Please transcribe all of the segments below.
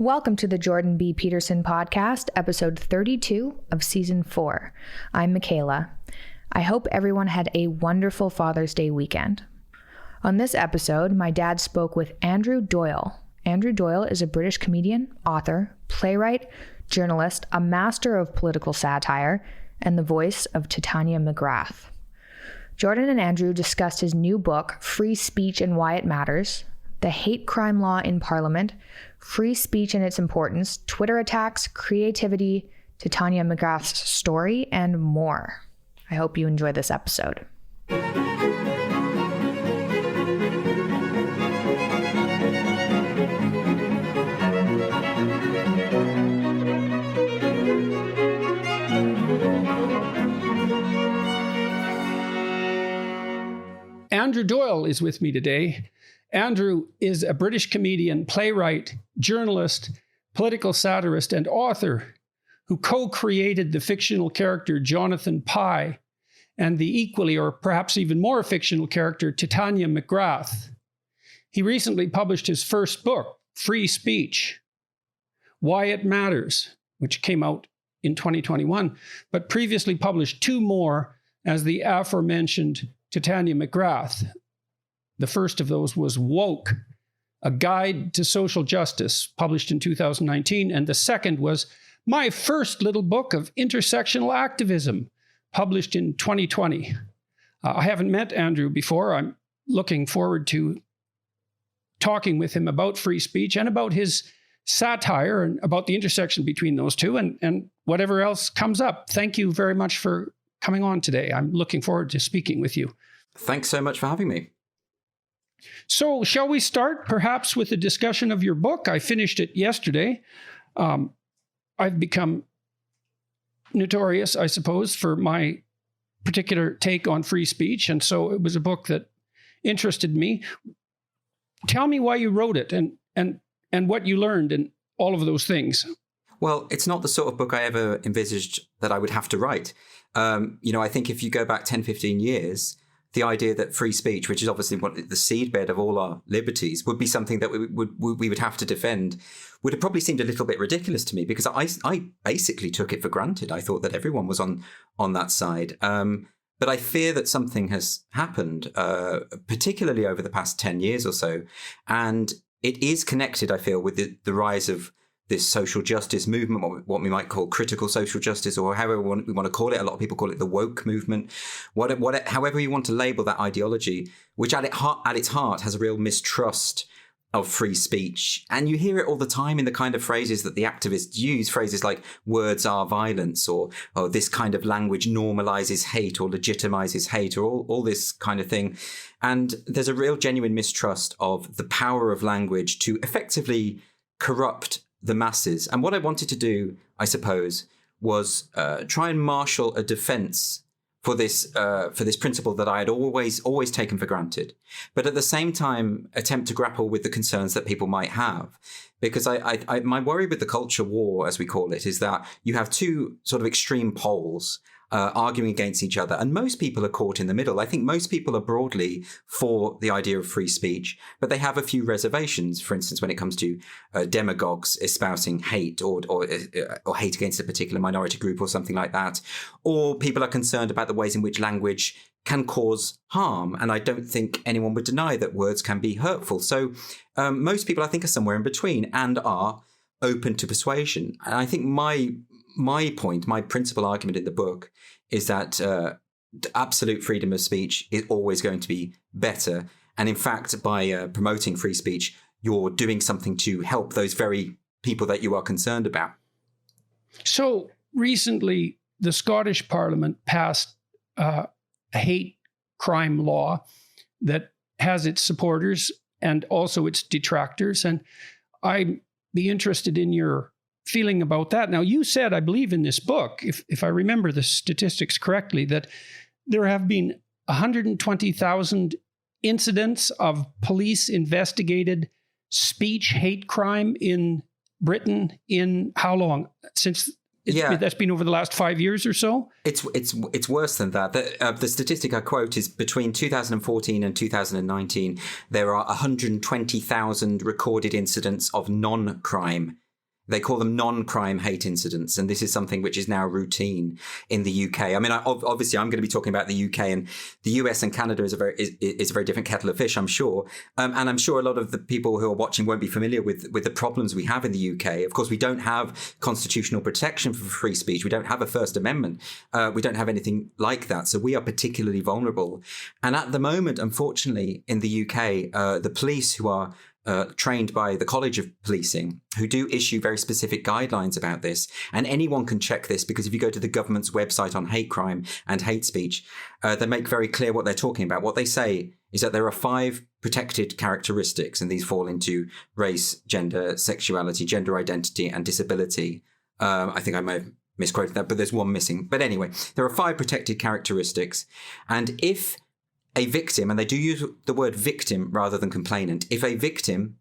Welcome to the Jordan B. Peterson podcast, episode 32 of season 4. I'm Michaela. I hope everyone had a wonderful Father's Day weekend. On this episode, my dad spoke with Andrew Doyle. Andrew Doyle is a British comedian, author, playwright, journalist, a master of political satire, and the voice of Titania McGrath. Jordan and Andrew discussed his new book, Free Speech and Why It Matters, the hate crime law in Parliament, free speech and its importance, Twitter attacks, creativity, Titania McGrath's story, and more. I hope you enjoy this episode. Andrew Doyle is with me today. Andrew is a British comedian, playwright, journalist, political satirist, and author who co-created the fictional character Jonathan Pye and the equally or perhaps even more fictional character Titania McGrath. He recently published his first book, Free Speech, Why It Matters, which came out in 2021, but previously published two more as the aforementioned Titania McGrath. The first of those was Woke, A Guide to Social Justice, published in 2019. And the second was My First Little Book of Intersectional Activism, published in 2020. I haven't met Andrew before. I'm looking forward to talking with him about free speech and about his satire and about the intersection between those two and whatever else comes up. Thank you very much for coming on today. I'm looking forward to speaking with you. Thanks so much for having me. So shall we start perhaps with a discussion of your book? I finished it yesterday. I've become notorious, I suppose, for my particular take on free speech. And so it was a book that interested me. Tell me why you wrote it and what you learned and all of those things. Well, it's not the sort of book I ever envisaged that I would have to write. I think if you go back 10, 15 years, the idea that free speech, which is obviously the seedbed of all our liberties, would be something that we would have to defend, would have probably seemed a little bit ridiculous to me because I basically took it for granted. I thought that everyone was on that side. But I fear that something has happened, particularly over the past 10 years or so. And it is connected, I feel, with the rise of this social justice movement, what we might call critical social justice, or however we want to call it. A lot of people call it the woke movement. However you want to label that ideology, which at its heart has a real mistrust of free speech. And you hear it all the time in the kind of phrases that the activists use, phrases like words are violence, or this kind of language normalizes hate or legitimizes hate, or all this kind of thing. And there's a real genuine mistrust of the power of language to effectively corrupt the masses. And what I wanted to do, I suppose, was try and marshal a defense for this principle that I had always taken for granted, but at the same time attempt to grapple with the concerns that people might have. Because my worry with the culture war, as we call it, is that you have two sort of extreme poles arguing against each other. And most people are caught in the middle. I think most people are broadly for the idea of free speech, but they have a few reservations. For instance, when it comes to demagogues espousing hate or hate against a particular minority group or something like that, or people are concerned about the ways in which language can cause harm. And I don't think anyone would deny that words can be hurtful. So most people, I think, are somewhere in between and are open to persuasion. And I think my point, my principal argument in the book is that absolute freedom of speech is always going to be better. And in fact, by promoting free speech, you're doing something to help those very people that you are concerned about. So recently, the Scottish Parliament passed a hate crime law that has its supporters and also its detractors. And I'd be interested in your feeling about that. Now, you said, I believe in this book, if I remember the statistics correctly, that there have been 120,000 incidents of police investigated speech hate crime in Britain in how long? That's been over the last 5 years or so? It's worse than that. The statistic I quote is between 2014 and 2019, there are 120,000 recorded incidents of non-crime they call them non-crime hate incidents, and this is something which is now routine in the UK. I mean, obviously, I'm going to be talking about the UK, and the US and Canada is a very different kettle of fish, I'm sure. And I'm sure a lot of the people who are watching won't be familiar with the problems we have in the UK. Of course, we don't have constitutional protection for free speech. We don't have a First Amendment. We don't have anything like that. So we are particularly vulnerable. And at the moment, unfortunately, in the UK, the police who are trained by the College of Policing, who do issue very specific guidelines about this. And anyone can check this, because if you go to the government's website on hate crime and hate speech, they make very clear what they're talking about. What they say is that there are 5 protected characteristics, and these fall into race, gender, sexuality, gender identity, and disability. I think I may have misquoted that, but there's one missing. But anyway, there are 5 protected characteristics. And if a victim, and they do use the word victim rather than complainant, if a victim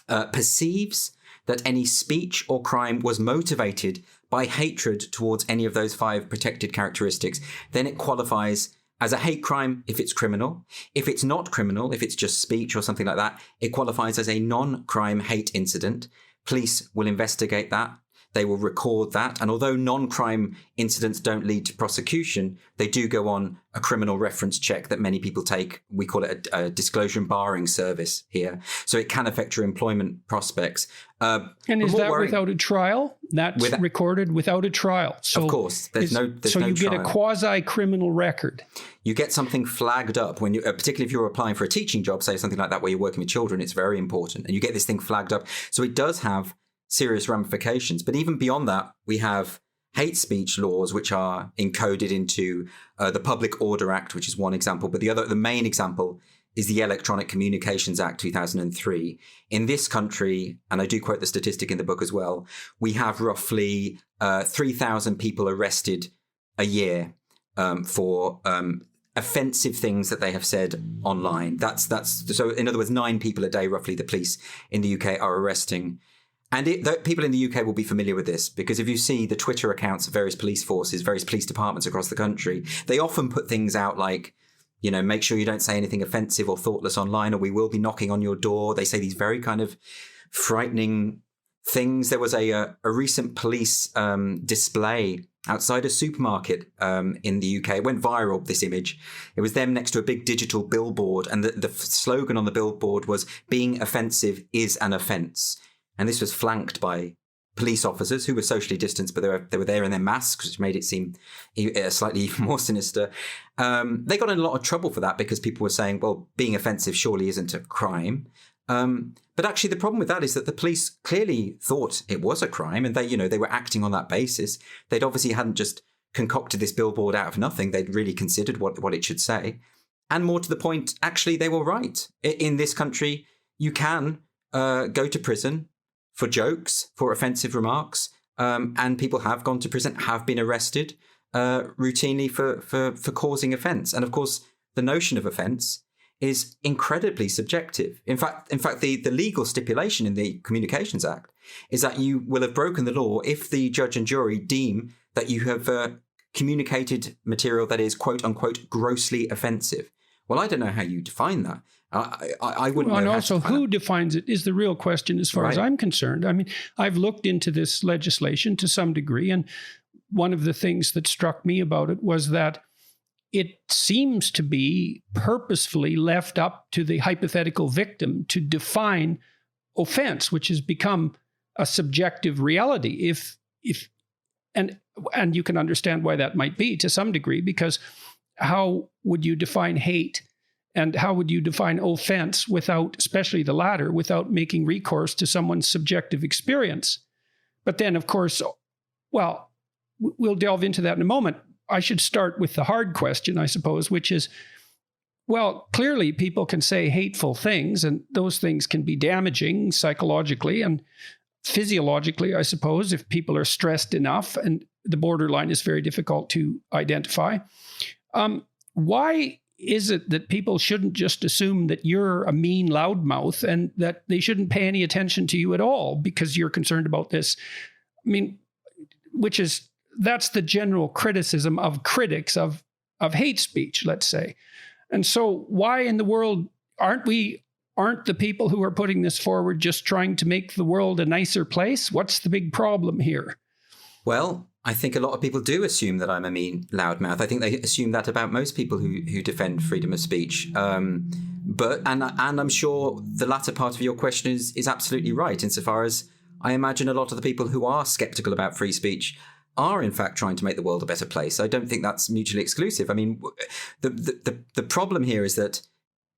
perceives that any speech or crime was motivated by hatred towards any of those 5 protected characteristics, then it qualifies as a hate crime if it's criminal. If it's not criminal, if it's just speech or something like that, it qualifies as a non-crime hate incident. Police will investigate that. They will record that. And although non-crime incidents don't lead to prosecution, they do go on a criminal reference check that many people take. We call it a disclosure and barring service here. So it can affect your employment prospects. And is that without a trial? That's recorded without a trial. So of course, there's no you trial. Get a quasi-criminal record. You get something flagged up when you, particularly if you're applying for a teaching job, say something like that, where you're working with children. It's very important, and you get this thing flagged up. So it does have serious ramifications. But even beyond that, we have hate speech laws, which are encoded into the Public Order Act, which is one example. But the main example is the Electronic Communications Act 2003. In this country, and I do quote the statistic in the book as well, we have roughly 3,000 people arrested a year for offensive things that they have said online. That's so in other words, 9 people a day, roughly, the police in the UK are arresting. And people in the UK will be familiar with this, because if you see the Twitter accounts of various police forces, various police departments across the country, they often put things out like, you know, make sure you don't say anything offensive or thoughtless online, or we will be knocking on your door. They say these very kind of frightening things. There was a recent police display outside a supermarket in the UK. It went viral, this image. It was them next to a big digital billboard, and the slogan on the billboard was, "Being offensive is an offence." And this was flanked by police officers who were socially distanced, but they were there in their masks, which made it seem slightly even more sinister. They got in a lot of trouble for that, because people were saying, well, being offensive surely isn't a crime. But actually, the problem with that is that the police clearly thought it was a crime, and they were acting on that basis. They'd obviously hadn't just concocted this billboard out of nothing. They'd really considered what it should say. And more to the point, actually, they were right. In this country, you can go to prison for jokes, for offensive remarks, and people have gone to prison, have been arrested routinely for causing offence. And of course, the notion of offence is incredibly subjective. In fact, the legal stipulation in the Communications Act is that you will have broken the law if the judge and jury deem that you have communicated material that is, quote unquote, grossly offensive. Well, I don't know how you define that. I wouldn't know. And how also, to define who it. defines it is the real question, as far as I'm concerned. I mean, I've looked into this legislation to some degree, and one of the things that struck me about it was that it seems to be purposefully left up to the hypothetical victim to define offense, which has become a subjective reality. And you can understand why that might be to some degree, because how would you define hate? And how would you define offense without, especially the latter, without making recourse to someone's subjective experience? But then, of course, well, we'll delve into that in a moment. I should start with the hard question, I suppose, which is, well, clearly people can say hateful things, and those things can be damaging psychologically and physiologically, I suppose, if people are stressed enough, and the borderline is very difficult to identify. Why is it that people shouldn't just assume that you're a mean loudmouth and that they shouldn't pay any attention to you at all because you're concerned about this? I mean, that's the general criticism of critics of hate speech, let's say. And so why in the world aren't we aren't the people who are putting this forward just trying to make the world a nicer place? What's the big problem here? Well, I think a lot of people do assume that I'm a mean loudmouth. I think they assume that about most people who defend freedom of speech. But I'm sure the latter part of your question is absolutely right, insofar as I imagine a lot of the people who are skeptical about free speech are in fact trying to make the world a better place. I don't think that's mutually exclusive. I mean, the problem here is that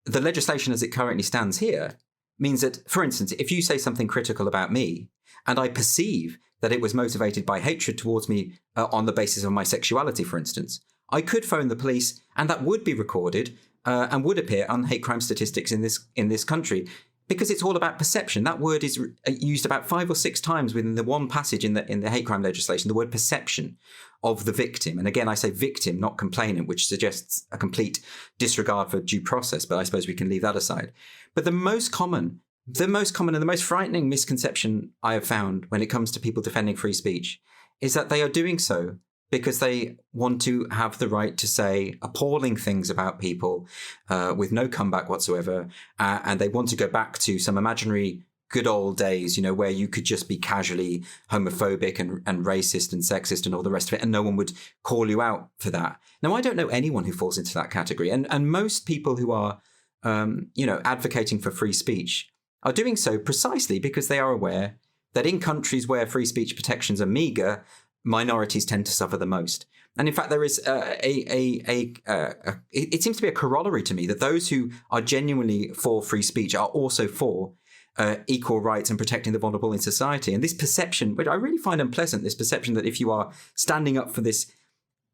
the legislation as it currently stands here means that, for instance, if you say something critical about me and I perceive that it was motivated by hatred towards me on the basis of my sexuality, for instance, I could phone the police and that would be recorded and would appear on hate crime statistics in this country, because it's all about perception. That word is used about 5 or 6 times within the one passage in the hate crime legislation, the word perception of the victim. And again, I say victim, not complainant, which suggests a complete disregard for due process, but I suppose we can leave that aside. But the most common and the most frightening misconception I have found when it comes to people defending free speech is that they are doing so because they want to have the right to say appalling things about people with no comeback whatsoever. And they want to go back to some imaginary good old days, where you could just be casually homophobic and racist and sexist and all the rest of it, and no one would call you out for that. Now, I don't know anyone who falls into that category. And most people who are, advocating for free speech are doing so precisely because they are aware that in countries where free speech protections are meager, minorities tend to suffer the most. And in fact, there is it seems to be a corollary to me that those who are genuinely for free speech are also for equal rights and protecting the vulnerable in society. And this perception, which I really find unpleasant, this perception that if you are standing up for this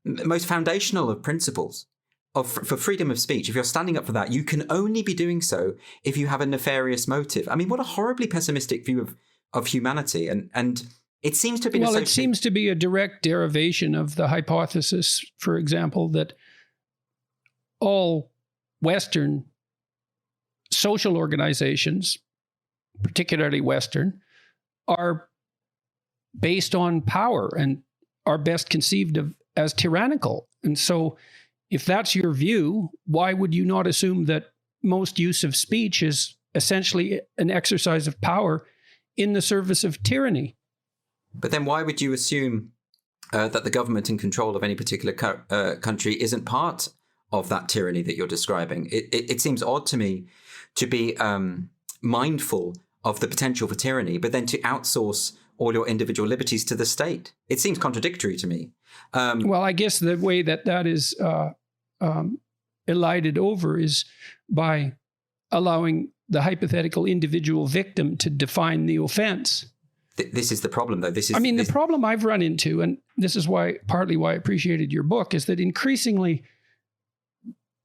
most foundational of principles for freedom of speech, if you're standing up for that, you can only be doing so if you have a nefarious motive. I mean, what a horribly pessimistic view of humanity. And it seems to be... Well, it seems to be a direct derivation of the hypothesis, for example, that all Western social organizations, particularly Western, are based on power and are best conceived of as tyrannical. And so if that's your view, why would you not assume that most use of speech is essentially an exercise of power in the service of tyranny? But then why would you assume that the government in control of any particular country isn't part of that tyranny that you're describing? It seems odd to me to be mindful of the potential for tyranny, but then to outsource all your individual liberties to the state. It seems contradictory to me. Well, I guess the way that is elided over is by allowing the hypothetical individual victim to define the offense. This is the problem, though. The problem I've run into, and this is partly why I appreciated your book, is that increasingly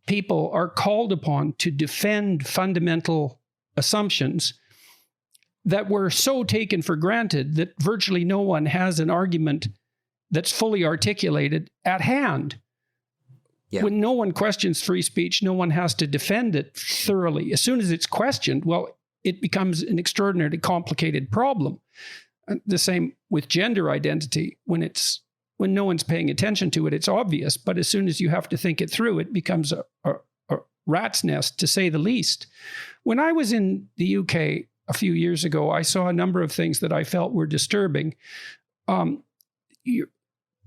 people are called upon to defend fundamental assumptions that were so taken for granted that virtually no one has an argument that's fully articulated at hand. Yeah. When no one questions free speech, no one has to defend it thoroughly. As soon as it's questioned, well, it becomes an extraordinarily complicated problem. The same with gender identity. When no one's paying attention to it, it's obvious. But as soon as you have to think it through, it becomes a rat's nest, to say the least. When I was in the UK a few years ago, I saw a number of things that I felt were disturbing.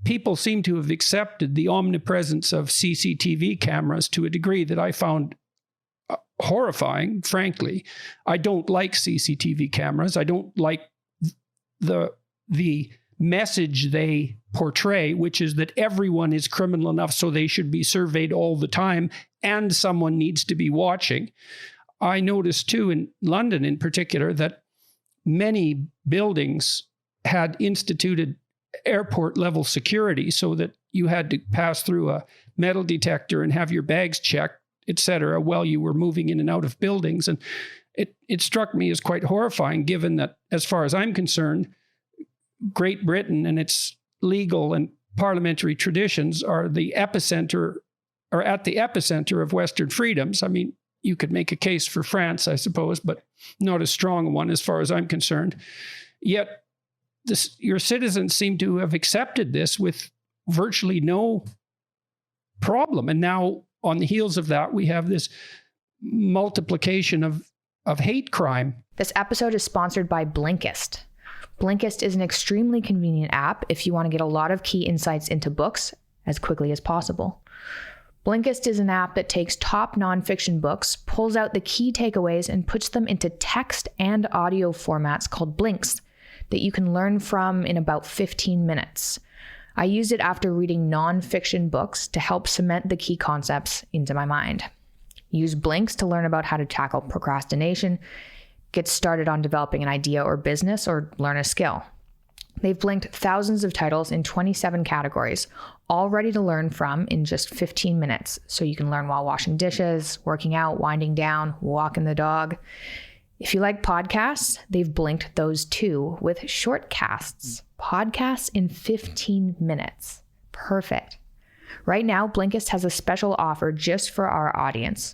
People seem to have accepted the omnipresence of CCTV cameras to a degree that I found horrifying, frankly. I don't like CCTV cameras. I don't like the message they portray, which is that everyone is criminal enough so they should be surveyed all the time and someone needs to be watching. I noticed too in London in particular that many buildings had instituted airport level security so that you had to pass through a metal detector and have your bags checked, etc., while you were moving in and out of buildings. And it struck me as quite horrifying, given that, as far as I'm concerned, Great Britain and its legal and parliamentary traditions are at the epicenter of Western freedoms. I mean, you could make a case for France, I suppose, but not a strong one as far as I'm concerned. Yet your citizens seem to have accepted this with virtually no problem. And now on the heels of that, we have this multiplication of hate crime. This episode is sponsored by Blinkist. Blinkist is an extremely convenient app if you want to get a lot of key insights into books as quickly as possible. Blinkist is an app that takes top nonfiction books, pulls out the key takeaways, and puts them into text and audio formats called blinks that you can learn from in about 15 minutes. I used it after reading nonfiction books to help cement the key concepts into my mind. Use blinks to learn about how to tackle procrastination, get started on developing an idea or business, or learn a skill. They've blinked thousands of titles in 27 categories, all ready to learn from in just 15 minutes. So you can learn while washing dishes, working out, winding down, walking the dog. If you like podcasts, they've blinked those too with shortcasts. Podcasts in 15 minutes. Perfect. Right now, Blinkist has a special offer just for our audience.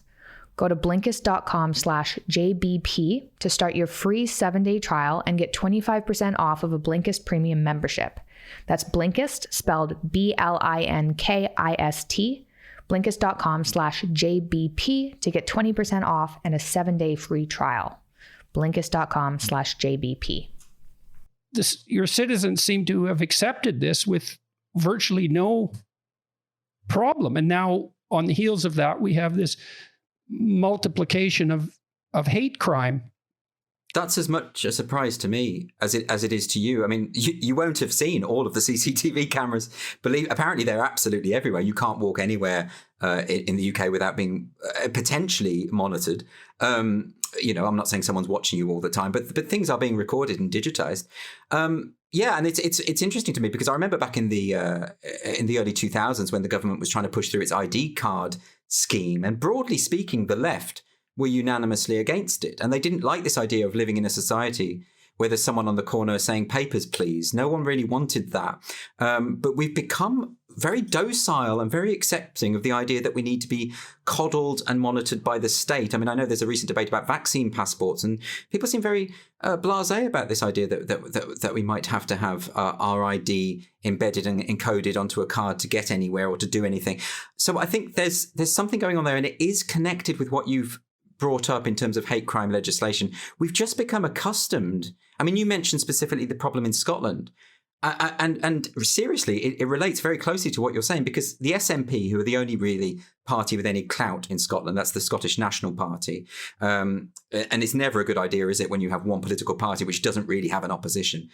Go to Blinkist.com/JBP to start your free 7-day trial and get 25% off of a Blinkist premium membership. That's Blinkist, spelled Blinkist. Blinkist.com/JBP to get 20% off and a 7-day free trial. Blinkist.com/JBP. Your citizens seem to have accepted this with virtually no problem. And now on the heels of that, we have this multiplication of hate crime. That's as much a surprise to me as it is to you. I mean, you won't have seen all of the CCTV cameras. Apparently, they're absolutely everywhere. You can't walk anywhere in the UK without being potentially monitored. I'm not saying someone's watching you all the time, but things are being recorded and digitized. And it's interesting to me because I remember back in the early 2000s when the government was trying to push through its ID card scheme, and broadly speaking, the left were unanimously against it. And they didn't like this idea of living in a society where there's someone on the corner saying, "Papers, please." No one really wanted that. But we've become very docile and very accepting of the idea that we need to be coddled and monitored by the state. I mean, I know there's a recent debate about vaccine passports, and people seem very blasé about this idea that we might have to have our ID embedded and encoded onto a card to get anywhere or to do anything. So I think there's something going on there, and it is connected with what you've brought up in terms of hate crime legislation. We've just become accustomed. I mean, you mentioned specifically the problem in Scotland. And seriously, it relates very closely to what you're saying, because the SNP, who are the only really party with any clout in Scotland, that's the Scottish National Party. And it's never a good idea, is it, when you have one political party which doesn't really have an opposition.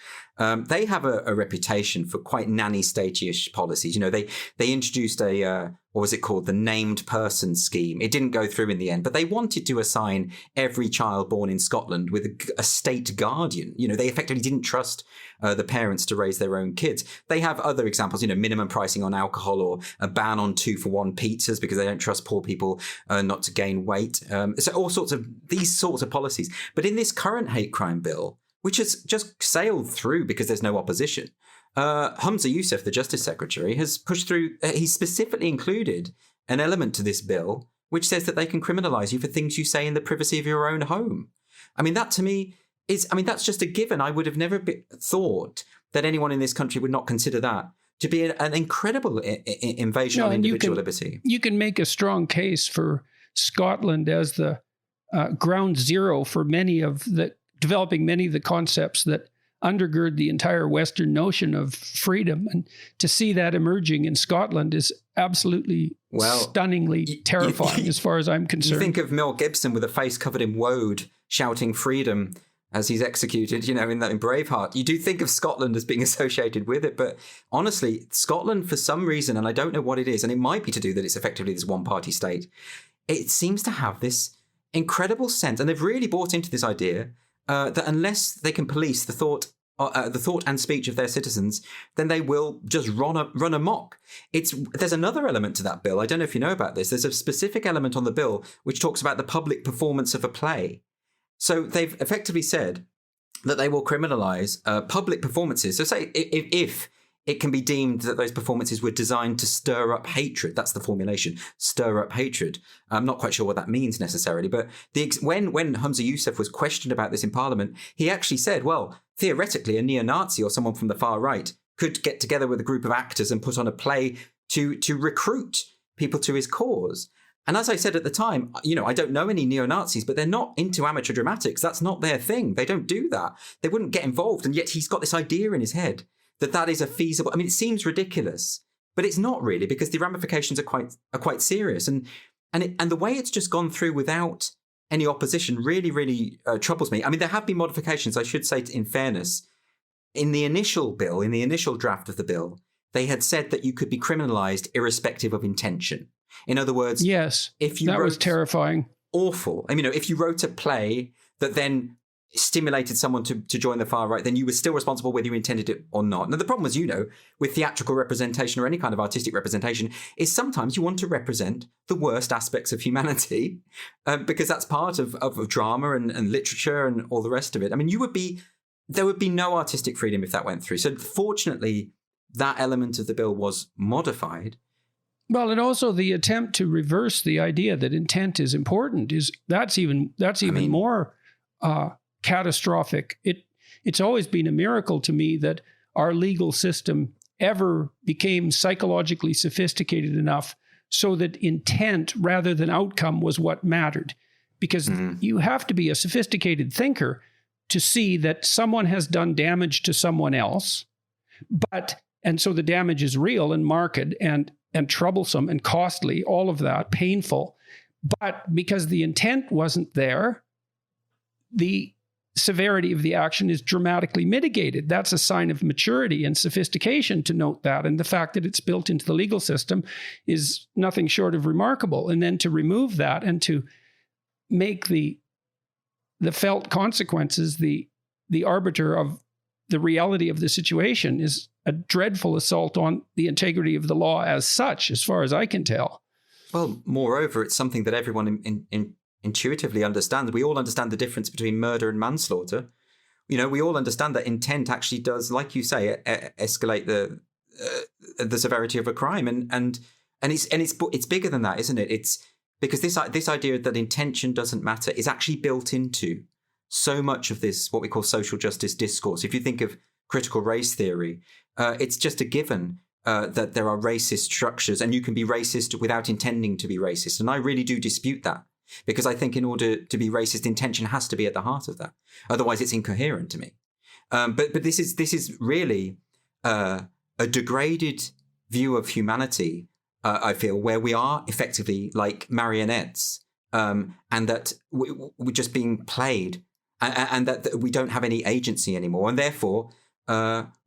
They have a reputation for quite nanny state-ish policies. You know, they introduced what was it called? The named person scheme. It didn't go through in the end, but they wanted to assign every child born in Scotland with a state guardian. You know, they effectively didn't trust the parents to raise their own kids. They have other examples, minimum pricing on alcohol or a ban on 2-for-1 pizzas because they don't trust poor people not to gain weight. So all sorts of these sorts of policies. But in this current hate crime bill, which has just sailed through because there's no opposition, Humza Yousaf, the Justice Secretary, has pushed through, he specifically included an element to this bill which says that they can criminalise you for things you say in the privacy of your own home. I mean, that to me that's just a given. I would have never thought that anyone in this country would not consider that to be an incredible invasion on individual liberty. You can make a strong case for Scotland as the ground zero for developing many of the concepts that undergird the entire Western notion of freedom. And to see that emerging in Scotland is absolutely stunningly terrifying as far as I'm concerned. You think of Mel Gibson with a face covered in woad shouting freedom as he's executed, in Braveheart. You do think of Scotland as being associated with it. But honestly, Scotland, for some reason, and I don't know what it is, and it might be to do that it's effectively this one-party state, it seems to have this incredible sense, and they've really bought into this idea that unless they can police the thought and speech of their citizens, then they will just run amok. There's another element to that bill. I don't know if you know about this. There's a specific element on the bill which talks about the public performance of a play. So they've effectively said that they will criminalise public performances. So say if it can be deemed that those performances were designed to stir up hatred. That's the formulation, stir up hatred. I'm not quite sure what that means necessarily, but when Humza Yousaf was questioned about this in Parliament, he actually said, well, theoretically, a neo-Nazi or someone from the far right could get together with a group of actors and put on a play to recruit people to his cause. And as I said at the time, I don't know any neo-Nazis, but they're not into amateur dramatics. That's not their thing. They don't do that. They wouldn't get involved. And yet he's got this idea in his head that is a feasible... I mean, it seems ridiculous, but it's not really, because the ramifications are quite serious. And the way it's just gone through without any opposition really, really troubles me. I mean, there have been modifications, I should say, in fairness. In the initial bill, in the initial draft of the bill, they had said that you could be criminalized irrespective of intention. In other words, yes, if you that was terrifying. Awful. I mean, if you wrote a play that then stimulated someone to join the far right, then you were still responsible whether you intended it or not. Now, the problem was, with theatrical representation or any kind of artistic representation, is sometimes you want to represent the worst aspects of humanity because that's part of drama and literature and all the rest of it. I mean, there would be no artistic freedom if that went through. So fortunately, that element of the bill was modified. Well, and also the attempt to reverse the idea that intent is important that's even more catastrophic. It's always been a miracle to me that our legal system ever became psychologically sophisticated enough so that intent rather than outcome was what mattered. Because you have to be a sophisticated thinker to see that someone has done damage to someone else, and so the damage is real and marked and troublesome and costly, all of that, painful. But because the intent wasn't there, the severity of the action is dramatically mitigated. That's a sign of maturity and sophistication to note that. And the fact that it's built into the legal system is nothing short of remarkable. And then to remove that and to make the felt consequences the arbiter of the reality of the situation is a dreadful assault on the integrity of the law as such, as far as I can tell. Well, moreover, it's something that everyone intuitively understands. We all understand the difference between murder and manslaughter. We all understand that intent actually does, like you say, escalate the severity of a crime, and it's bigger than that, isn't it? It's because this idea that intention doesn't matter is actually built into so much of this, what we call social justice discourse. If you think of critical race theory, it's just a given that there are racist structures and you can be racist without intending to be racist. And I really do dispute that, because I think in order to be racist, intention has to be at the heart of that. Otherwise, it's incoherent to me. But this is really a degraded view of humanity, I feel, where we are effectively like marionettes, and that we're just being played, and that we don't have any agency anymore. And therefore,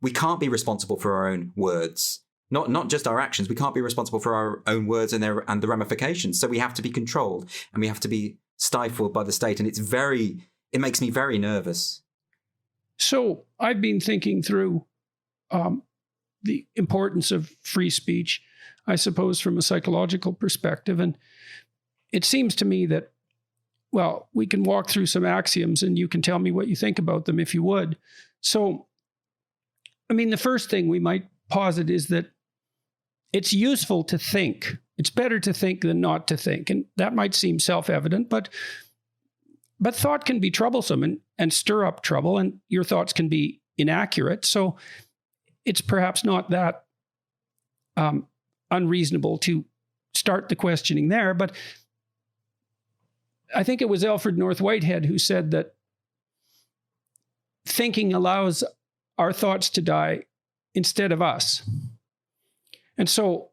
we can't be responsible for our own words. Not just our actions. We can't be responsible for our own words and the ramifications. So we have to be controlled and we have to be stifled by the state. And it makes me very nervous. So I've been thinking through the importance of free speech, I suppose, from a psychological perspective. And it seems to me that, well, we can walk through some axioms and you can tell me what you think about them if you would. So, I mean, the first thing we might posit is that it's useful to think. It's better to think than not to think. And that might seem self-evident, but thought can be troublesome and stir up trouble, and your thoughts can be inaccurate. So it's perhaps not that unreasonable to start the questioning there. But I think it was Alfred North Whitehead who said that thinking allows our thoughts to die instead of us. And so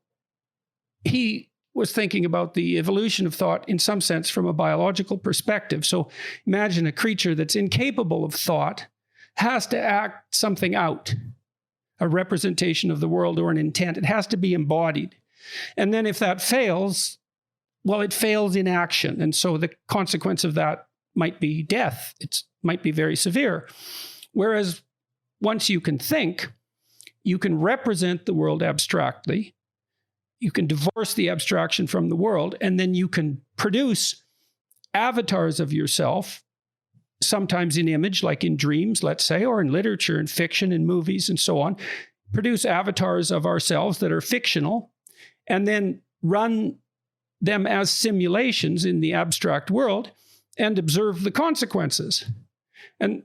he was thinking about the evolution of thought in some sense from a biological perspective. So imagine a creature that's incapable of thought has to act something out, a representation of the world or an intent. It has to be embodied. And then if that fails, well, it fails in action. And so the consequence of that might be death. It might be very severe. Whereas once you can think, you can represent the world abstractly. You can divorce the abstraction from the world, and then you can produce avatars of yourself, sometimes in image, like in dreams, let's say, or in literature and fiction and movies and so on. Produce avatars of ourselves that are fictional, and then run them as simulations in the abstract world and observe the consequences. And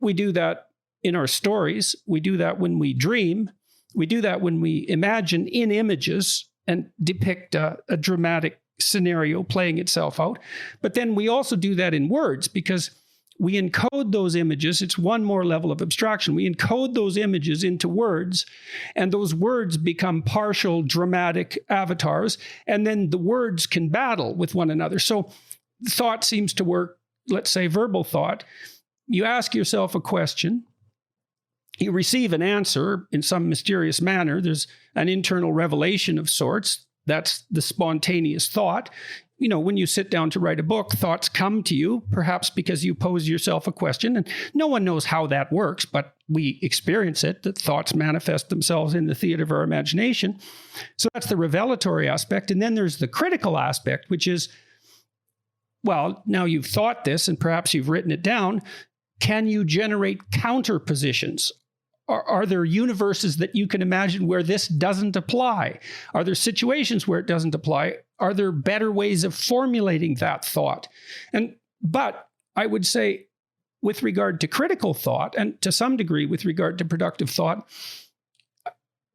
we do that in our stories. We do that when we dream. We do that when we imagine in images and depict a dramatic scenario playing itself out. But then we also do that in words because we encode those images. It's one more level of abstraction. We encode those images into words, and those words become partial dramatic avatars, and then the words can battle with one another. So thought seems to work, let's say verbal thought. You ask yourself a question, you receive an answer in some mysterious manner. There's an internal revelation of sorts. That's the spontaneous thought. You know, when you sit down to write a book, thoughts come to you, perhaps because you pose yourself a question, and no one knows how that works, but we experience it, that thoughts manifest themselves in the theater of our imagination. So that's the revelatory aspect. And then there's the critical aspect, which is, well, now you've thought this and perhaps you've written it down. Can you generate counter positions? Are there universes that you can imagine where this doesn't apply? Are there situations where it doesn't apply? Are there better ways of formulating that thought? But I would say with regard to critical thought, and to some degree with regard to productive thought,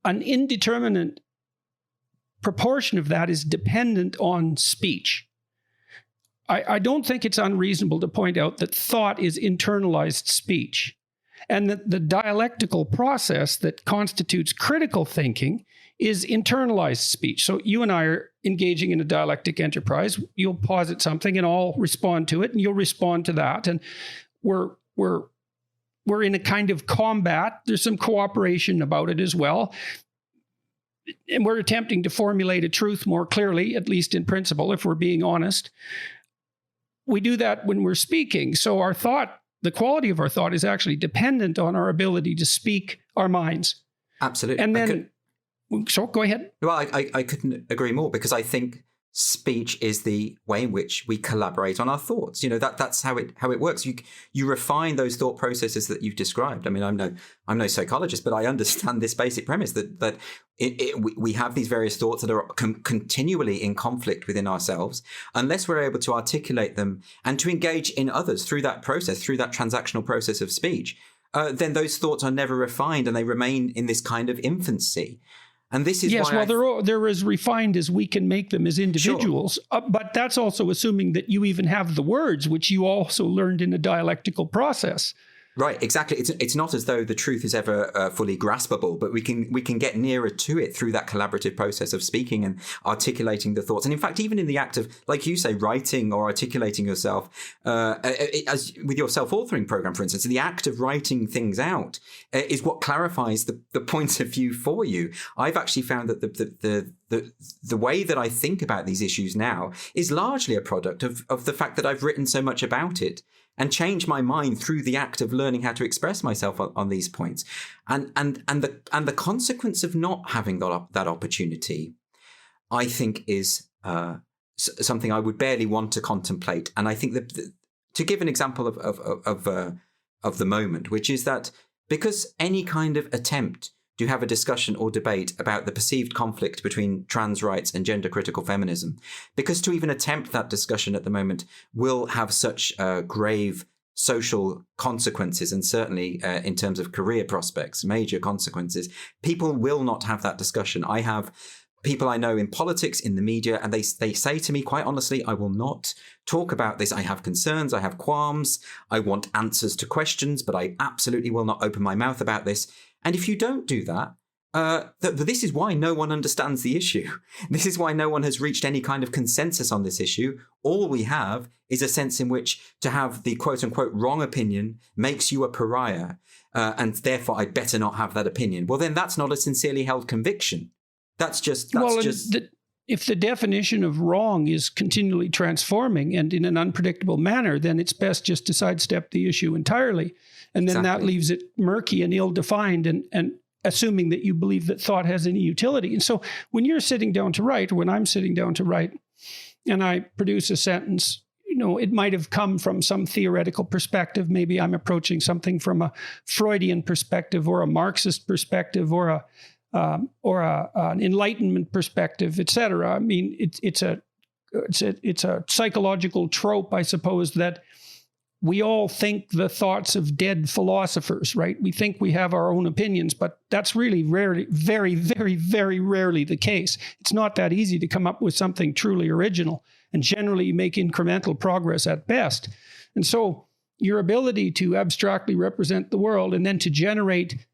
an indeterminate proportion of that is dependent on speech. I don't think it's unreasonable to point out that thought is internalized speech, and that the dialectical process that constitutes critical thinking is internalized speech. So you and I are engaging in a dialectic enterprise. You'll posit something and I'll respond to it, and you'll respond to that. And we're in a kind of combat. There's some cooperation about it as well. And we're attempting to formulate a truth more clearly, at least in principle, if we're being honest. We do that when we're speaking. So our thought, the quality of our thought, is actually dependent on our ability to speak our minds. Absolutely. And then, so go ahead. Well, I couldn't agree more, because I think speech is the way in which we collaborate on our thoughts. You know, that's how it works. You refine those thought processes that you've described. I mean, I'm no psychologist, but I understand this basic premise that we have these various thoughts that are continually in conflict within ourselves. Unless we're able to articulate them and to engage in others through that process, through that transactional process of speech, then those thoughts are never refined and they remain in this kind of infancy. And this is why they're as refined as we can make them as individuals. Sure. But that's also assuming that you even have the words, which you also learned in a dialectical process. Right, exactly. It's not as though the truth is ever fully graspable, but we can get nearer to it through that collaborative process of speaking and articulating the thoughts. And in fact, even in the act of, like you say, writing or articulating yourself, as with your self-authoring program, for instance, the act of writing things out is what clarifies the point of view for you. I've actually found that the way that I think about these issues now is largely a product of the fact that I've written so much about it and changed my mind through the act of learning how to express myself on these points. And the consequence of not having that opportunity, I think, is something I would barely want to contemplate. And I think that to give an example of the moment, which is that because any kind of attempt to have a discussion or debate about the perceived conflict between trans rights and gender critical feminism, because to even attempt that discussion at the moment will have such grave social consequences, and certainly in terms of career prospects, major consequences, people will not have that discussion. I have people I know in politics, in the media, and they say to me, quite honestly, I will not talk about this. I have concerns, I have qualms, I want answers to questions, but I absolutely will not open my mouth about this. And if you don't do that, this is why no one understands the issue. This is why no one has reached any kind of consensus on this issue. All we have is a sense in which to have the quote-unquote wrong opinion makes you a pariah, and therefore I'd better not have that opinion. Well, then that's not a sincerely held conviction. If the definition of wrong is continually transforming and in an unpredictable manner, then it's best just to sidestep the issue entirely. And then that leaves it murky and ill-defined and assuming that you believe that thought has any utility. And so when you're sitting down to write, or when I'm sitting down to write, and I produce a sentence, you know, it might have come from some theoretical perspective. Maybe I'm approaching something from a Freudian perspective or a Marxist perspective or an Enlightenment perspective, etc. I mean, it's a psychological trope, I suppose, that we all think the thoughts of dead philosophers, right? We think we have our own opinions, but that's really rarely, very, very, very rarely the case. It's not that easy to come up with something truly original, and generally you make incremental progress at best. And so your ability to abstractly represent the world and then to generate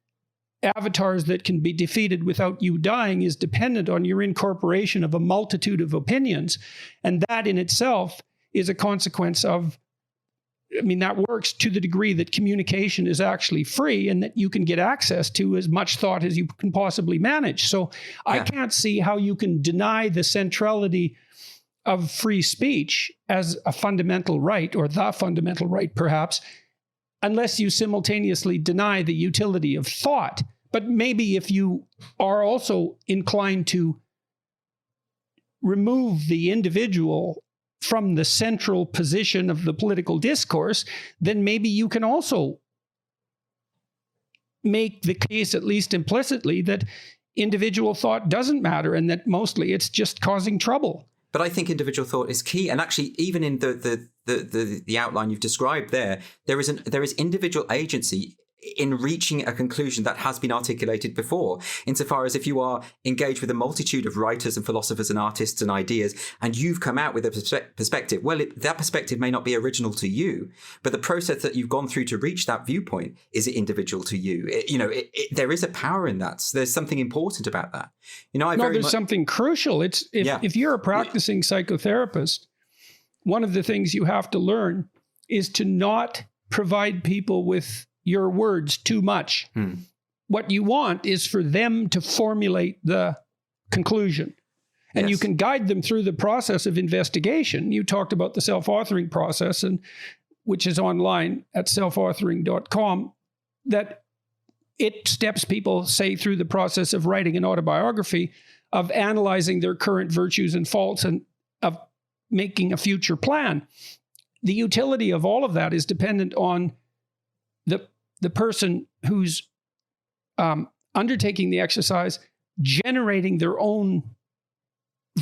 avatars that can be defeated without you dying is dependent on your incorporation of a multitude of opinions. And that in itself is a consequence of, that works to the degree that communication is actually free and that you can get access to as much thought as you can possibly manage. So I can't see how you can deny the centrality of free speech as a fundamental right, or the fundamental right perhaps, unless you simultaneously deny the utility of thought. But maybe if you are also inclined to remove the individual from the central position of the political discourse, then maybe you can also make the case, at least implicitly, that individual thought doesn't matter and that mostly it's just causing trouble. But I think individual thought is key. And actually, even in the outline you've described there is individual agency in reaching a conclusion that has been articulated before, insofar as if you are engaged with a multitude of writers and philosophers and artists and ideas, and you've come out with a perspective, well, that perspective may not be original to you, but the process that you've gone through to reach that viewpoint is individual to you. There is a power in that. So there's something important about that. There's something crucial. If you're a practicing psychotherapist, one of the things you have to learn is to not provide people with your words too much. What you want is for them to formulate the conclusion. And you can guide them through the process of investigation. You talked about the self-authoring process, and which is online at selfauthoring.com, that it steps people, say, through the process of writing an autobiography, of analyzing their current virtues and faults, and of making a future plan. The utility of all of that is dependent on the person who's undertaking the exercise, generating their own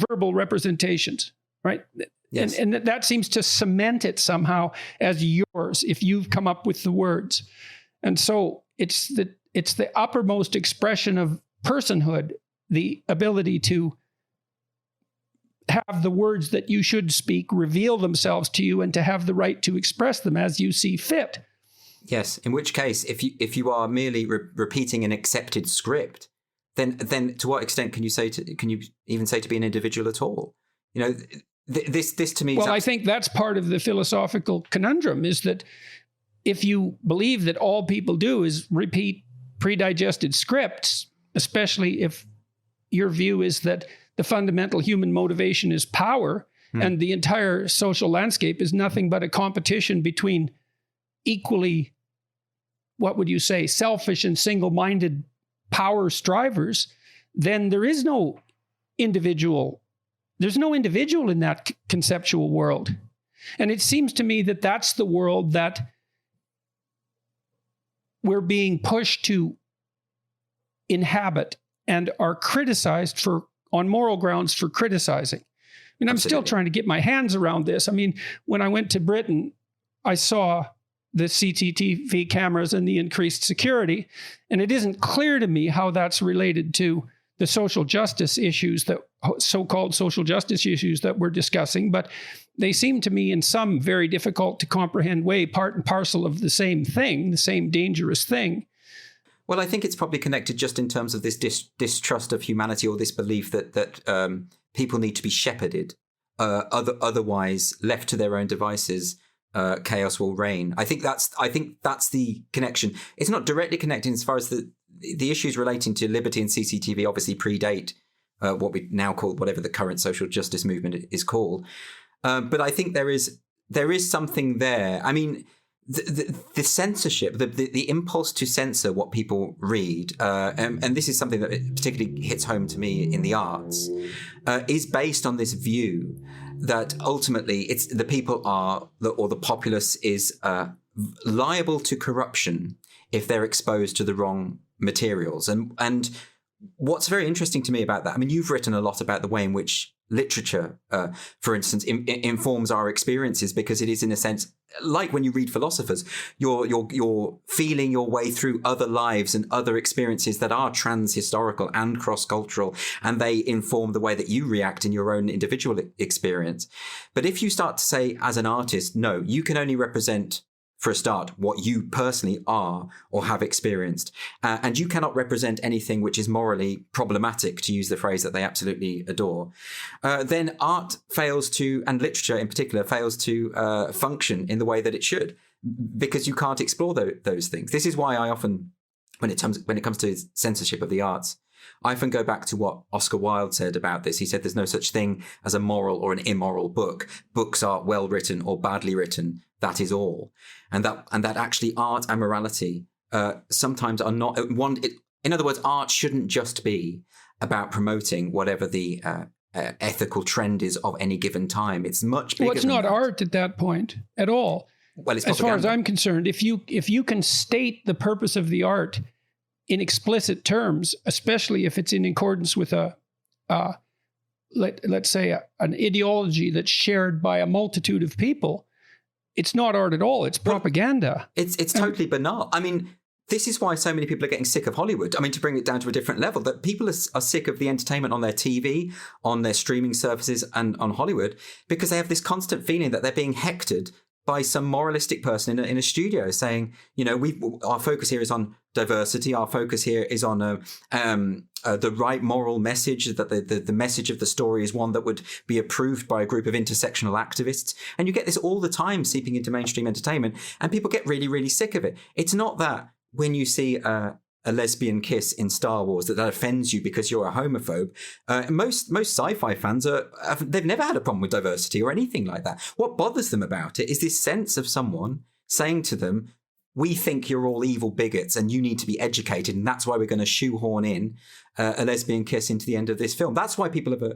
verbal representations, right? Yes. And that seems to cement it somehow as yours if you've come up with the words. And so it's the uppermost expression of personhood, the ability to have the words that you should speak reveal themselves to you and to have the right to express them as you see fit. Yes, in which case, if you are merely repeating an accepted script, then to what extent can you even say to be an individual at all? This to me. Well, I think that's part of the philosophical conundrum, is that if you believe that all people do is repeat predigested scripts, especially if your view is that the fundamental human motivation is power, and the entire social landscape is nothing but a competition between equally, what would you say, selfish and single-minded power strivers, then there is no individual. There's no individual in that conceptual world. And it seems to me that that's the world that we're being pushed to inhabit and are criticized for, on moral grounds, for criticizing. I'm still trying to get my hands around this. When I went to Britain, I saw the CCTV cameras and the increased security, and it isn't clear to me how that's related to the social justice issues, that so-called social justice issues that we're discussing, but they seem to me in some very difficult to comprehend way part and parcel of the same thing, the same dangerous thing. Well, I think it's probably connected just in terms of this distrust of humanity, or this belief that people need to be shepherded. Otherwise, left to their own devices, chaos will reign. I think that's the connection. It's not directly connected as far as the issues relating to liberty and CCTV obviously predate what we now call, whatever the current social justice movement is called. But I think there is something there. The censorship, the impulse to censor what people read, and this is something that particularly hits home to me in the arts, is based on this view that ultimately it's the people or the populace is liable to corruption if they're exposed to the wrong materials. And what's very interesting to me about that, you've written a lot about the way in which literature, for instance, informs our experiences, because it is, in a sense, like when you read philosophers, you're feeling your way through other lives and other experiences that are trans-historical and cross-cultural, and they inform the way that you react in your own individual experience. But if you start to say, as an artist, no, you can only represent, for a start, what you personally are or have experienced. And you cannot represent anything which is morally problematic, to use the phrase that they absolutely adore. Then art fails to, and literature in particular, fails to function in the way that it should, because you can't explore those things. This is why I often, when it comes to censorship of the arts, I often go back to what Oscar Wilde said about this. He said there's no such thing as a moral or an immoral book. Books are well written or badly written. That is all. And that actually art and morality sometimes are not one. In other words, art shouldn't just be about promoting whatever the ethical trend is of any given time. It's much bigger. Well, it's not art at that point at all. Well, it's as far as I'm concerned, if you can state the purpose of the art in explicit terms, especially if it's in accordance with let's say an ideology that's shared by a multitude of people, it's not art at all. It's propaganda. It's totally banal. I mean, this is why so many people are getting sick of Hollywood. I mean, to bring it down to a different level, that people are sick of the entertainment on their TV, on their streaming services, and on Hollywood, because they have this constant feeling that they're being hectored by some moralistic person in a studio saying, our focus here is on diversity. Our focus here is on the right moral message, that the message of the story is one that would be approved by a group of intersectional activists. And you get this all the time seeping into mainstream entertainment, and people get really, really sick of it. It's not that when you see a lesbian kiss in Star Wars that offends you because you're a homophobe. Most sci-fi fans they've never had a problem with diversity or anything like that. What bothers them about it is this sense of someone saying to them, we think you're all evil bigots and you need to be educated, and that's why we're going to shoehorn in a lesbian kiss into the end of this film. That's why people have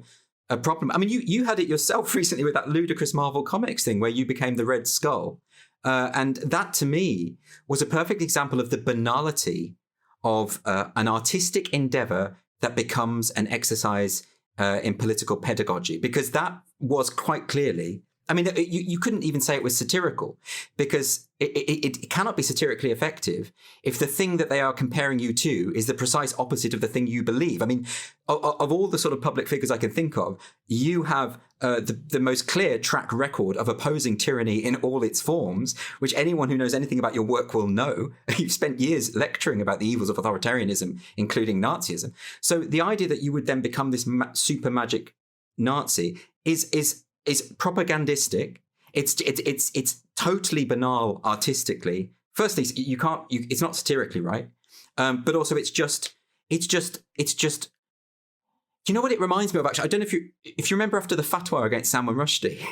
a problem. I mean, you had it yourself recently with that ludicrous Marvel Comics thing where you became the Red Skull. And that, to me, was a perfect example of the banality of an artistic endeavor that becomes an exercise in political pedagogy, because that was quite clearly, I mean, you couldn't even say it was satirical, because it cannot be satirically effective if the thing that they are comparing you to is the precise opposite of the thing you believe. I mean, of all the sort of public figures I can think of, you have the most clear track record of opposing tyranny in all its forms, which anyone who knows anything about your work will know. You've spent years lecturing about the evils of authoritarianism, including Nazism. So the idea that you would then become this super magic Nazi is propagandistic. It's totally banal artistically. Firstly, it's not satirically right, but also it's just. Do you know what it reminds me of? Actually, I don't know if you remember after the fatwa against Salman Rushdie,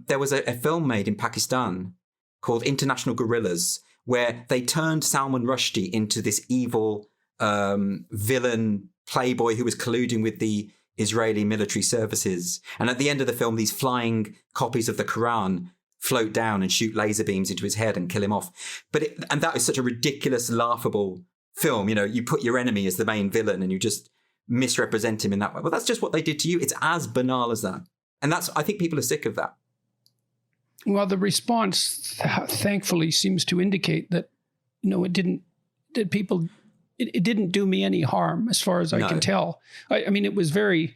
there was a film made in Pakistan called International Guerrillas, where they turned Salman Rushdie into this evil villain playboy who was colluding with the Israeli military services. And at the end of the film, these flying copies of the Quran float down and shoot laser beams into his head and kill him off. And that is such a ridiculous, laughable film. You put your enemy as the main villain and you just misrepresent him in that way. Well, that's just what they did to you. It's as banal as that. And I think people are sick of that. Well, the response, thankfully, seems to indicate that, it didn't do me any harm, as far as I can tell. I mean, it was very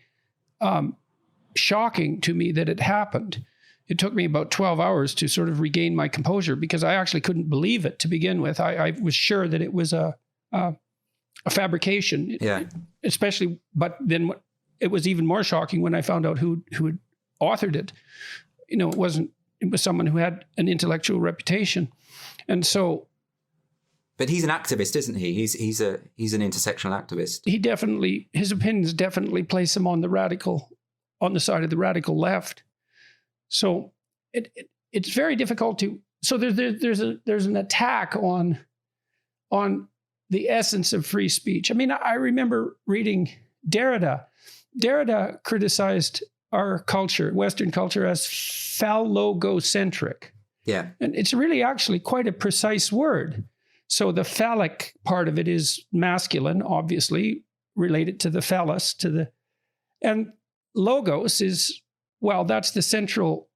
shocking to me that it happened. It took me about 12 hours to sort of regain my composure, because I actually couldn't believe it to begin with. I was sure that it was a fabrication. Yeah. But then it was even more shocking when I found out who had authored it. It was someone who had an intellectual reputation. And so. But he's an activist, isn't he? He's an intersectional activist. His opinions definitely place him on the side of the radical left. So it's very difficult to. So there's an attack on the essence of free speech. I mean, I remember reading Derrida. Derrida criticized our culture, Western culture, as phallogocentric. Yeah. And it's really actually quite a precise word. So the phallic part of it is masculine, obviously, related to the phallus, and logos is, well, that's the central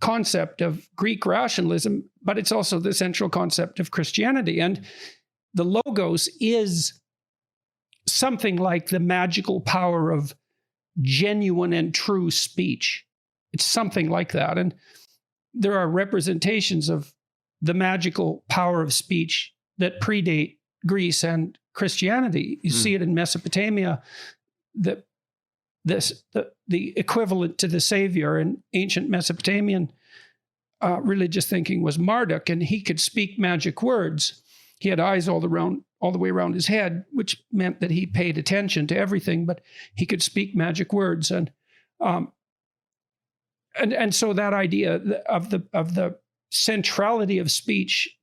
concept of Greek rationalism, but it's also the central concept of Christianity. And the logos is something like the magical power of genuine and true speech. It's something like that. And there are representations of the magical power of speech that predate Greece and Christianity. You see it in Mesopotamia, the equivalent to the savior in ancient Mesopotamian religious thinking was Marduk, and he could speak magic words. He had eyes all the way around his head, which meant that he paid attention to everything, but he could speak magic words. And so that idea of the centrality of speech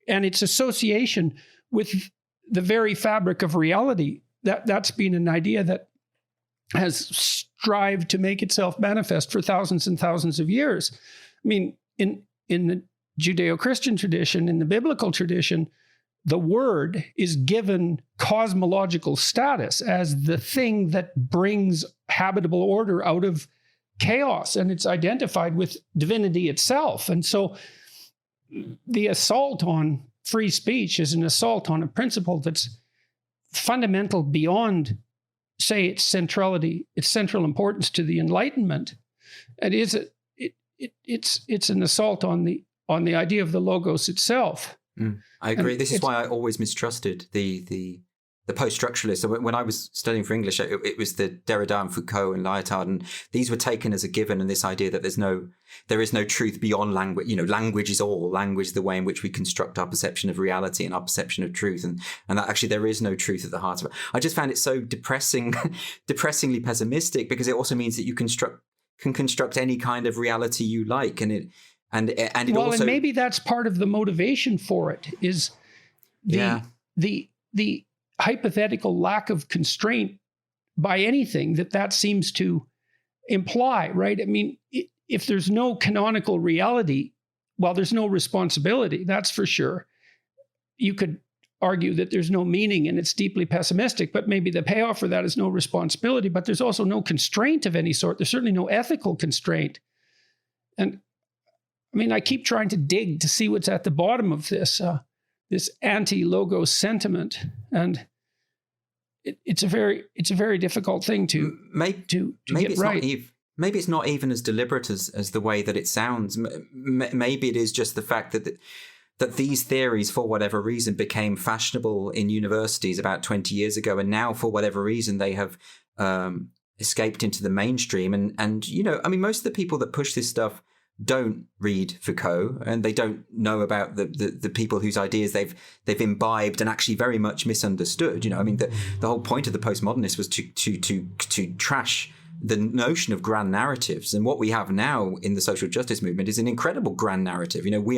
and its association with the very fabric of reality, that's been an idea that has strived to make itself manifest for thousands and thousands of years. I mean, in the Judeo-Christian tradition, in the biblical tradition, the word is given cosmological status as the thing that brings habitable order out of chaos, and it's identified with divinity itself. And so the assault on free speech is an assault on a principle that's fundamental beyond, say, its central importance to the Enlightenment. It's an assault on the idea of the logos itself. I agree. This is why I always mistrusted the post-structuralists. So when I was studying for English, it was the Derrida and Foucault and Lyotard, and these were taken as a given. And this idea that there is no truth beyond language. You know, language is all. Language is the way in which we construct our perception of reality and our perception of truth, and that actually there is no truth at the heart of it. I just found it so depressingly pessimistic, because it also means that you can construct any kind of reality you like, and maybe that's part of the motivation for it is the hypothetical lack of constraint by anything that seems to imply, right? I mean, if there's no canonical reality, well, there's no responsibility, that's for sure. You could argue that there's no meaning and it's deeply pessimistic, but maybe the payoff for that is no responsibility, but there's also no constraint of any sort. There's certainly no ethical constraint. And I mean, I keep trying to dig to see what's at the bottom of this anti-logos sentiment, and it's a very difficult thing to get right. Maybe it's not even as deliberate as the way that it sounds. Maybe it is just the fact that these theories, for whatever reason, became fashionable in universities about 20 years ago, and now, for whatever reason, they have escaped into the mainstream. And you know, I mean, most of the people that push this stuff don't read Foucault, and they don't know about the people whose ideas they've imbibed and actually very much misunderstood. You know, I mean, the whole point of the postmodernists was to trash the notion of grand narratives, and what we have now in the social justice movement is an incredible grand narrative. You know, we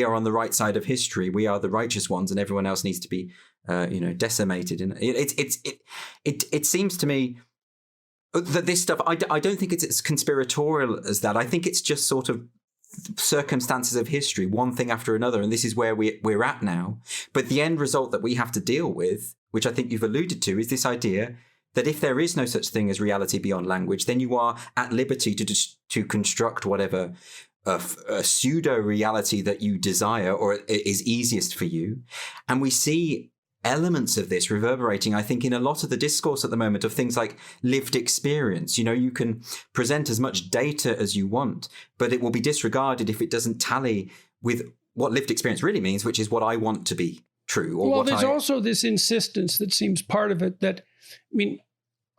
are on the right side of history. We are the righteous ones, and everyone else needs to be, decimated. And it seems to me that this stuff, I don't think it's as conspiratorial as that. I think it's just sort of circumstances of history, one thing after another, and this is where we're at now. But the end result that we have to deal with, which I think you've alluded to, is this idea that if there is no such thing as reality beyond language, then you are at liberty to construct whatever a pseudo-reality that you desire or is easiest for you. And we see elements of this reverberating, I think, in a lot of the discourse at the moment of things like lived experience. You know, you can present as much data as you want, but it will be disregarded if it doesn't tally with what lived experience really means, which is what I want to be true. Or there's also this insistence that seems part of it that, I mean,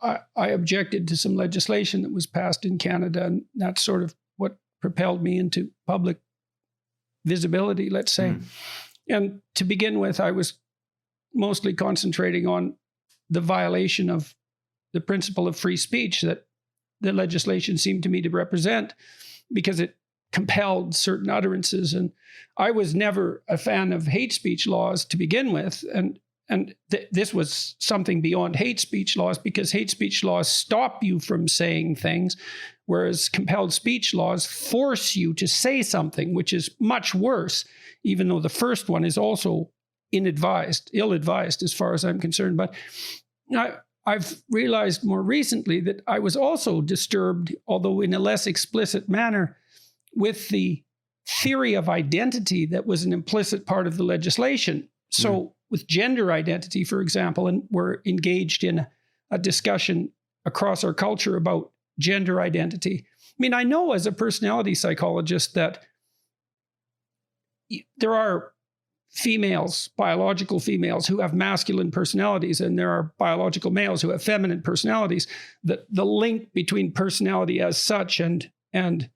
I objected to some legislation that was passed in Canada, and that's sort of what propelled me into public visibility, let's say. And to begin with, I was mostly concentrating on the violation of the principle of free speech that the legislation seemed to me to represent, because it compelled certain utterances. And I was never a fan of hate speech laws to begin with. And this was something beyond hate speech laws, because hate speech laws stop you from saying things, whereas compelled speech laws force you to say something, which is much worse, even though the first one is also ill-advised as far as I'm concerned. But I've realized more recently that I was also disturbed, although in a less explicit manner, with the theory of identity that was an implicit part of the legislation. So with gender identity, for example, and we're engaged in a discussion across our culture about gender identity. I mean, I know as a personality psychologist that there are females, biological females, who have masculine personalities, and there are biological males who have feminine personalities. The link between personality as such and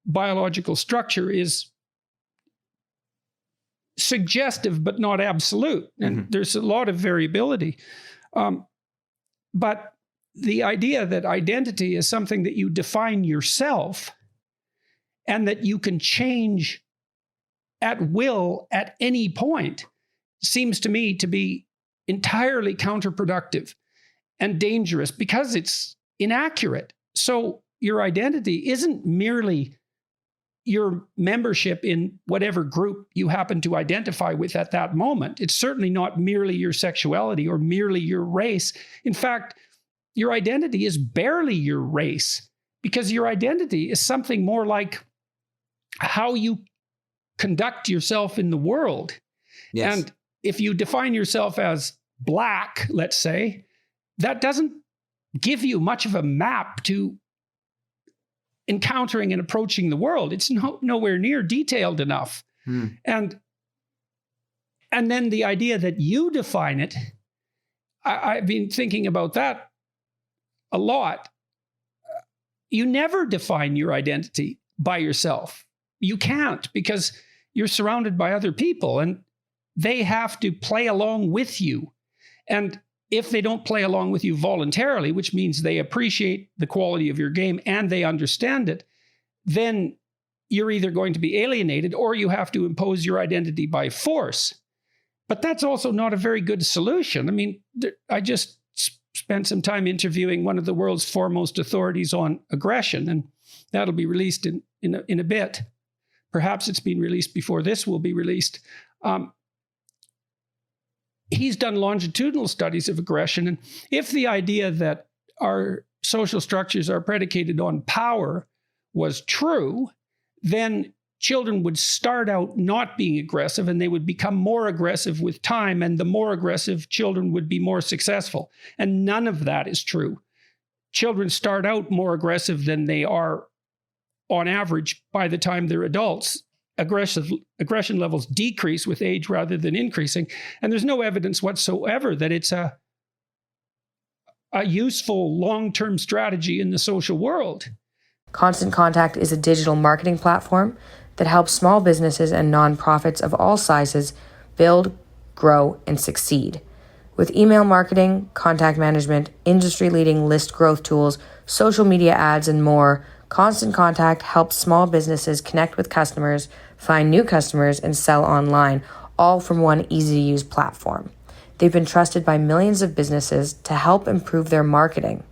biological structure is suggestive, but not absolute. And there's a lot of variability. But the idea that identity is something that you define yourself and that you can change at will at any point seems to me to be entirely counterproductive and dangerous because it's inaccurate. So your identity isn't merely your membership in whatever group you happen to identify with at that moment. It's certainly not merely your sexuality or merely your race. In fact, your identity is barely your race, because your identity is something more like how you conduct yourself in the world. Yes. And if you define yourself as Black, let's say, that doesn't give you much of a map to encountering and approaching the world. It's nowhere near detailed enough. And then the idea that you define it, I've been thinking about that a lot. You never define your identity by yourself. You can't, because you're surrounded by other people and they have to play along with you. And if they don't play along with you voluntarily, which means they appreciate the quality of your game and they understand it, then you're either going to be alienated or you have to impose your identity by force. But that's also not a very good solution. I mean, I just spent some time interviewing one of the world's foremost authorities on aggression, and that'll be released in a bit. Perhaps it's been released before this will be released. He's done longitudinal studies of aggression. And if the idea that our social structures are predicated on power was true, then children would start out not being aggressive and they would become more aggressive with time, and the more aggressive children would be more successful. And none of that is true. Children start out more aggressive than they are on average by the time they're adults. Aggression levels decrease with age rather than increasing. And there's no evidence whatsoever that it's a useful long-term strategy in the social world. Constant Contact is a digital marketing platform that helps small businesses and nonprofits of all sizes build, grow, and succeed. With email marketing, contact management, industry-leading list growth tools, social media ads, and more, Constant Contact helps small businesses connect with customers, find new customers, and sell online, all from one easy-to-use platform. They've been trusted by millions of businesses to help improve their marketing.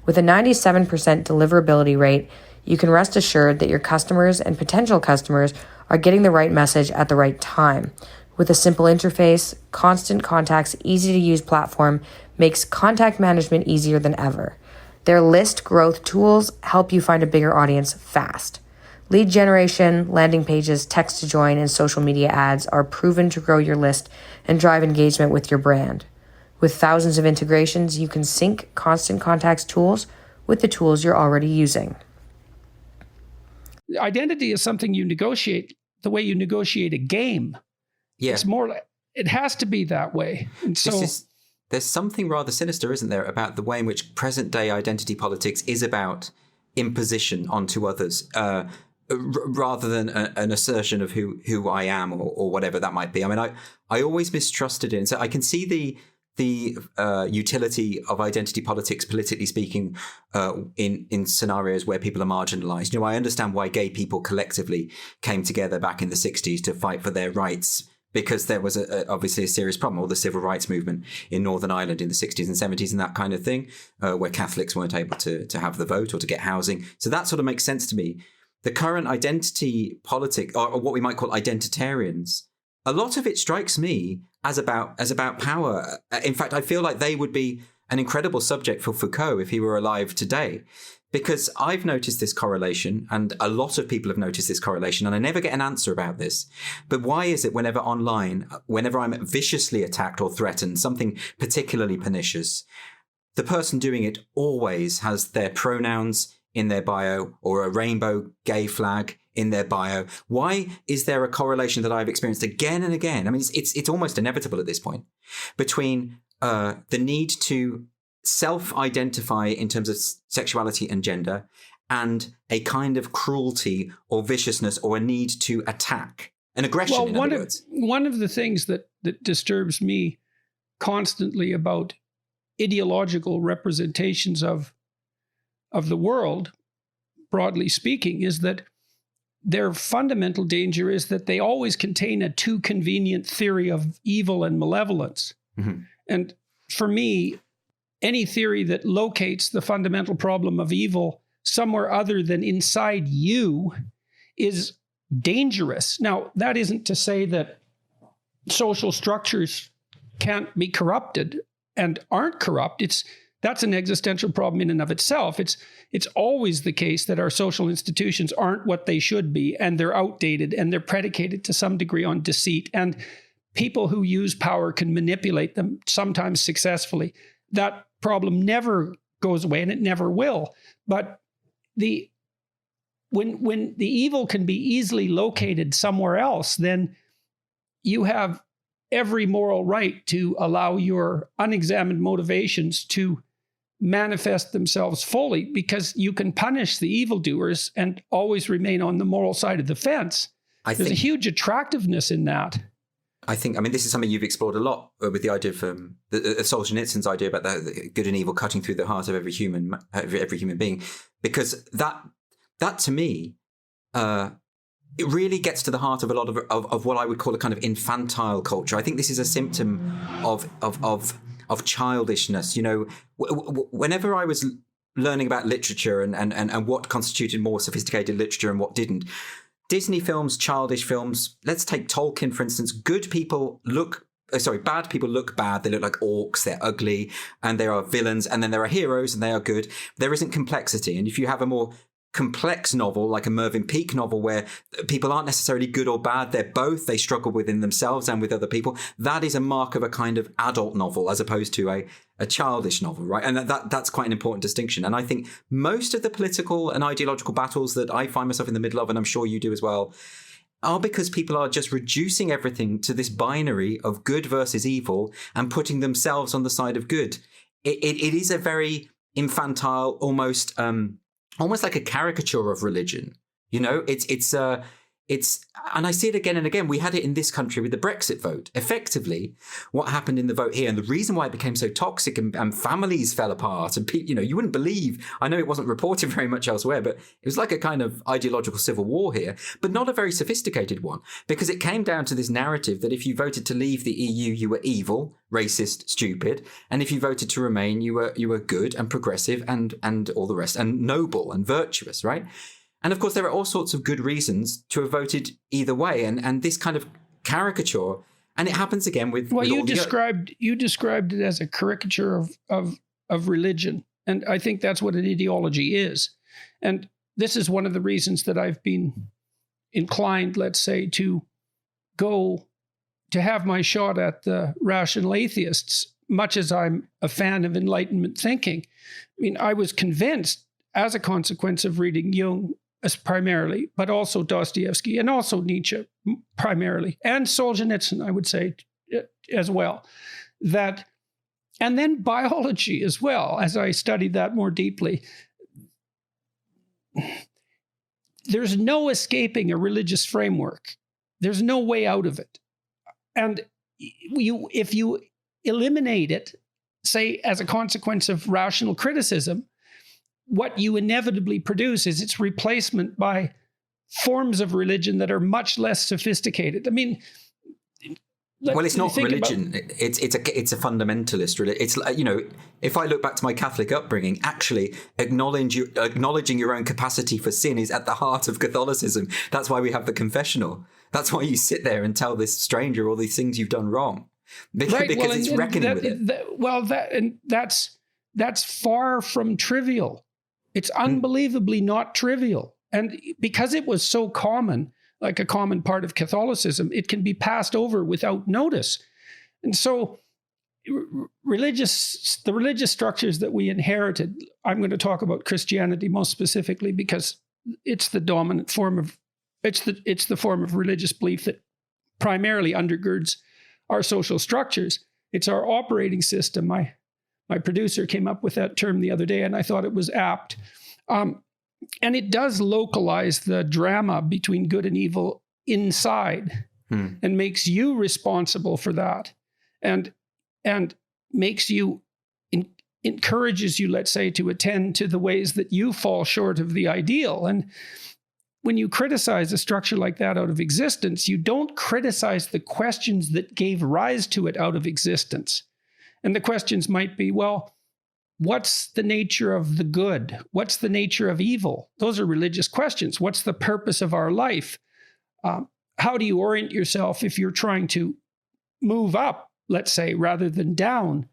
With a 97% deliverability rate, you can rest assured that your customers and potential customers are getting the right message at the right time. With a simple interface, Constant Contact's easy-to-use platform makes contact management easier than ever. Their list growth tools help you find a bigger audience fast. Lead generation, landing pages, text to join, and social media ads are proven to grow your list and drive engagement with your brand. With thousands of integrations, you can sync Constant Contact's tools with the tools you're already using. Identity is something you negotiate the way you negotiate a game. Yeah. It's more like, it has to be that way. And so there's something rather sinister, isn't there, about the way in which present day identity politics is about imposition onto others, rather than an assertion of who I am or whatever that might be. I mean, I always mistrusted it. And so I can see the utility of identity politics, politically speaking, in scenarios where people are marginalized. You know, I understand why gay people collectively came together back in the 60s to fight for their rights, because there was obviously a serious problem, or the civil rights movement in Northern Ireland in the 60s and 70s and that kind of thing, where Catholics weren't able to have the vote or to get housing. So that sort of makes sense to me. The current identity politic, or what we might call identitarians, a lot of it strikes me as about power. In fact, I feel like they would be an incredible subject for Foucault if he were alive today. Because I've noticed this correlation, and a lot of people have noticed this correlation, and I never get an answer about this. But why is it whenever I'm viciously attacked or threatened, something particularly pernicious, the person doing it always has their pronouns in their bio or a rainbow gay flag in their bio? Why is there a correlation that I've experienced again and again? I mean, it's almost inevitable at this point between the need to self-identify in terms of sexuality and gender and a kind of cruelty or viciousness or a need to attack, an aggression, in other words. One of the things that disturbs me constantly about ideological representations of the world, broadly speaking, is that their fundamental danger is that they always contain a too convenient theory of evil and malevolence. Mm-hmm. And for me, any theory that locates the fundamental problem of evil somewhere other than inside you is dangerous. Now, that isn't to say that social structures can't be corrupted and aren't corrupt. That's an existential problem in and of itself. It's always the case that our social institutions aren't what they should be, and they're outdated, and they're predicated to some degree on deceit. And people who use power can manipulate them, sometimes successfully. That problem never goes away, and it never will. But when the evil can be easily located somewhere else, then you have every moral right to allow your unexamined motivations to manifest themselves fully, because you can punish the evildoers and always remain on the moral side of the fence. There's a huge attractiveness in that. I mean, this is something you've explored a lot with the idea of Solzhenitsyn's idea about the good and evil cutting through the heart of every human being, because that to me, it really gets to the heart of a lot of what I would call a kind of infantile culture. I think this is a symptom of childishness. You know, whenever I was learning about literature and what constituted more sophisticated literature and what didn't, Disney films, childish films, let's take Tolkien, for instance. Bad people look bad. They look like orcs, they're ugly, and there are villains, and then there are heroes, and they are good. There isn't complexity. And if you have a more complex novel, like a Mervyn Peake novel, where people aren't necessarily good or bad, they're both, they struggle within themselves and with other people, that is a mark of a kind of adult novel as opposed to a childish novel, right? And that's quite an important distinction. And I think most of the political and ideological battles that I find myself in the middle of, and I'm sure you do as well, are because people are just reducing everything to this binary of good versus evil and putting themselves on the side of good. It is a very infantile, almost like a caricature of religion. You know, it's and I see it again and again. We had it in this country with the Brexit vote. Effectively, what happened in the vote here, and the reason why it became so toxic and families fell apart, and you wouldn't believe. I know it wasn't reported very much elsewhere, but it was like a kind of ideological civil war here, but not a very sophisticated one, because it came down to this narrative that if you voted to leave the EU, you were evil, racist, stupid, and if you voted to remain, you were good and progressive and all the rest, and noble and virtuous, right? And of course, there are all sorts of good reasons to have voted either way, and this kind of caricature, and it happens again with. Well, you described it as a caricature of religion, and I think that's what an ideology is. And this is one of the reasons that I've been inclined, let's say, to have my shot at the rational atheists, much as I'm a fan of Enlightenment thinking. I mean, I was convinced as a consequence of reading Jung primarily, but also Dostoevsky and also Nietzsche primarily, and Solzhenitsyn, I would say, as well. And then biology as well, as I studied that more deeply. There's no escaping a religious framework. There's no way out of it. And if you eliminate it, say, as a consequence of rational criticism, what you inevitably produce is its replacement by forms of religion that are much less sophisticated. I mean, it's not religion. It's a fundamentalist religion. It's like, if I look back to my Catholic upbringing, actually acknowledging your own capacity for sin is at the heart of Catholicism. That's why we have the confessional. That's why you sit there and tell this stranger all these things you've done wrong, because it's reckoning with it. That's that's far from trivial. It's unbelievably not trivial. And because it was so common, like a common part of Catholicism, it can be passed over without notice. And so the religious structures that we inherited, I'm going to talk about Christianity most specifically because it's the dominant form of, it's the form of religious belief that primarily undergirds our social structures. It's our operating system. My producer came up with that term the other day, and I thought it was apt. And it does localize the drama between good and evil inside and makes you responsible for that. And makes you, encourages you, let's say, to attend to the ways that you fall short of the ideal. And when you criticize a structure like that out of existence, you don't criticize the questions that gave rise to it out of existence. And the questions might be, well, what's the nature of the good? What's the nature of evil? Those are religious questions. What's the purpose of our life? How do you orient yourself if you're trying to move up, let's say, rather than down?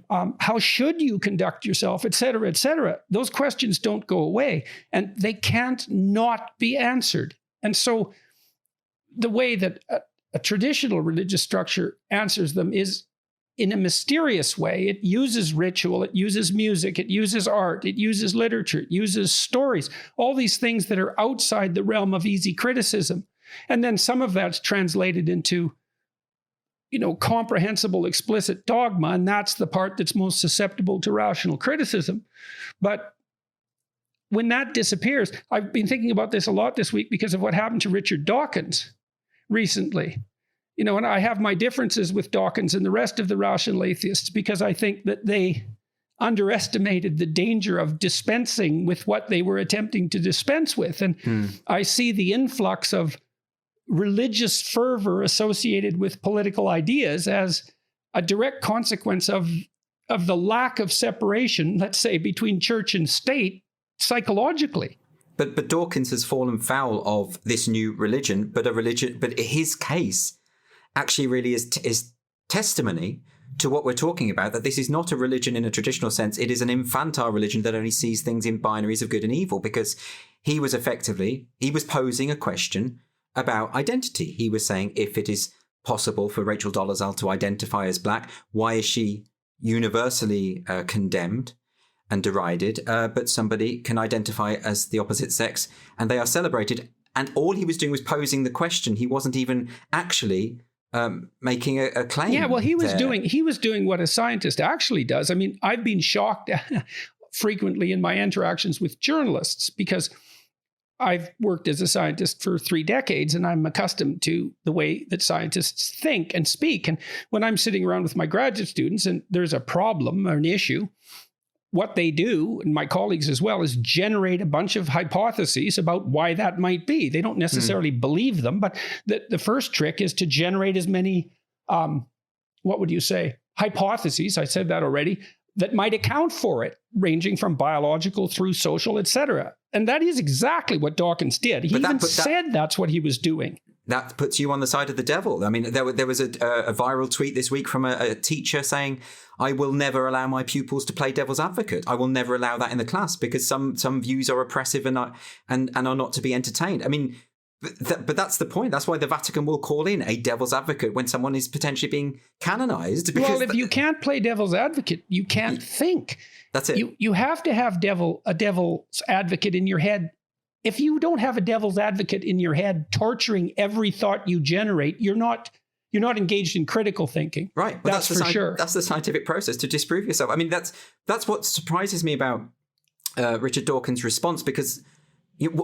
How should you conduct yourself, et cetera, et cetera? Those questions don't go away, and they can't not be answered. And so the way that a traditional religious structure answers them is in a mysterious way. It uses ritual, it uses music, it uses art, it uses literature, it uses stories, all these things that are outside the realm of easy criticism. And then some of that's translated into, comprehensible, explicit dogma, and that's the part that's most susceptible to rational criticism. But when that disappears, I've been thinking about this a lot this week because of what happened to Richard Dawkins recently. And I have my differences with Dawkins and the rest of the rational atheists because I think that they underestimated the danger of dispensing with what they were attempting to dispense with. And I see the influx of religious fervor associated with political ideas as a direct consequence of the lack of separation, let's say, between church and state psychologically. But Dawkins has fallen foul of this new religion, but his case actually really is testimony to what we're talking about, that this is not a religion in a traditional sense. It is an infantile religion that only sees things in binaries of good and evil, because he was posing a question about identity. He was saying, if it is possible for Rachel Dolezal to identify as black, why is she universally condemned and derided, but somebody can identify as the opposite sex and they are celebrated? And all he was doing was posing the question. He wasn't even actually making a claim. Yeah, well, he was doing what a scientist actually does. I mean, I've been shocked frequently in my interactions with journalists because I've worked as a scientist for 3 decades, and I'm accustomed to the way that scientists think and speak. And when I'm sitting around with my graduate students and there's a problem or an issue, what they do, and my colleagues as well, is generate a bunch of hypotheses about why that might be. They don't necessarily believe them, but the first trick is to generate as many, hypotheses, I said that already, that might account for it, ranging from biological through social, etc. And that is exactly what Dawkins did. He said that's what he was doing. That puts you on the side of the devil. I mean, there was a viral tweet this week from a teacher saying, I will never allow my pupils to play devil's advocate. I will never allow that in the class because some views are oppressive and are not to be entertained. I mean, but that's the point. That's why the Vatican will call in a devil's advocate when someone is potentially being canonized. Well, if you can't play devil's advocate, you can't think. That's it. You have to have a devil's advocate in your head. If you don't have a devil's advocate in your head torturing every thought you generate, you're not engaged in critical thinking. Right. Well, that's for sure. That's the scientific process to disprove yourself. I mean, that's what surprises me about Richard Dawkins' response, because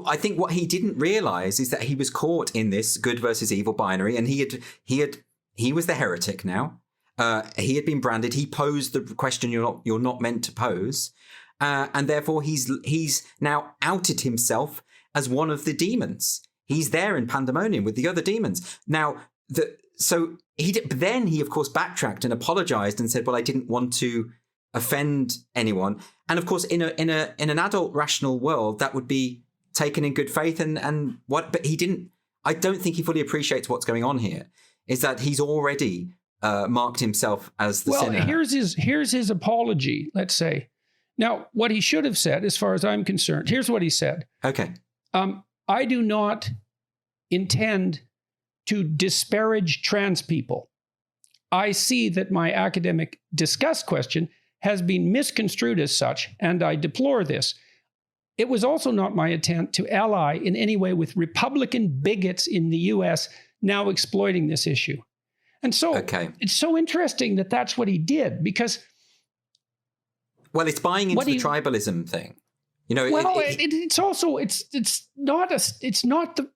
I think what he didn't realize is that he was caught in this good versus evil binary, and he was the heretic now. He had been branded. He posed the question you're not meant to pose. And therefore he's now outed himself as one of the demons. He's there in pandemonium with the other demons. Now, but then he of course backtracked and apologized and said, well, I didn't want to offend anyone. And of course, in an adult rational world, that would be taken in good faith but he didn't. I don't think he fully appreciates what's going on here, is that he's already marked himself as the sinner. Well, here's his apology, let's say. Now, what he should have said, as far as I'm concerned, here's what he said. Okay. I do not intend to disparage trans people. I see that my academic disgust question has been misconstrued as such, and I deplore this. It was also not my intent to ally in any way with Republican bigots in the US now exploiting this issue. And so It's so interesting that that's what he did, because... Well, it's buying into the tribalism thing. You know, it's also not the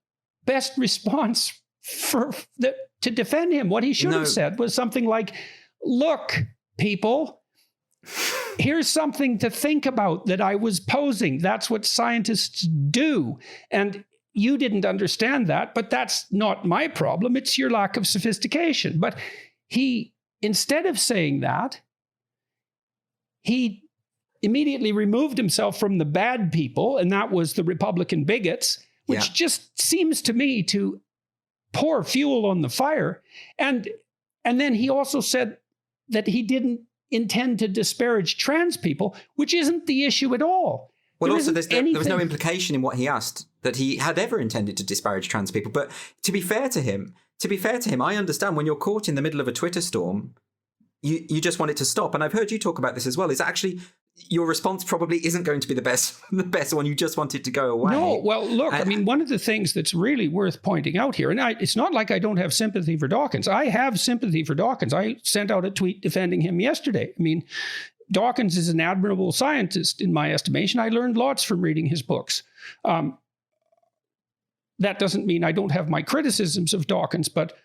best response to defend him. What he should have said was something like, look, people, here's something to think about that I was posing. That's what scientists do. And you didn't understand that, but that's not my problem. It's your lack of sophistication. But he, instead of saying that, he immediately removed himself from the bad people, and that was the Republican bigots, which just seems to me to pour fuel on the fire. And then he also said that he didn't intend to disparage trans people, which isn't the issue at all. Well, also, there was no implication in what he asked that he had ever intended to disparage trans people. But to be fair to him, I understand when you're caught in the middle of a Twitter storm, you just want it to stop. And I've heard you talk about this as well. Is actually your response probably isn't going to be the best one. You just want it to go away. No, well, look, I mean, one of the things that's really worth pointing out here, and it's not like I don't have sympathy for Dawkins. I have sympathy for Dawkins. I sent out a tweet defending him yesterday. I mean, Dawkins is an admirable scientist in my estimation. I learned lots from reading his books. That doesn't mean I don't have my criticisms of Dawkins, but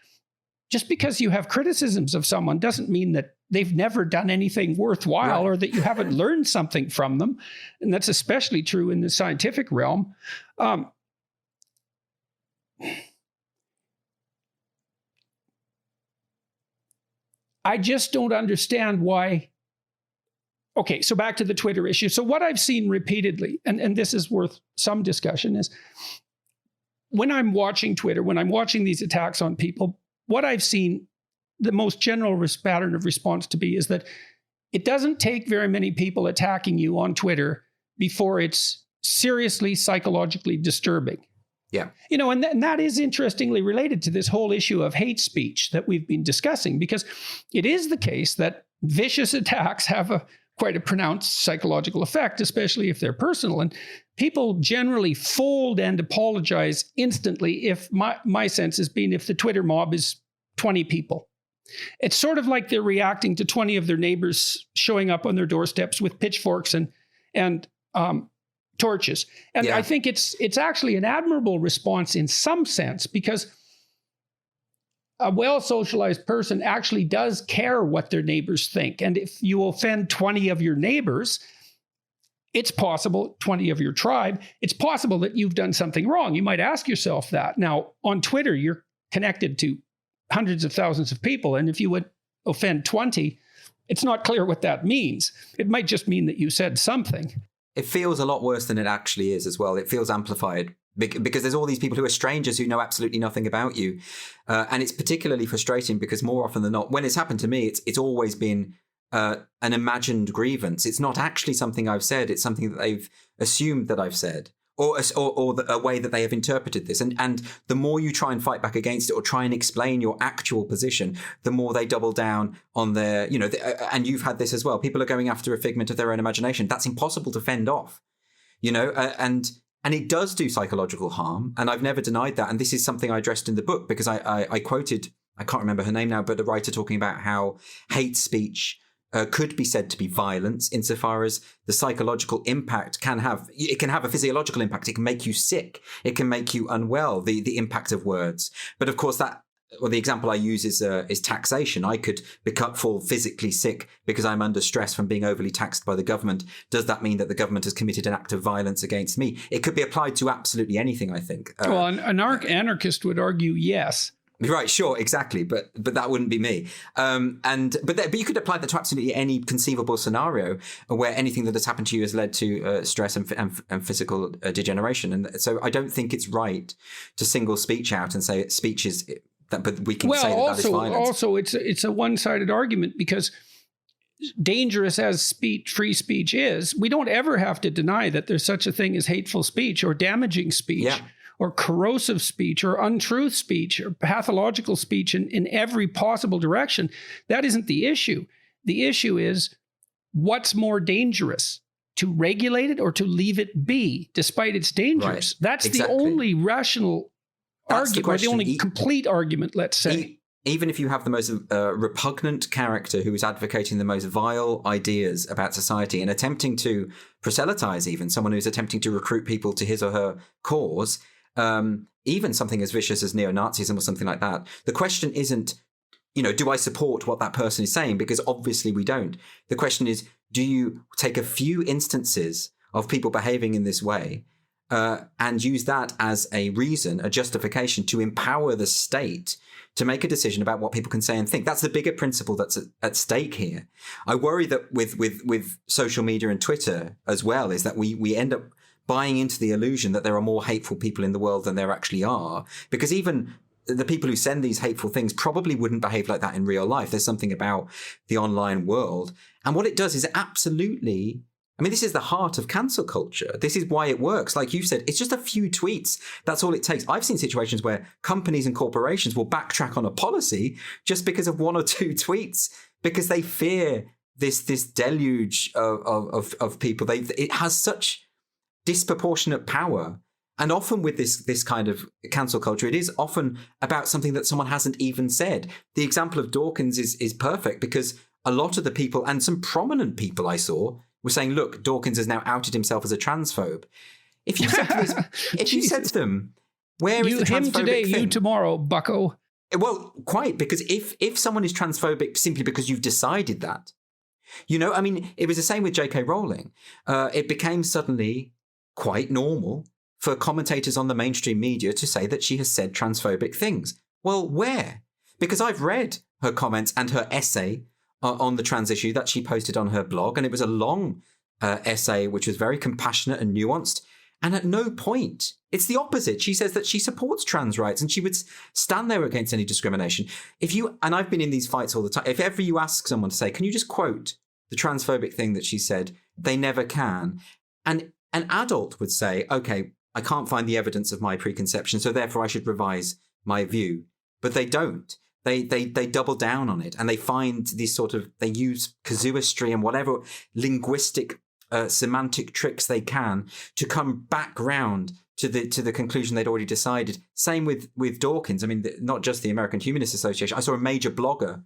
just because you have criticisms of someone doesn't mean that they've never done anything worthwhile or that you haven't learned something from them. And that's especially true in the scientific realm. I just don't understand why. Okay, so back to the Twitter issue. So what I've seen repeatedly, and this is worth some discussion, is when I'm watching Twitter, when I'm watching these attacks on people, what I've seen, the most general pattern of response to be is that it doesn't take very many people attacking you on Twitter before it's seriously psychologically disturbing. Yeah. You know, and that is interestingly related to this whole issue of hate speech that we've been discussing, because it is the case that vicious attacks have quite a pronounced psychological effect, especially if they're personal. And people generally fold and apologize instantly if my sense has been if the Twitter mob is 20 people. It's sort of like they're reacting to 20 of their neighbors showing up on their doorsteps with pitchforks and torches. And I think it's actually an admirable response in some sense, because a well-socialized person actually does care what their neighbors think. And if you offend 20 of your neighbors, it's possible, 20 of your tribe, it's possible that you've done something wrong. You might ask yourself that. Now, on Twitter, you're connected to hundreds of thousands of people. And if you would offend 20, it's not clear what that means. It might just mean that you said something. It feels a lot worse than it actually is as well. It feels amplified because there's all these people who are strangers who know absolutely nothing about you. And it's particularly frustrating because more often than not, when it's happened to me, it's always been an imagined grievance. It's not actually something I've said. It's something that they've assumed that I've said, or a way that they have interpreted this. And the more you try and fight back against it or try and explain your actual position, the more they double down on their, and you've had this as well. People are going after a figment of their own imagination. That's impossible to fend off, and it does do psychological harm. And I've never denied that. And this is something I addressed in the book because I quoted, I can't remember her name now, but the writer talking about how hate speech could be said to be violence insofar as the psychological impact can have a physiological impact. It can make you sick. It can make you unwell, the impact of words. But of course the example I use is taxation. I could fall physically sick because I'm under stress from being overly taxed by the government. Does that mean that the government has committed an act of violence against me? It could be applied to absolutely anything, I think. Well, an anarchist would argue yes. Right, sure, exactly, but that wouldn't be me. But you could apply that to absolutely any conceivable scenario where anything that has happened to you has led to stress and physical degeneration. And so I don't think it's right to single speech out and say speech is that, but we can say that is violence. Also, it's a one-sided argument because dangerous as free speech is, we don't ever have to deny that there's such a thing as hateful speech or damaging speech. Yeah. Or corrosive speech or untruth speech or pathological speech in every possible direction. That isn't the issue. The issue is what's more dangerous, to regulate it or to leave it be, despite its dangers. Right. That's Exactly. the only rational argument, or the only complete argument, let's say. Even if you have the most repugnant character who is advocating the most vile ideas about society and attempting to proselytize, even someone who's attempting to recruit people to his or her cause, even something as vicious as neo-Nazism or something like that, the question isn't, do I support what that person is saying? Because obviously we don't. The question is, do you take a few instances of people behaving in this way and use that as a reason, a justification to empower the state to make a decision about what people can say and think? That's the bigger principle that's at stake here. I worry that with social media and Twitter as well, is that we end up buying into the illusion that there are more hateful people in the world than there actually are, because even the people who send these hateful things probably wouldn't behave like that in real life. There's something about the online world. And what it does is absolutely, this is the heart of cancel culture. This is why it works. Like you said, it's just a few tweets. That's all it takes. I've seen situations where companies and corporations will backtrack on a policy just because of one or two tweets, because they fear this deluge of people. It has such disproportionate power. And often with this kind of cancel culture, it is often about something that someone hasn't even said. The example of Dawkins is perfect, because a lot of the people, and some prominent people I saw, were saying, look, Dawkins has now outed himself as a transphobe. If you said to them, where is the transphobic today, thing? you tomorrow, bucko. Well, quite, because if someone is transphobic simply because you've decided that, it was the same with J.K. Rowling. It became suddenly quite normal for commentators on the mainstream media to say that she has said transphobic things. Well, where? Because I've read her comments and her essay on the trans issue that she posted on her blog, and it was a long essay which was very compassionate and nuanced. And at no point, it's the opposite. She says that she supports trans rights and she would stand there against any discrimination. And I've been in these fights all the time. If ever you ask someone to say, can you just quote the transphobic thing that she said? They never can. And an adult would say, okay, I can't find the evidence of my preconception, so therefore I should revise my view. But they don't. They double down on it, and they find these they use casuistry and whatever linguistic semantic tricks they can to come back round to the conclusion they'd already decided. Same with Dawkins. Not just the American Humanist Association. I saw a major blogger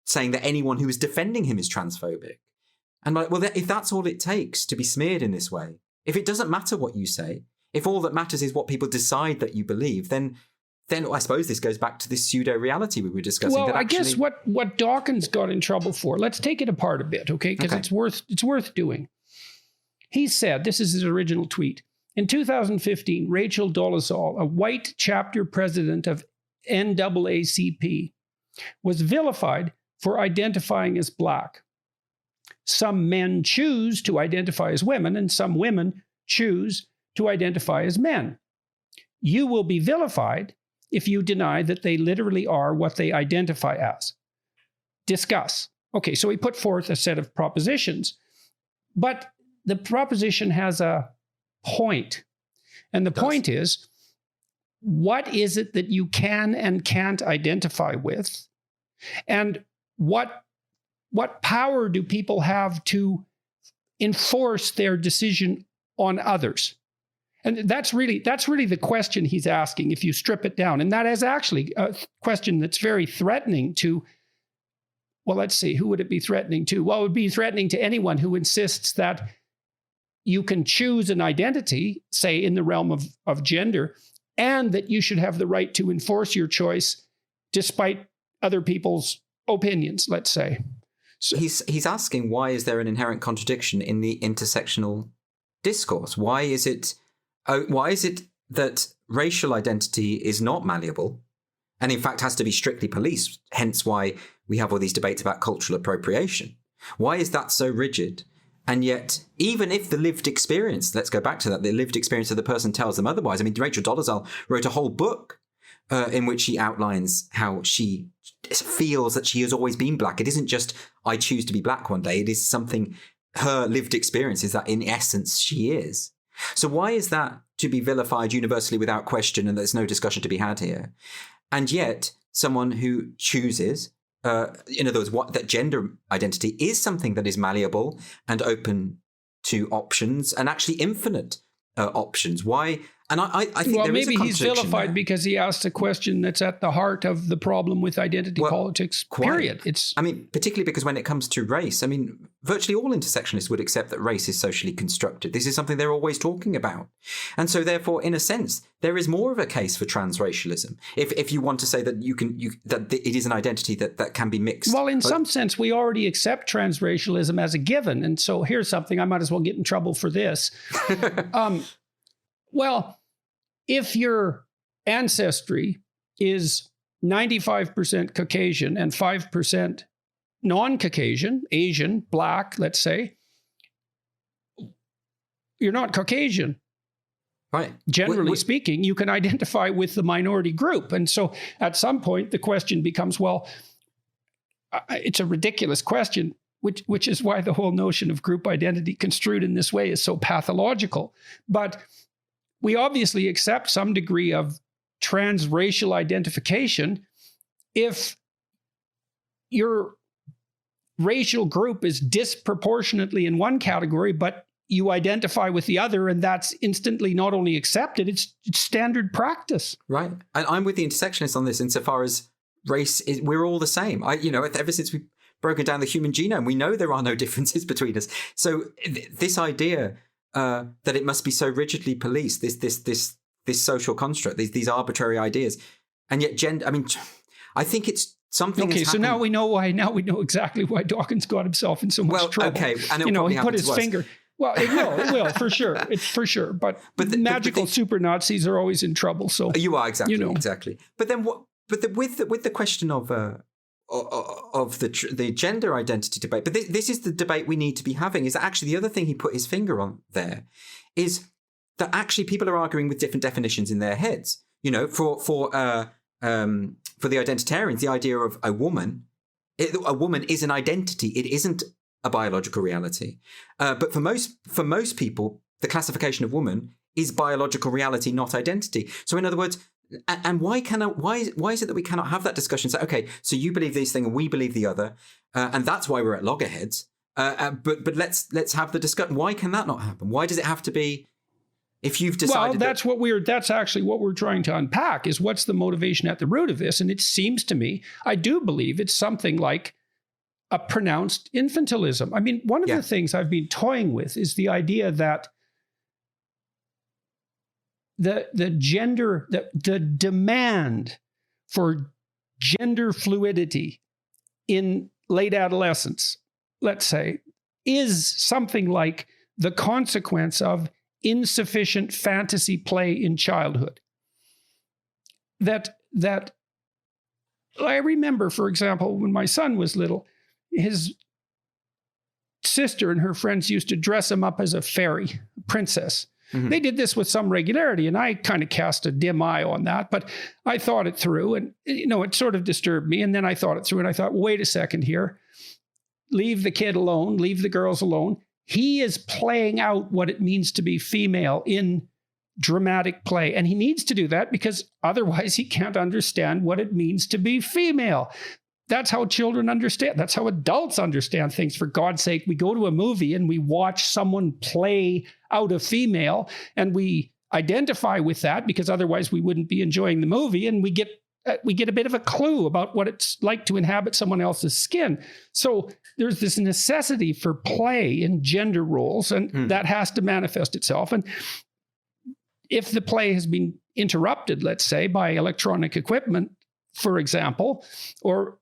saying that anyone who was defending him is transphobic. And if that's all it takes to be smeared in this way, if it doesn't matter what you say, if all that matters is what people decide that you believe, then I suppose this goes back to this pseudo-reality we were discussing. Well, I guess what Dawkins got in trouble for, let's take it apart a bit, okay? Because it's worth doing. He said, this is his original tweet, in 2015, Rachel Dolezal, a white chapter president of NAACP, was vilified for identifying as Black. Some men choose to identify as women, and some women choose to identify as men. You will be vilified if you deny that they literally are what they identify as. Discuss. Okay, so he put forth a set of propositions, but the proposition has a point. And the point is, what is it that you can and can't identify with? And what power do people have to enforce their decision on others? And that's really the question he's asking if you strip it down. And that is actually a question that's very threatening to, well, let's see, who would it be threatening to? Well, it would be threatening to anyone who insists that you can choose an identity, say in the realm of gender, and that you should have the right to enforce your choice despite other people's opinions, let's say. So he's asking, why is there an inherent contradiction in the intersectional discourse? Why is it that racial identity is not malleable and in fact has to be strictly policed, hence why we have all these debates about cultural appropriation? Why is that so rigid? And yet, even if the lived experience, let's go back to that, the lived experience of the person tells them otherwise. Rachel Dolezal wrote a whole book in which she outlines how she feels that she has always been black. It isn't just, I choose to be black one day. It is something, her lived experience is that in essence she is. So why is that to be vilified universally without question, and there's no discussion to be had here? And yet someone who chooses, in other words, that gender identity is something that is malleable and open to options, and actually infinite options. Why? And I think well, there is a maybe he's vilified there. Because he asked a question that's at the heart of the problem with identity politics, period. Particularly because when it comes to race, virtually all intersectionists would accept that race is socially constructed. This is something they're always talking about. And so therefore, in a sense, there is more of a case for transracialism. If you want to say that that it is an identity that can be mixed. Well, in some sense, we already accept transracialism as a given. And so here's something, I might as well get in trouble for this. Well, if your ancestry is 95% Caucasian and 5% non-Caucasian, Asian, black, let's say, you're not Caucasian. Right. Generally speaking, you can identify with the minority group. And so at some point, the question becomes, well, it's a ridiculous question, which is why the whole notion of group identity construed in this way is so pathological. But we obviously accept some degree of transracial identification if your racial group is disproportionately in one category, but you identify with the other, and that's instantly not only accepted, it's standard practice. Right. And I'm with the intersectionists on this insofar as race is, we're all the same. Ever since we've broken down the human genome, we know there are no differences between us. So this idea that it must be so rigidly policed, this social construct, these arbitrary ideas, and yet gender. I think it's something. Okay, so now we know why. Now we know exactly why Dawkins got himself in so much trouble. Okay, and he put his finger. Well, it will for sure. It's for sure. But the magical super Nazis are always in trouble. So you are exactly. But then what? But with the question of the gender identity debate, but this is the debate we need to be having. Is actually the other thing he put his finger on there is that actually people are arguing with different definitions in their heads. For the identitarians, the idea of a woman is an identity. It isn't a biological reality. But for most people, the classification of woman is biological reality, not identity. So in other words. And why is it that we cannot have that discussion? So, okay, so you believe this thing and we believe the other, and that's why we're at loggerheads. But let's have the discussion. Why can that not happen? Why does it have to be? If you've decided, well, that's actually what we're trying to unpack is what's the motivation at the root of this. And it seems to me, I do believe it's something like a pronounced infantilism. One of the things I've been toying with is the idea that the demand for gender fluidity in late adolescence, let's say, is something like the consequence of insufficient fantasy play in childhood. That I remember, for example, when my son was little, his sister and her friends used to dress him up as a fairy, princess. Mm-hmm. They did this with some regularity, and I kind of cast a dim eye on that, but I thought it through, and it sort of disturbed me. And then I thought it through, and I thought, wait a second here. Leave the kid alone, leave the girls alone. He is playing out what it means to be female in dramatic play. And he needs to do that because otherwise he can't understand what it means to be female. That's how children understand. That's how adults understand things. For God's sake, we go to a movie and we watch someone play out a female and we identify with that because otherwise we wouldn't be enjoying the movie, and we get a bit of a clue about what it's like to inhabit someone else's skin. So there's this necessity for play in gender roles, and that has to manifest itself. And if the play has been interrupted, let's say, by electronic equipment, for example, or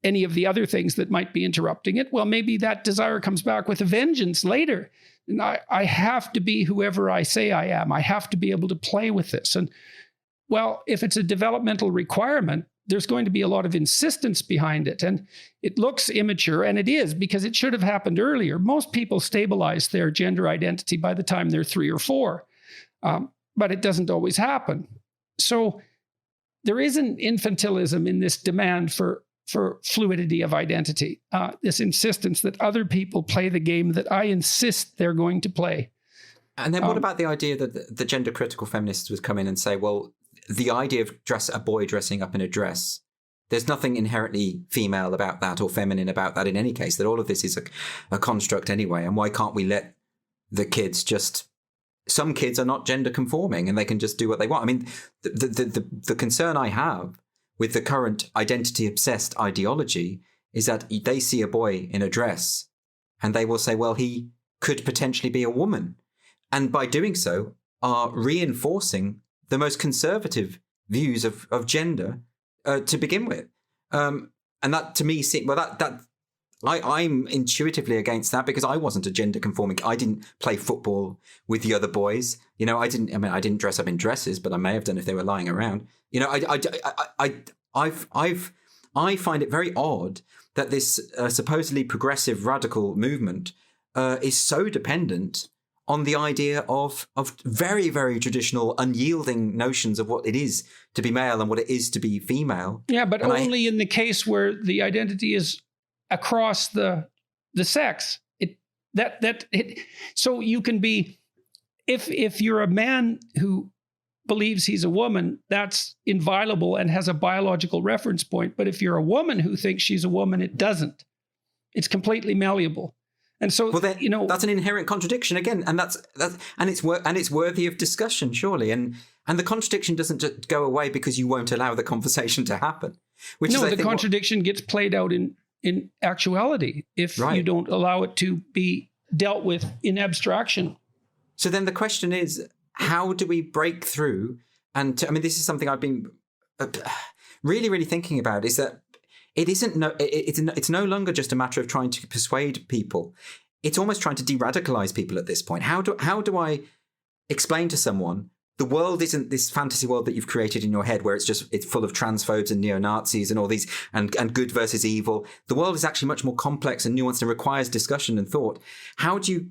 any of the other things that might be interrupting it, well, maybe that desire comes back with a vengeance later. And I have to be whoever I say I am. I have to be able to play with this. And well, if it's a developmental requirement, there's going to be a lot of insistence behind it. And it looks immature, and it is, because it should have happened earlier. Most people stabilize their gender identity by the time they're 3 or 4, but it doesn't always happen. So there is an infantilism in this demand for fluidity of identity, this insistence that other people play the game that I insist they're going to play. And then what about the idea that the gender critical feminists would come in and say, well, the idea of a boy dressing up in a dress, there's nothing inherently female about that or feminine about that in any case, that all of this is a construct anyway. And why can't we let the kids some kids are not gender conforming and they can just do what they want. I mean, the concern I have with the current identity obsessed ideology is that they see a boy in a dress and they will say, well, he could potentially be a woman. And by doing so, are reinforcing the most conservative views of gender to begin with. And that to me, I'm intuitively against that because I wasn't a gender conforming. I didn't play football with the other boys. You know, I didn't dress up in dresses, but I may have done if they were lying around. You know, I find it very odd that this supposedly progressive radical movement is so dependent on the idea of very, very traditional, unyielding notions of what it is to be male and what it is to be female. Yeah, but only in the case where the identity is across the sex. So you can be, if you're a man who believes he's a woman, that's inviolable and has a biological reference point. But if you're a woman who thinks she's a woman, it doesn't. It's completely malleable. And so, well, that's an inherent contradiction again, and it's worthy of discussion, surely. And the contradiction doesn't just go away because you won't allow the conversation to happen. The contradiction gets played out in actuality if you don't allow it to be dealt with in abstraction. So then the question is, how do we break through? And this is something I've been really, really thinking about, is that it's no longer just a matter of trying to persuade people. It's almost trying to de-radicalize people at this point. How do I explain to someone the world isn't this fantasy world that you've created in your head where it's full of transphobes and neo-Nazis and all these and good versus evil. The world is actually much more complex and nuanced and requires discussion and thought. How do you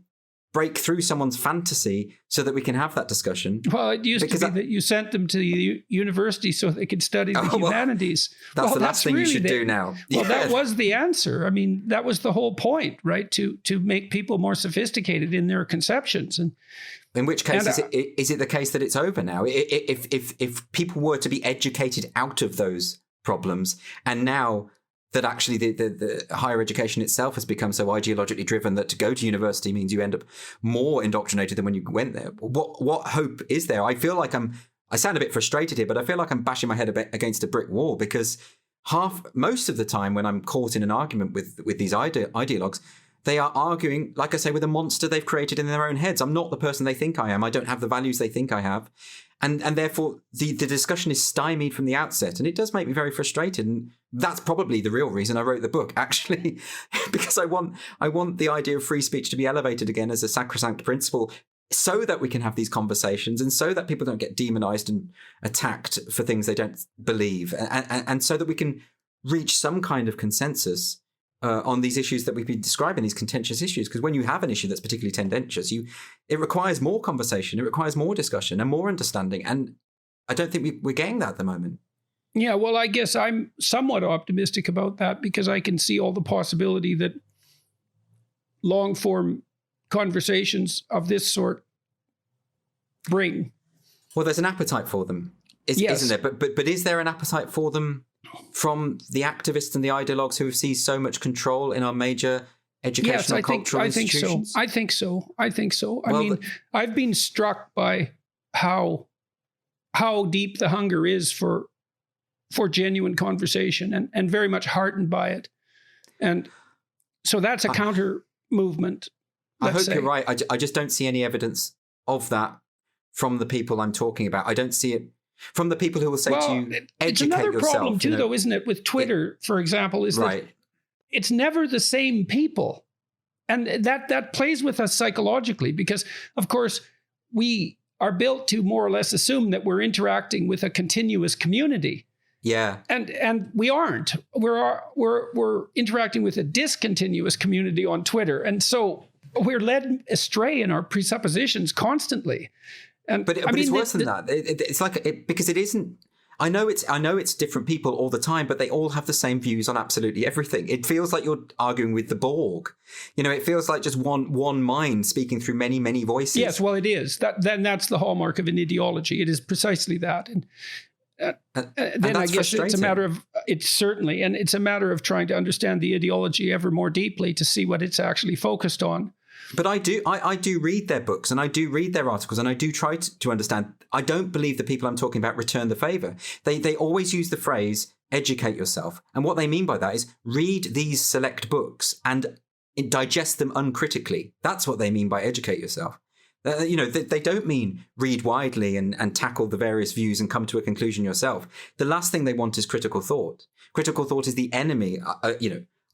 break through someone's fantasy so that we can have that discussion? Well, it used to be that you sent them to the university so they could study the humanities. That's the last thing you should do now. Well, that was the answer. I mean, that was the whole point, right? To make people more sophisticated in their conceptions. And in which case, is it the case that it's over now? If people were to be educated out of those problems, and now that actually the higher education itself has become so ideologically driven that to go to university means you end up more indoctrinated than when you went there. What hope is there? I feel like I sound a bit frustrated here, but I feel like I'm bashing my head against a brick wall because most of the time when I'm caught in an argument with these ideologues, they are arguing, like I say, with a monster they've created in their own heads. I'm not the person they think I am. I don't have the values they think I have. And therefore, the discussion is stymied from the outset. And it does make me very frustrated. And that's probably the real reason I wrote the book, actually, because I want the idea of free speech to be elevated again as a sacrosanct principle so that we can have these conversations and so that people don't get demonized and attacked for things they don't believe. And so that we can reach some kind of consensus on these issues that we've been describing, these contentious issues. Because when you have an issue that's particularly tendentious, it requires more conversation, it requires more discussion and more understanding. And I don't think we're getting that at the moment. Yeah, well, I guess I'm somewhat optimistic about that because I can see all the possibility that long-form conversations of this sort bring. Well, there's an appetite for them, isn't there? But is there an appetite for them from the activists and the ideologues who have seized so much control in our major educational cultural institutions? I think so. I've been struck by how deep the hunger is for genuine conversation and very much heartened by it. And so that's a counter movement. I hope you're right. I just don't see any evidence of that from the people I'm talking about. I don't see it from the people who will say to you, educate yourself. It's another problem too, though, isn't it? With Twitter, for example, is that it's never the same people. And that plays with us psychologically because, of course, we are built to more or less assume that we're interacting with a continuous community. Yeah. And we aren't. We're interacting with a discontinuous community on Twitter. And so we're led astray in our presuppositions constantly. But it's worse than that. It's like because it isn't. I know it's different people all the time, but they all have the same views on absolutely everything. It feels like you're arguing with the Borg. It feels like just one mind speaking through many, many voices. Yes, well, it is. That's the hallmark of an ideology. It is precisely that. And then I guess it's a matter of trying to understand the ideology ever more deeply to see what it's actually focused on. But I do read their books and I do read their articles and I do try to understand. I don't believe the people I'm talking about return the favor. They always use the phrase educate yourself. And what they mean by that is read these select books and digest them uncritically. That's what they mean by educate yourself. They don't mean read widely and tackle the various views and come to a conclusion yourself. The last thing they want is critical thought. Critical thought is the enemy,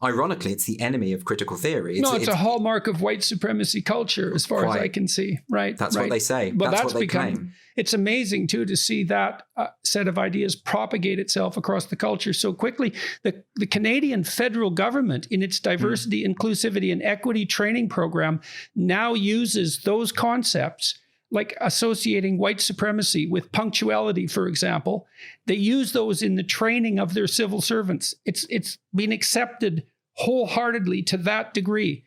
ironically, it's the enemy of critical theory. It's a hallmark of white supremacy culture, as far as I can see. Right. That's what they say. But that's what they claim. It's amazing, too, to see that set of ideas propagate itself across the culture so quickly. The Canadian federal government, in its diversity, inclusivity, and equity training program, now uses those concepts, like associating white supremacy with punctuality, for example. They use those in the training of their civil servants. It's been accepted wholeheartedly to that degree.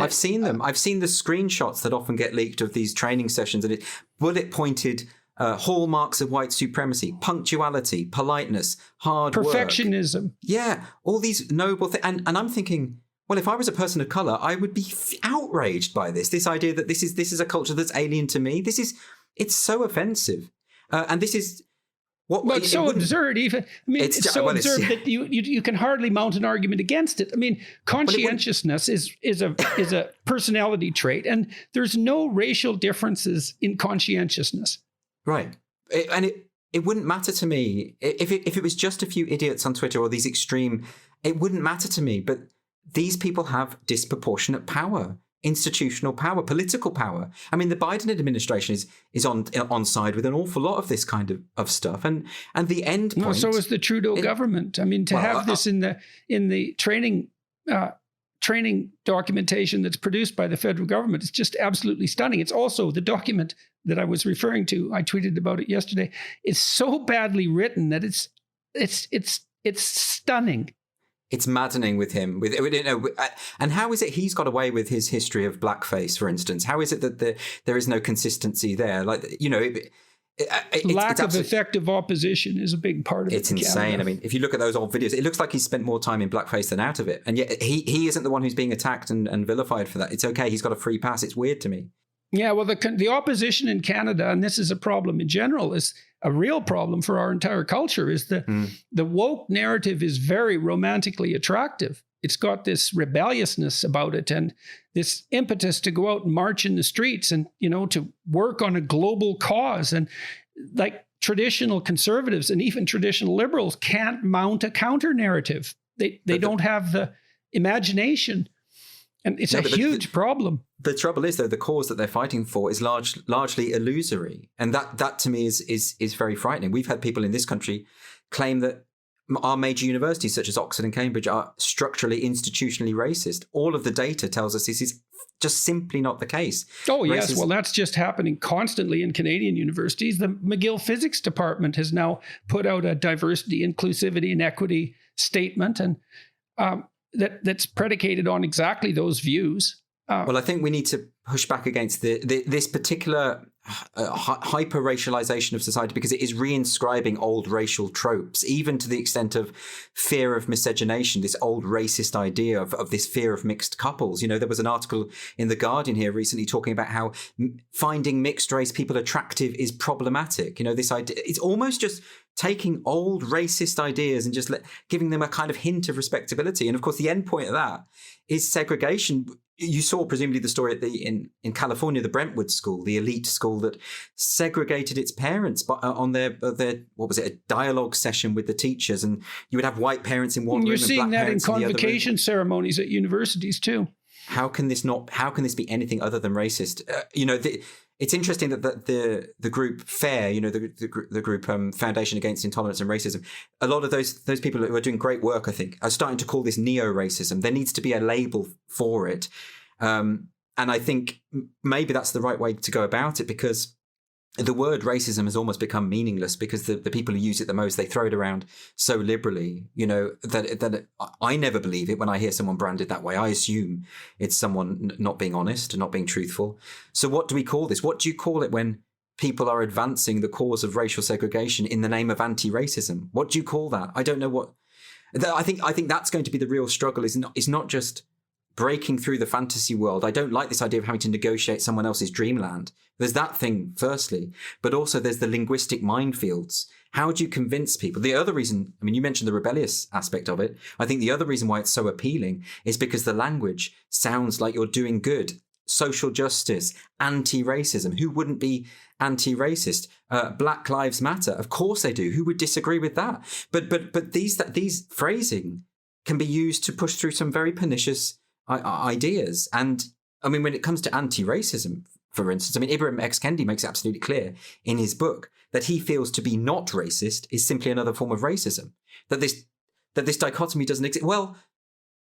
I've seen them. I've seen the screenshots that often get leaked of these training sessions, and it's bullet-pointed hallmarks of white supremacy: punctuality, politeness, hard perfectionism. Work. Yeah, all these noble things. And I'm thinking, well, if I was a person of color, I would be outraged by this idea that this is a culture that's alien to me. It's so offensive. And this is what... Well, it's so absurd even. It's so absurd that you can hardly mount an argument against it. Conscientiousness is a personality trait, and there's no racial differences in conscientiousness. Right. It wouldn't matter to me if it was just a few idiots on Twitter or these extreme, it wouldn't matter to me, but these people have disproportionate power, institutional power, political power. The Biden administration is on side with an awful lot of this kind of stuff, and the end point. No, so is the Trudeau government. To have this in the training documentation that's produced by the federal government is just absolutely stunning. It's also the document that I was referring to. I tweeted about it yesterday. It's so badly written that it's stunning. It's maddening with him. And how is it he's got away with his history of blackface, for instance? How is it that there is no consistency there? Lack of effective opposition is a big part of it. It's insane. If you look at those old videos, it looks like he's spent more time in blackface than out of it. And yet he isn't the one who's being attacked and vilified for that. It's okay. He's got a free pass. It's weird to me. Yeah, well, the opposition in Canada, and this is a problem in general, is a real problem for our entire culture, is the woke narrative is very romantically attractive. It's got this rebelliousness about it and this impetus to go out and march in the streets and, to work on a global cause. And like traditional conservatives and even traditional liberals can't mount a counter narrative. They don't have the imagination. And it's a huge problem. The trouble is, though, the cause that they're fighting for is largely illusory. And that to me is very frightening. We've had people in this country claim that our major universities, such as Oxford and Cambridge, are structurally, institutionally racist. All of the data tells us this is just simply not the case. Oh, yes. Well, that's just happening constantly in Canadian universities. The McGill Physics Department has now put out a diversity, inclusivity, and equity statement, and that's predicated on exactly those views. Well, I think we need to push back against this particular hyper-racialization of society, because it is reinscribing old racial tropes, even to the extent of fear of miscegenation, this old racist idea of this fear of mixed couples. There was an article in The Guardian here recently talking about how finding mixed race people attractive is problematic. This idea, it's almost just taking old racist ideas and just giving them a kind of hint of respectability. And of course, the end point of that is segregation. You saw presumably the story in California, the Brentwood school, the elite school that segregated its parents on their what was it, a dialogue session with the teachers, and you would have white parents in one room. You're seeing that in convocation in ceremonies at universities too. How can this be anything other than racist? It's interesting that the group FAIR, the group Foundation Against Intolerance and Racism, a lot of those people who are doing great work, I think, are starting to call this neo-racism. There needs to be a label for it. And I think maybe that's the right way to go about it, because the word racism has almost become meaningless because the people who use it the most, they throw it around so liberally, that I never believe it when I hear someone branded that way. I assume it's someone not being honest and not being truthful. So what do we call this? What do you call it when people are advancing the cause of racial segregation in the name of anti-racism? What do you call that? I don't know what. I think that's going to be the real struggle. Is not just breaking through the fantasy world. I don't like this idea of having to negotiate someone else's dreamland. There's that thing, firstly, but also there's the linguistic minefields. How do you convince people? The other reason, I mean, you mentioned the rebellious aspect of it. I think the other reason why it's so appealing is because the language sounds like you're doing good. Social justice, anti-racism. Who wouldn't be anti-racist? Black Lives Matter. Of course they do. Who would disagree with that? But these phrasing can be used to push through some very pernicious ideas. And I mean, when it comes to anti-racism, for instance, I mean, Ibram X. Kendi makes it absolutely clear in his book that he feels to be not racist is simply another form of racism. That this dichotomy doesn't exist. Well,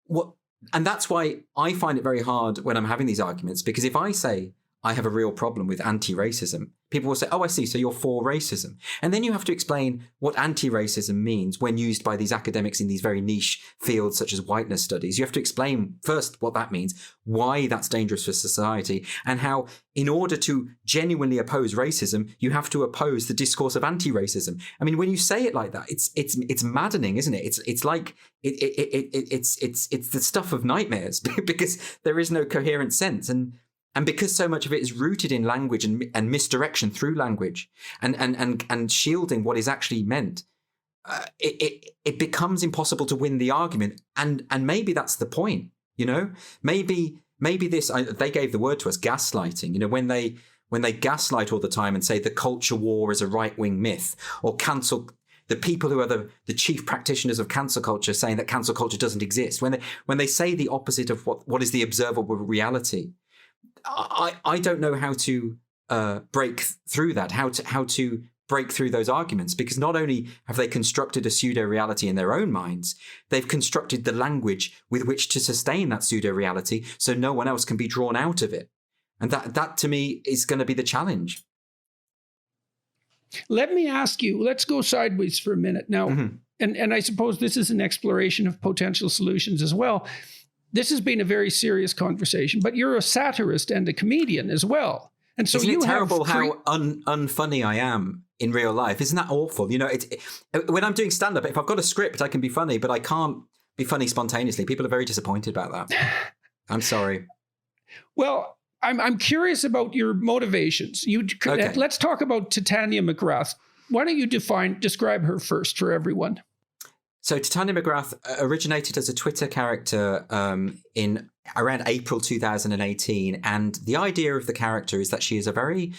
what? And that's why I find it very hard when I'm having these arguments, because if I say I have a real problem with anti-racism, people will say, oh, I see, so you're for racism. And then you have to explain what anti-racism means when used by these academics in these very niche fields such as whiteness studies. You have to explain first what that means, why that's dangerous for society, and how in order to genuinely oppose racism, you have to oppose the discourse of anti-racism. I mean, when you say it like that, it's maddening, isn't it? It's like it's the stuff of nightmares because there is no coherent sense. And because so much of it is rooted in language and misdirection through language and shielding what is actually meant, it becomes impossible to win the argument. And maybe that's the point, Maybe they gave the word to us, gaslighting. When they gaslight all the time and say the culture war is a right-wing myth, or cancel the people who are the chief practitioners of cancel culture saying that cancel culture doesn't exist. When they say the opposite of what is the observable reality. I don't know how to break through that, how to break through those arguments, because not only have they constructed a pseudo-reality in their own minds, they've constructed the language with which to sustain that pseudo-reality so no one else can be drawn out of it. And that to me is going to be the challenge. Let me ask you, let's go sideways for a minute now. Mm-hmm. And I suppose this is an exploration of potential solutions as well. This has been a very serious conversation, but you're a satirist and a comedian as well. And so Isn't it terrible how unfunny I am in real life? Isn't that awful? When I'm doing stand-up, if I've got a script, I can be funny, but I can't be funny spontaneously. People are very disappointed about that. I'm sorry. Well, I'm curious about your motivations. Okay. Let's talk about Titania McGrath. Why don't you describe her first for everyone? So Titania McGrath originated as a Twitter character in around April 2018. And the idea of the character is that she is a very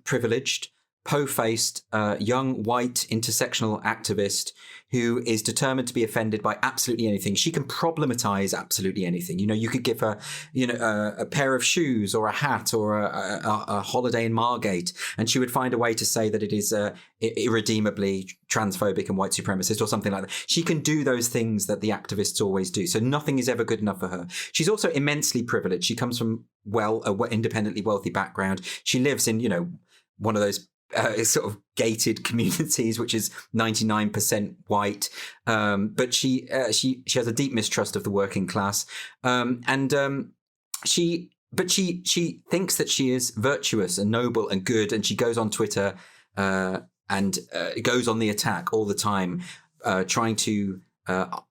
privileged, po-faced, young, white, intersectional activist who is determined to be offended by absolutely anything. She can problematize absolutely anything. You could give her, a pair of shoes or a hat or a holiday in Margate, and she would find a way to say that it is irredeemably transphobic and white supremacist or something like that. She can do those things that the activists always do. So nothing is ever good enough for her. She's also immensely privileged. She comes from an independently wealthy background. She lives in, one of those sort of gated communities, which is 99% white. But she has a deep mistrust of the working class. She thinks that she is virtuous and noble and good. And she goes on Twitter and goes on the attack all the time, trying to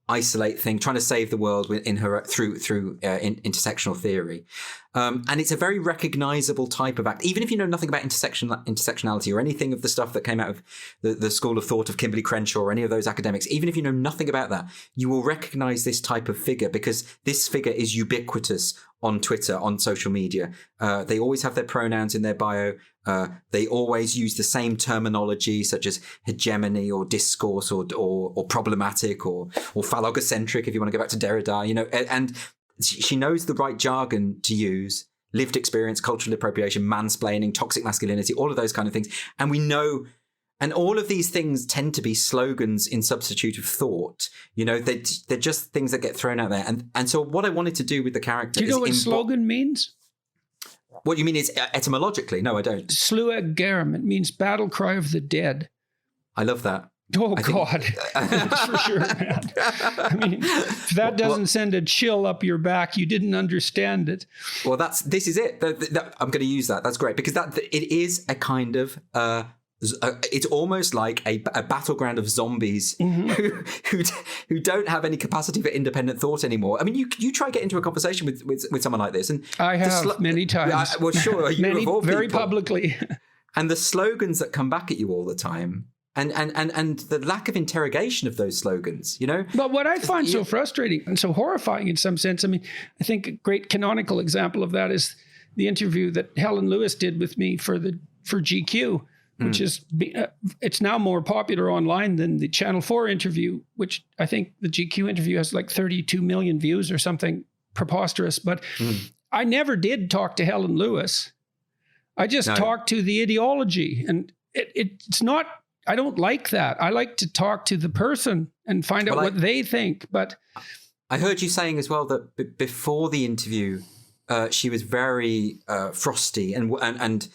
isolate things, trying to save the world in her through intersectional theory. And it's a very recognizable type of act. Even if you know nothing about intersectionality or anything of the stuff that came out of the school of thought of Kimberly Crenshaw or any of those academics, even if you know nothing about that, you will recognize this type of figure because this figure is ubiquitous on Twitter, on social media. They always have their pronouns in their bio. They always use the same terminology such as hegemony or discourse or problematic or phallogocentric, if you want to go back to Derrida, and she knows the right jargon to use: lived experience, cultural appropriation, mansplaining, toxic masculinity, all of those kind of things. And we know, and all of these things tend to be slogans in substitute of thought. They're just things that get thrown out there. And so what I wanted to do with the character do you know what slogan means? What you mean is etymologically? No, I don't. Sluag Garum. It means battle cry of the dead. I love that. Oh, God. That's for sure, man. I mean, if that doesn't send a chill up your back, you didn't understand it. Well, this is it. I'm going to use that. That's great, because it is a kind of... it's almost like a battleground of zombies who don't have any capacity for independent thought anymore. I mean, you try get into a conversation with someone like this, and I have many times. Well, sure, you of all very people. publicly, and the slogans that come back at you all the time, and the lack of interrogation of those slogans, you know. But what I find so frustrating and so horrifying in some sense, I mean, I think a great canonical example of that is the interview that Helen Lewis did with me for GQ. Which is, it's now more popular online than the Channel 4 interview, which I think the GQ interview has like 32 million views or something preposterous. But I never did talk to Helen Lewis. I just talked to the ideology. And it's not, I don't like that. I like to talk to the person and find out what they think. But I heard you saying as well that before the interview, she was very frosty and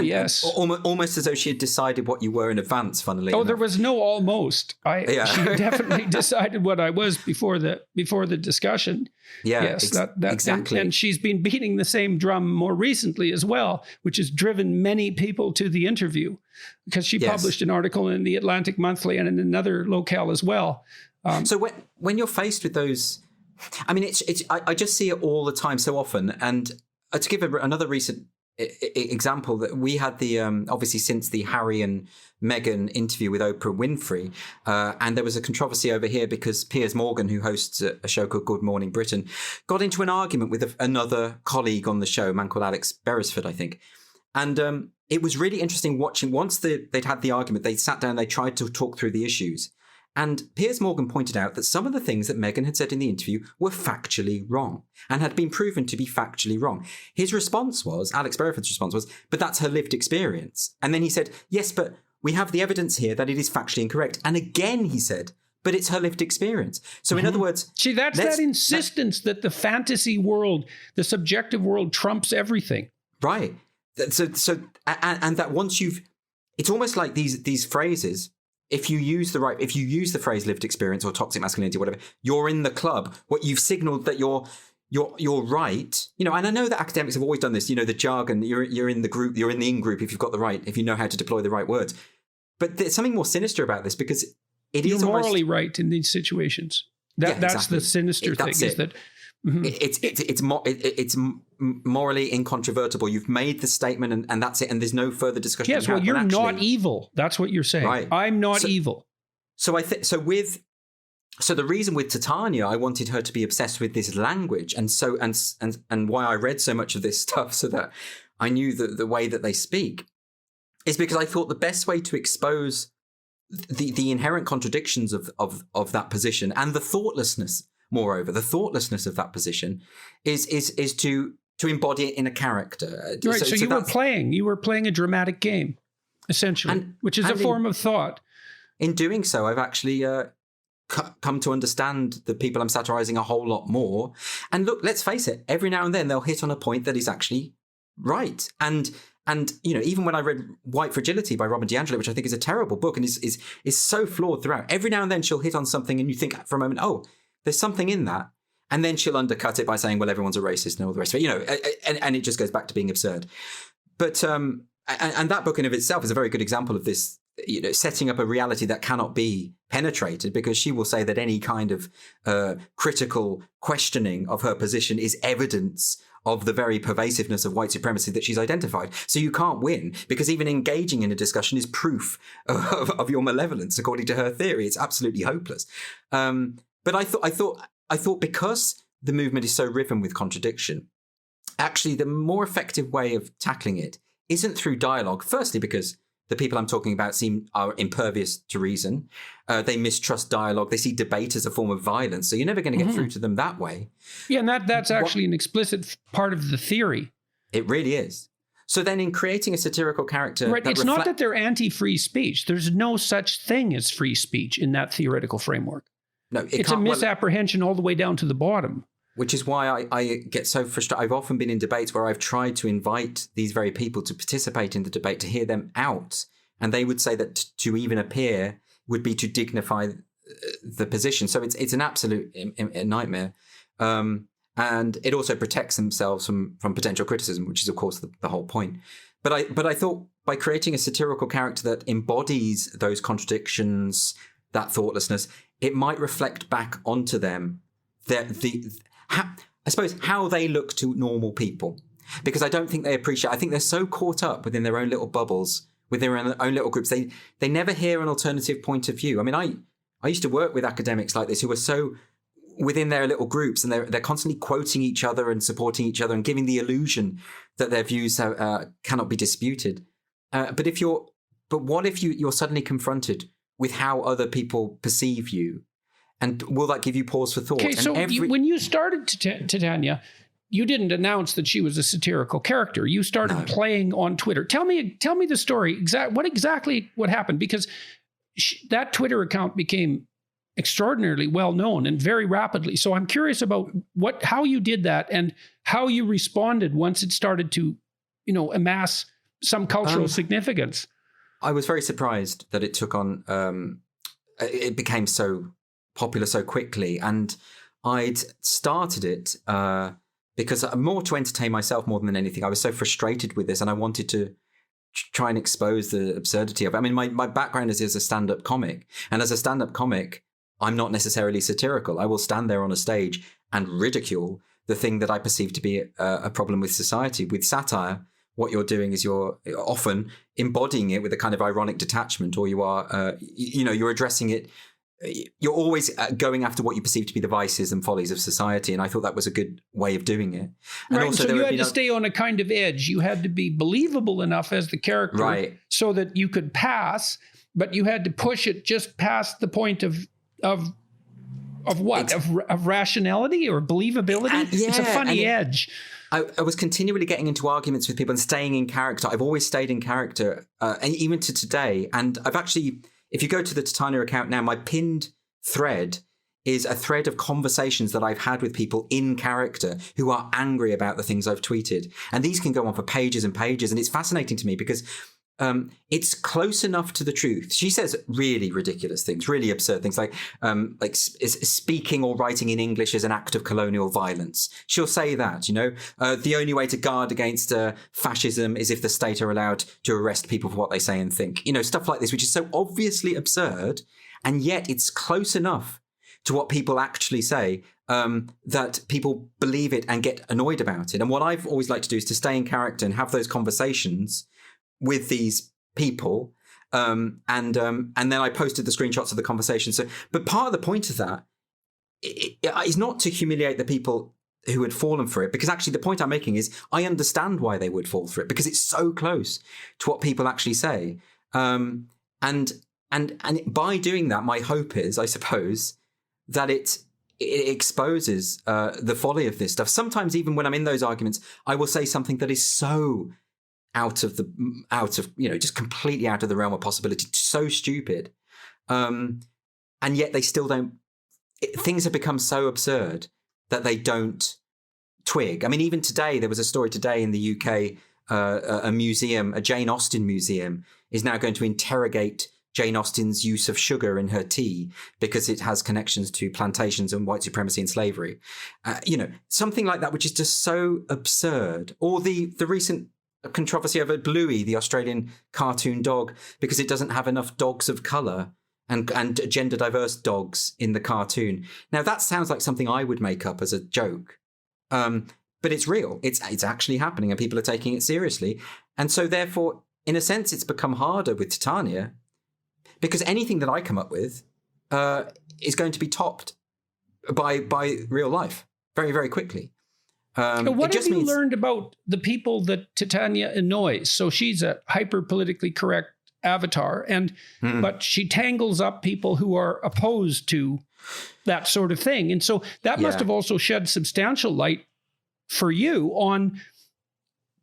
yes. Almost as though she had decided what you were in advance, funnily enough. There was no almost. She definitely decided what I was before the discussion. Yeah, yes, exactly. And she's been beating the same drum more recently as well, which has driven many people to the interview, because she published an article in the Atlantic Monthly and in another locale as well. So when you're faced with those, I mean, I just see it all the time so often. And to give another recent example, that we had the obviously since the Harry and Meghan interview with Oprah Winfrey, and there was a controversy over here because Piers Morgan, who hosts a show called Good Morning Britain, got into an argument with another colleague on the show, a man called Alex Beresford, I think. And it was really interesting watching. Once they'd had the argument, they sat down, they tried to talk through the issues. And Piers Morgan pointed out that some of the things that Meghan had said in the interview were factually wrong and had been proven to be factually wrong. His response was, Alex Beresford's response was, but that's her lived experience. And then he said, yes, but we have the evidence here that it is factually incorrect. And again, he said, but it's her lived experience. So in other words... See, that's that insistence that the fantasy world, the subjective world trumps everything. Right. So and that once you've... It's almost like these phrases... If you use the phrase lived experience or toxic masculinity or whatever, you're in the club. What you've signaled that you're right. You know, and I know that academics have always done this, you know, the jargon, you're in the group, you're in the in-group if you've got the right, if you know how to deploy the right words. But there's something more sinister about this, because you're morally right in these situations. That's exactly. The sinister thing, is that it's morally incontrovertible. You've made the statement and that's it, and there's no further discussion. Yes, well, you're not evil. That's what you're saying. Right. I'm not evil. So the reason with Titania, I wanted her to be obsessed with this language, and why I read so much of this stuff so that I knew the way that they speak, is because I thought the best way to expose the inherent contradictions of that position and the thoughtlessness. Moreover, the thoughtlessness of that position is to embody it in a character. Right. So you were playing a dramatic game, essentially, which is a form of thought. In doing so, I've actually come to understand the people I'm satirizing a whole lot more. And look, let's face it, every now and then they'll hit on a point that is actually right. And you know, even when I read White Fragility by Robin DiAngelo, which I think is a terrible book and is so flawed throughout, every now and then she'll hit on something and you think for a moment, oh, there's something in that. And then she'll undercut it by saying, well, everyone's a racist and all the rest of it, you know, and it just goes back to being absurd. But, and that book in of itself is a very good example of this, you know, setting up a reality that cannot be penetrated, because she will say that any kind of critical questioning of her position is evidence of the very pervasiveness of white supremacy that she's identified. So you can't win, because even engaging in a discussion is proof of your malevolence, according to her theory. It's absolutely hopeless. But I thought because the movement is so riven with contradiction, actually the more effective way of tackling it isn't through dialogue. Firstly, because the people I'm talking about are impervious to reason. They mistrust dialogue. They see debate as a form of violence. So you're never going to get through to them that way. Yeah, and that's actually an explicit part of the theory. It really is. So then in creating a satirical character... Right, it's not that they're anti-free speech. There's no such thing as free speech in that theoretical framework. No, it's a misapprehension all the way down to the bottom. Which is why I get so frustrated. I've often been in debates where I've tried to invite these very people to participate in the debate, to hear them out. And they would say that to even appear would be to dignify the position. So it's an absolute nightmare. And it also protects themselves from potential criticism, which is, of course, the whole point. But I thought by creating a satirical character that embodies those contradictions, that thoughtlessness, it might reflect back onto them I suppose how they look to normal people. Because I don't think they appreciate, I think they're so caught up within their own little bubbles, with their own little groups. They never hear an alternative point of view. I mean, I used to work with academics like this who were so within their little groups, and they're constantly quoting each other and supporting each other and giving the illusion that their views cannot be disputed. But what if you're suddenly confronted with how other people perceive you? And will that give you pause for thought? Okay, so when you started Titania, you didn't announce that she was a satirical character. You started playing on Twitter. Tell me the story. What happened? Because that Twitter account became extraordinarily well known and very rapidly. So I'm curious about how you did that and how you responded once it started to, amass some cultural significance. I was very surprised that it took on. It became so popular so quickly, and I'd started it because more to entertain myself more than anything. I was so frustrated with this, and I wanted to try and expose the absurdity of it. I mean, my background is as a stand-up comic, and as a stand-up comic, I'm not necessarily satirical. I will stand there on a stage and ridicule the thing that I perceive to be a problem with society. With satire, what you're doing is you're often embodying it with a kind of ironic detachment, or you are, you're addressing it. You're always going after what you perceive to be the vices and follies of society, and I thought that was a good way of doing it. And right, also, so you had to stay on a kind of edge. You had to be believable enough as the character, right, so that you could pass, but you had to push it just past the point of what? Of rationality or believability? It's a funny edge. I was continually getting into arguments with people and staying in character. I've always stayed in character, and even to today. And I've actually, if you go to the Titania account now, my pinned thread is a thread of conversations that I've had with people in character who are angry about the things I've tweeted. And these can go on for pages and pages. And it's fascinating to me because it's close enough to the truth. She says really ridiculous things, really absurd things, like speaking or writing in English is an act of colonial violence. She'll say that, the only way to guard against fascism is if the state are allowed to arrest people for what they say and think. Stuff like this, which is so obviously absurd, and yet it's close enough to what people actually say that people believe it and get annoyed about it. And what I've always liked to do is to stay in character and have those conversations with these people, and then I posted the screenshots of the conversation. So, but part of the point of that is not to humiliate the people who had fallen for it, because actually the point I'm making is I understand why they would fall for it, because it's so close to what people actually say. And by doing that, my hope is, I suppose, that it exposes the folly of this stuff. Sometimes, even when I'm in those arguments, I will say something that is so out of just completely out of the realm of possibility, so stupid, and yet they still don't. Things have become so absurd that they don't twig. I mean, even today, there was a story today in the UK. A museum, a Jane Austen museum, is now going to interrogate Jane Austen's use of sugar in her tea because it has connections to plantations and white supremacy and slavery. Something like that, which is just so absurd. Or the recent controversy over Bluey, the Australian cartoon dog, because it doesn't have enough dogs of colour and gender diverse dogs in the cartoon. Now, that sounds like something I would make up as a joke, but it's real. It's actually happening, and people are taking it seriously. And so, therefore, in a sense, it's become harder with Titania, because anything that I come up with is going to be topped by real life very, very quickly. What have you learned about the people that Titania annoys? So she's a hyper politically correct avatar, but she tangles up people who are opposed to that sort of thing. And so that must have also shed substantial light for you on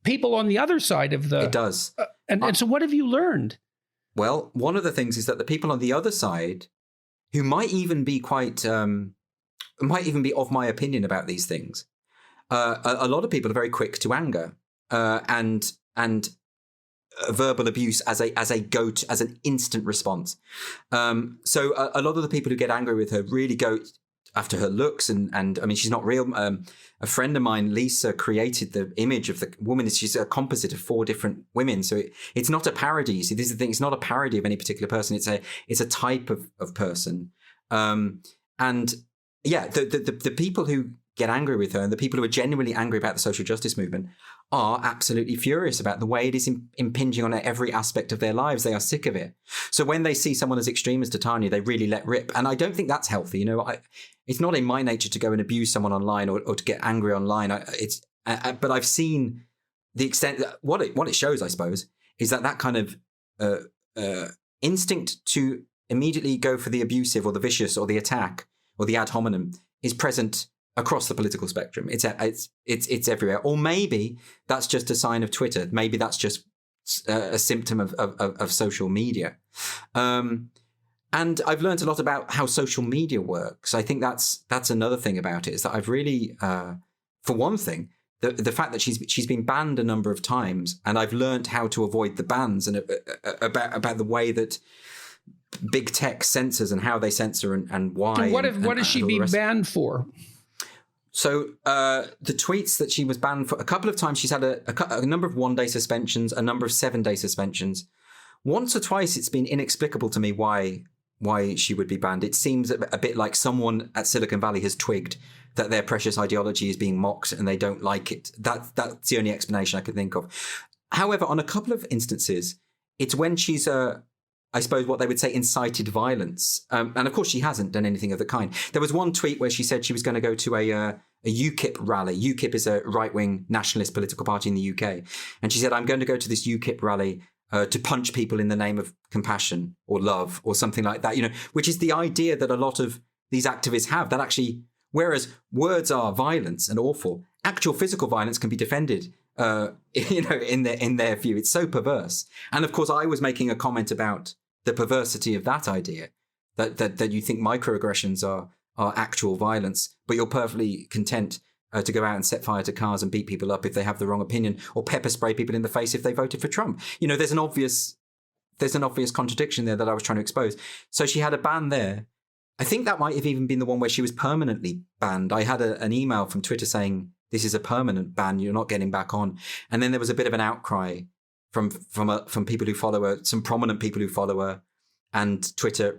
people on the other side of the... It does. And so what have you learned? Well, one of the things is that the people on the other side, who might even be quite might even be of my opinion about these things. A lot of people are very quick to anger and verbal abuse as an instant response. So a lot of the people who get angry with her really go after her looks, and I mean, she's not real. A friend of mine, Lisa, created the image of the woman. She's a composite of 4 different women, so it's not a parody. You see, this is the thing. It's not a parody of any particular person. It's a type of person. And yeah, the people who get angry with her and the people who are genuinely angry about the social justice movement are absolutely furious about the way it is impinging on every aspect of their lives. They are sick of it. So when they see someone as extreme as Titania, they really let rip. And I don't think that's healthy. You know, it's not in my nature to go and abuse someone online or to get angry online. But I've seen the extent that what it shows, I suppose, is that kind of instinct to immediately go for the abusive or the vicious or the attack or the ad hominem is present across the political spectrum. It's everywhere. Or maybe that's just a sign of Twitter. Maybe that's just a symptom of social media. And I've learned a lot about how social media works. I think that's another thing about it, is that I've really, for one thing, the fact that she's been banned a number of times, and I've learned how to avoid the bans and about the way that big tech censors and how they censor and why. So what is she being banned for? So the tweets that she was banned for, a couple of times she's had a number of 1-day suspensions, a number of 7-day suspensions. Once or twice it's been inexplicable to me why she would be banned. It seems a bit like someone at Silicon Valley has twigged that their precious ideology is being mocked and they don't like it. That's the only explanation I could think of. However, on a couple of instances, it's when she's I suppose what they would say incited violence. And of course, she hasn't done anything of the kind. There was one tweet where she said she was going to go to a UKIP rally. UKIP is a right-wing nationalist political party in the UK. And she said, I'm going to go to this UKIP rally to punch people in the name of compassion or love or something like that, you know, which is the idea that a lot of these activists have, that actually, whereas words are violence and awful, actual physical violence can be defended, you know, in their view. It's so perverse. And of course, I was making a comment about the perversity of that idea, that you think microaggressions are actual violence, but you're perfectly content to go out and set fire to cars and beat people up if they have the wrong opinion, or pepper spray people in the face if they voted for Trump. You know, there's an obvious contradiction there that I was trying to expose. So she had a ban there. I think that might have even been the one where she was permanently banned. I had an email from Twitter saying, this is a permanent ban, you're not getting back on. And then there was a bit of an outcry from people who follow her, some prominent people who follow her, and Twitter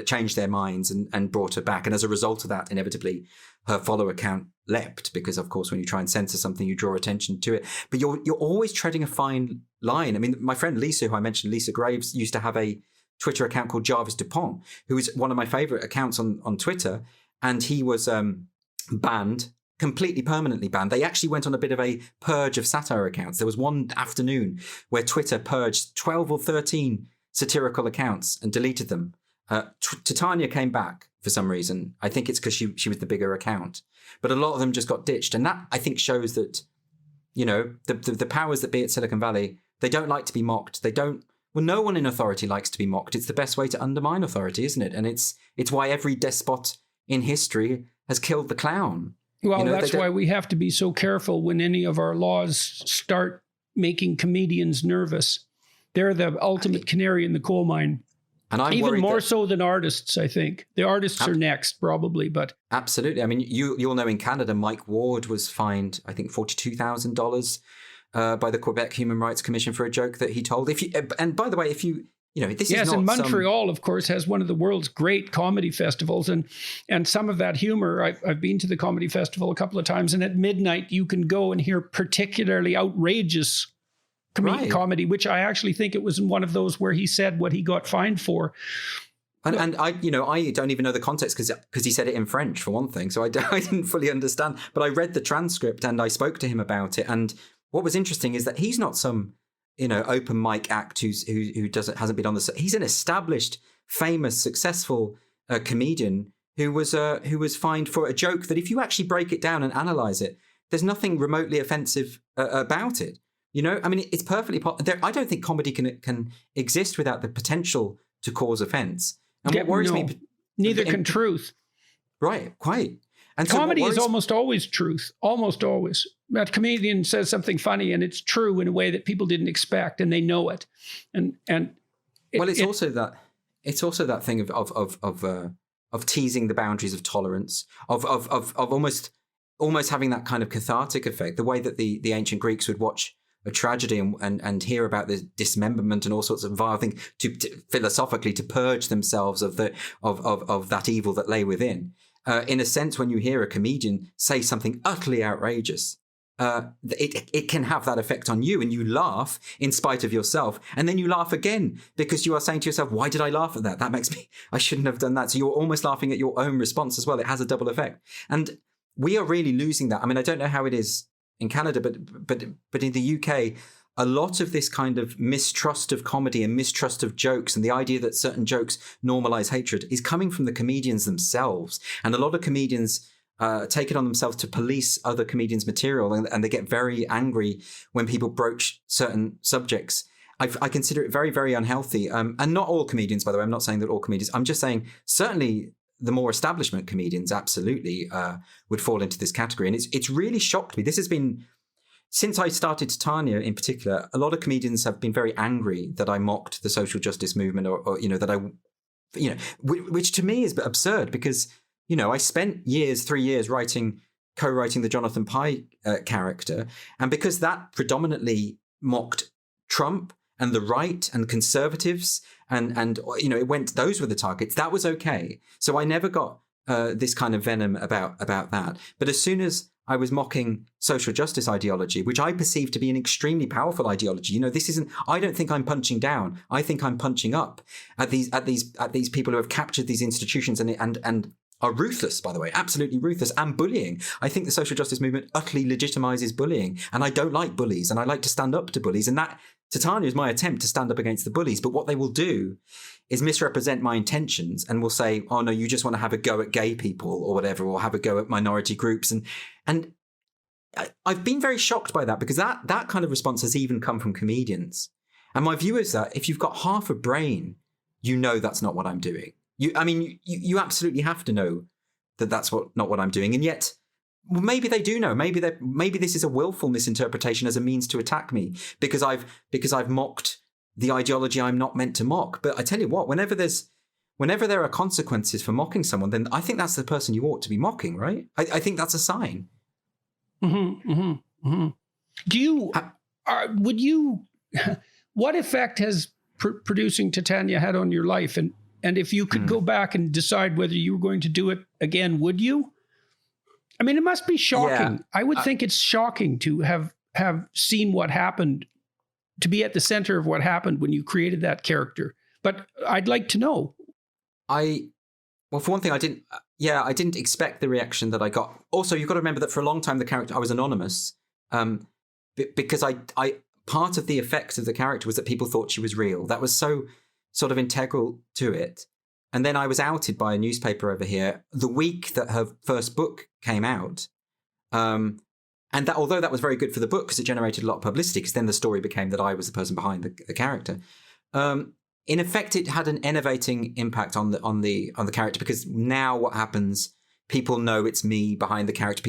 changed their minds and brought her back. And as a result of that, inevitably, her follower count leapt, because of course, when you try and censor something, you draw attention to it. But you're always treading a fine line. I mean, my friend Lisa, who I mentioned, Lisa Graves, used to have a Twitter account called Jarvis Dupont, who is one of my favorite accounts on Twitter. And he was banned, completely permanently banned. They actually went on a bit of a purge of satire accounts. There was one afternoon where Twitter purged 12 or 13 satirical accounts and deleted them. Titania came back for some reason. I think it's because she was the bigger account. But a lot of them just got ditched. And that, I think, shows that, you know, the powers that be at Silicon Valley, they don't like to be mocked. No one in authority likes to be mocked. It's the best way to undermine authority, isn't it? And it's why every despot in history has killed the clown. Well, you know, that's why we have to be so careful when any of our laws start making comedians nervous. They're the ultimate canary in the coal mine. And I'm even more so than artists, I think. The artists are next, probably, but... Absolutely. I mean, you'll know in Canada, Mike Ward was fined, I think, $42,000 by the Quebec Human Rights Commission for a joke that he told. And by the way, this is not... Yes, and Montreal, of course, has one of the world's great comedy festivals. And some of that humor, I've been to the comedy festival a couple of times, and at midnight you can go and hear particularly outrageous comedy, which I actually think it was in one of those where he said what he got fined for. And I don't even know the context because he said it in French, for one thing. So I didn't fully understand. But I read the transcript and I spoke to him about it. And what was interesting is that he's not some, open mic act who hasn't been on the... He's an established, famous, successful comedian who was fined for a joke that if you actually break it down and analyze it, there's nothing remotely offensive about it. I mean, it's perfectly possible. I don't think comedy can exist without the potential to cause offense. And what worries me... Neither can truth. Right, quite. And so comedy is almost always truth, almost always. That comedian says something funny and it's true in a way that people didn't expect, and they know it. It's also that thing of teasing the boundaries of tolerance, of almost having that kind of cathartic effect, the way that the ancient Greeks would watch a tragedy and hear about the dismemberment and all sorts of vile things to philosophically to purge themselves of that evil that lay within. In a sense, when you hear a comedian say something utterly outrageous, it can have that effect on you, and you laugh in spite of yourself, and then you laugh again because you are saying to yourself, why did I laugh at that? I shouldn't have done that. So you're almost laughing at your own response as well. It has a double effect. And we are really losing that. I mean, I don't know how it is in Canada, but in the UK, a lot of this kind of mistrust of comedy and mistrust of jokes and the idea that certain jokes normalize hatred is coming from the comedians themselves. And a lot of comedians take it on themselves to police other comedians' material, and they get very angry when people broach certain subjects. I consider it very, very unhealthy. And not all comedians, by the way. I'm not saying that all comedians. I'm just saying certainly the more establishment comedians absolutely would fall into this category. And it's really shocked me. This has been, since I started Titania in particular, a lot of comedians have been very angry that I mocked the social justice movement or that I, which to me is absurd because, I spent 3 years co-writing the Jonathan Pye character. And because that predominantly mocked Trump and the right and conservatives and those were the targets, that was okay. So I never got this kind of venom about that. But as soon as I was mocking social justice ideology, which I perceive to be an extremely powerful ideology. I don't think I'm punching down. I think I'm punching up at these people who have captured these institutions and are ruthless, by the way, absolutely ruthless, and bullying. I think the social justice movement utterly legitimizes bullying, and I don't like bullies, and I like to stand up to bullies, and that, Titania, is my attempt to stand up against the bullies. But what they will do is misrepresent my intentions and will say, oh no, you just want to have a go at gay people or whatever, or have a go at minority groups. And I've been very shocked by that, because that kind of response has even come from comedians. And my view is that if you've got half a brain, that's not what I'm doing. You absolutely have to know that that's not what I'm doing. And yet, maybe they do know. Maybe this is a willful misinterpretation as a means to attack me because I've mocked the ideology I'm not meant to mock. But I tell you what, whenever there are consequences for mocking someone, then I think that's the person you ought to be mocking, right? I think that's a sign. Mm-hmm, mm-hmm, mm-hmm. Do you? Would you? What effect has producing Titania had on your life? And if you could go back and decide whether you were going to do it again, would you? I mean, it must be shocking. Yeah, I would think it's shocking to have seen what happened, to be at the center of what happened when you created that character. But I'd like to know. Well, for one thing, I didn't expect the reaction that I got. Also, you've got to remember that for a long time, the character, I was anonymous, because I part of the effect of the character was that people thought she was real. That was so sort of integral to it. And then I was outed by a newspaper over here the week that her first book came out. And that, although that was very good for the book because it generated a lot of publicity, because then the story became that I was the person behind the character. In effect, it had an enervating impact on the character, because now what happens, people know it's me behind the character.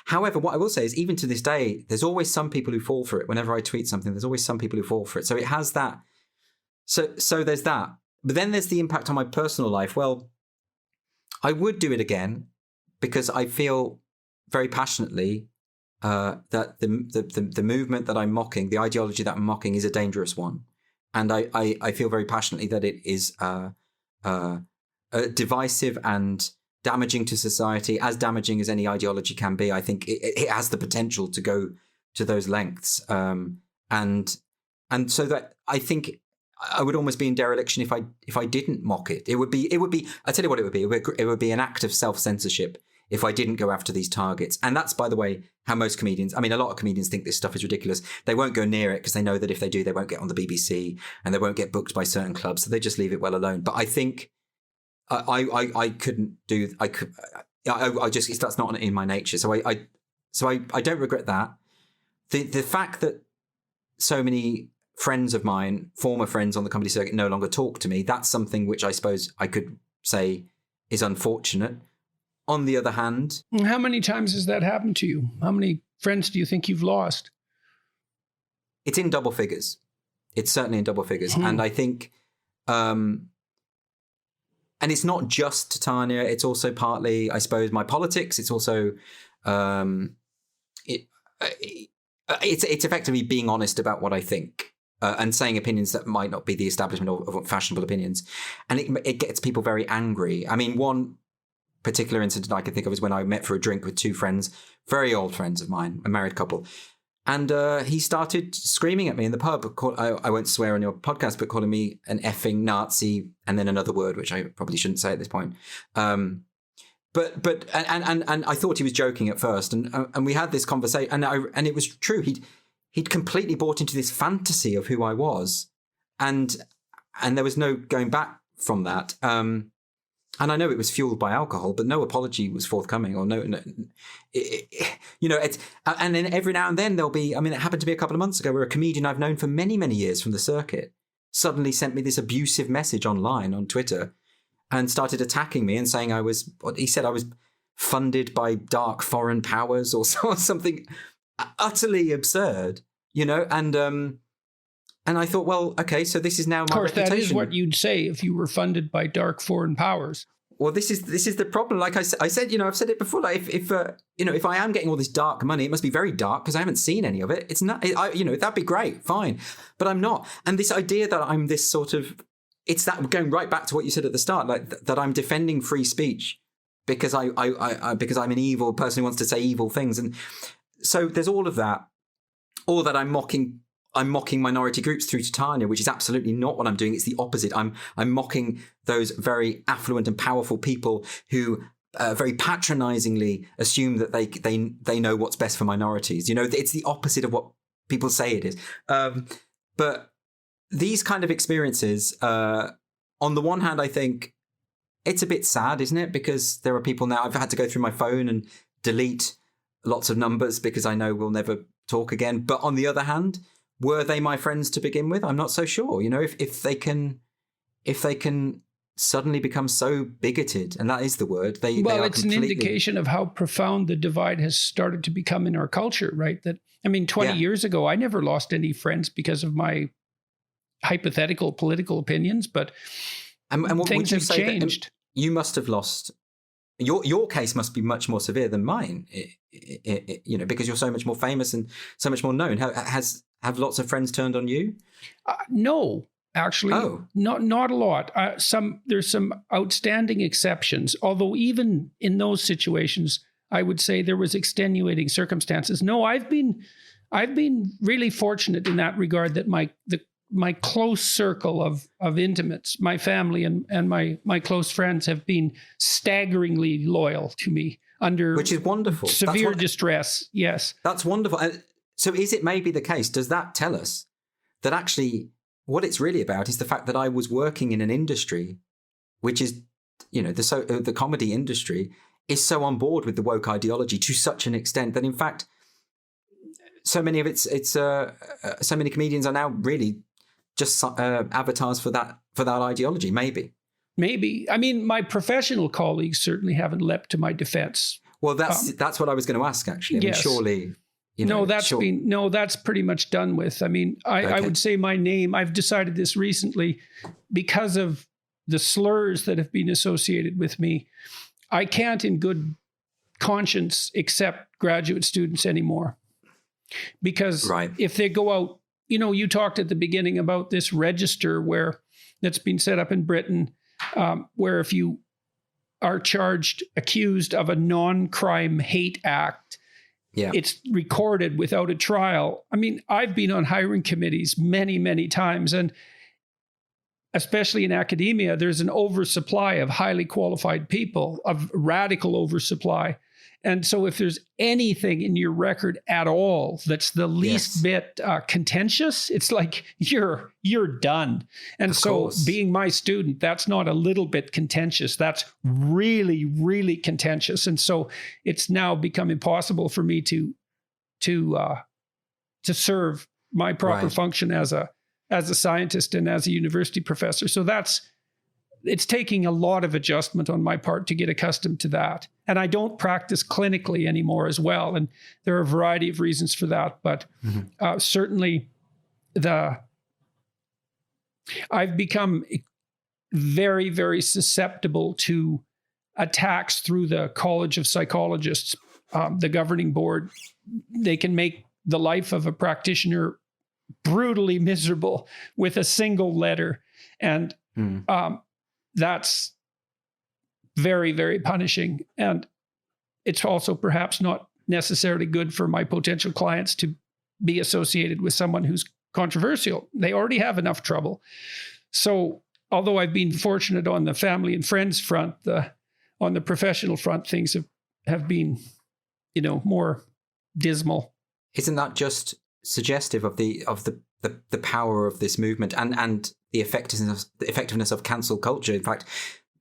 However, what I will say is, even to this day, there's always some people who fall for it. Whenever I tweet something, there's always some people who fall for it. So it has that. So there's that. But then there's the impact on my personal life. Well, I would do it again because I feel very passionately that the movement that I'm mocking, the ideology that I'm mocking, is a dangerous one. And I feel very passionately that it is divisive and damaging to society, as damaging as any ideology can be. I think it has the potential to go to those lengths. And so that I think I would almost be in dereliction if I didn't mock it. It would be. I tell you what it would be. It would be an act of self-censorship if I didn't go after these targets. And that's, by the way, how most comedians. I mean, a lot of comedians think this stuff is ridiculous. They won't go near it because they know that if they do, they won't get on the BBC and they won't get booked by certain clubs. So they just leave it well alone. But I think I couldn't do. I just, that's not in my nature. So I don't regret that. The fact that so many friends of mine, former friends on the comedy circuit, no longer talk to me, that's something which I suppose I could say is unfortunate. on the other hand, How many times has that happened to you? How many friends do you think you've lost? it's in double figures. It's certainly in double figures. And I think, and it's not just Titania. It's also partly, I suppose, my politics. It's also, it's effectively being honest about what I think and saying opinions that might not be the establishment of fashionable opinions. And it gets people very angry. I mean, one particular incident I can think of is when I met for a drink with two friends, very old friends of mine, a married couple. And he started screaming at me in the pub. I won't swear on your podcast, but calling me an effing Nazi, and then another word which I probably shouldn't say at this point. But I thought he was joking at first, and we had this conversation, and it was true. He'd completely bought into this fantasy of who I was, and there was no going back from that. And I know it was fueled by alcohol, but no apology was forthcoming, or it's, and then every now and then there'll be, I mean, it happened to me a couple of months ago where a comedian I've known for many, many years from the circuit suddenly sent me this abusive message online on Twitter and started attacking me and saying he said I was funded by dark foreign powers or something utterly absurd, and I thought, well, okay, so this is now my reputation. Of course, that is what you'd say if you were funded by dark foreign powers. Well, this is the problem. Like I said, I've said it before. Like if I am getting all this dark money, it must be very dark because I haven't seen any of it. It's not, that'd be great, fine, but I'm not. And this idea that I'm this sort of, it's that going right back to what you said at the start, like that I'm defending free speech because because I'm an evil person who wants to say evil things, and so there's all of that, or that I'm mocking minority groups through Titania, which is absolutely not what I'm doing. It's the opposite. I'm mocking those very affluent and powerful people who very patronizingly assume that they know what's best for minorities. It's the opposite of what people say it is. But these kind of experiences, on the one hand, I think it's a bit sad, isn't it? Because there are people now, I've had to go through my phone and delete lots of numbers because I know we'll never talk again. But on the other hand, were they my friends to begin with? I'm not so sure. If they can suddenly become so bigoted, and that is the word. It's an indication of how profound the divide has started to become in our culture, right? 20 years ago, I never lost any friends because of my hypothetical political opinions, but what things have changed. You must have lost. Your case must be much more severe than mine, because you're so much more famous and so much more known. Have lots of friends turned on you? No, actually, not a lot. There's some outstanding exceptions. Although even in those situations, I would say there was extenuating circumstances. No, I've been really fortunate in that regard that my close circle of intimates, my family and my close friends have been staggeringly loyal to me under, which is wonderful, severe distress. Yes, that's wonderful. So is it maybe the case? Does that tell us that actually what it's really about is the fact that I was working in an industry, which is, the comedy industry is so on board with the woke ideology to such an extent that in fact, so many of so many comedians are now really just avatars for that ideology. Maybe. I mean, my professional colleagues certainly haven't leapt to my defense. Well, that's what I was going to ask. Actually, I mean, surely. That's pretty much done with. I mean, I would say my name, I've decided this recently because of the slurs that have been associated with me. I can't in good conscience accept graduate students anymore. Because if they go out, you talked at the beginning about this register that's been set up in Britain, where if you are accused of a non-crime hate act, it's recorded without a trial. I mean, I've been on hiring committees many, many times, and especially in academia, there's an oversupply of highly qualified people, of radical oversupply. And so if there's anything in your record at all that's the least bit contentious, it's like you're done. And so being my student, that's not a little bit contentious. That's really, really contentious. And so it's now become impossible for me to serve my proper function as a scientist and as a university professor. So that's it's taking a lot of adjustment on my part to get accustomed to that. And I don't practice clinically anymore as well. And there are a variety of reasons for that. But certainly I've become very, very susceptible to attacks through the College of Psychologists, the governing board. They can make the life of a practitioner brutally miserable with a single letter. And that's very, very punishing. And it's also perhaps not necessarily good for my potential clients to be associated with someone who's controversial. They already have enough trouble. So although I've been fortunate on the family and friends front, on the professional front, things have been, more dismal. Isn't that just suggestive of the power of this movement and the effectiveness of cancel culture? In fact,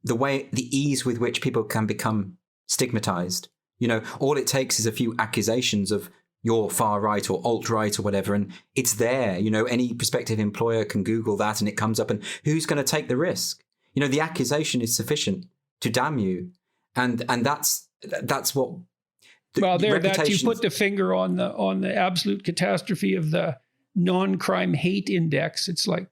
the ease with which people can become stigmatized. All it takes is a few accusations of you're far right or alt-right or whatever, and it's there. Any prospective employer can Google that and it comes up, and who's going to take the risk? The accusation is sufficient to damn you. And that's what... that you put the finger on the absolute catastrophe of the non-crime hate index. It's like,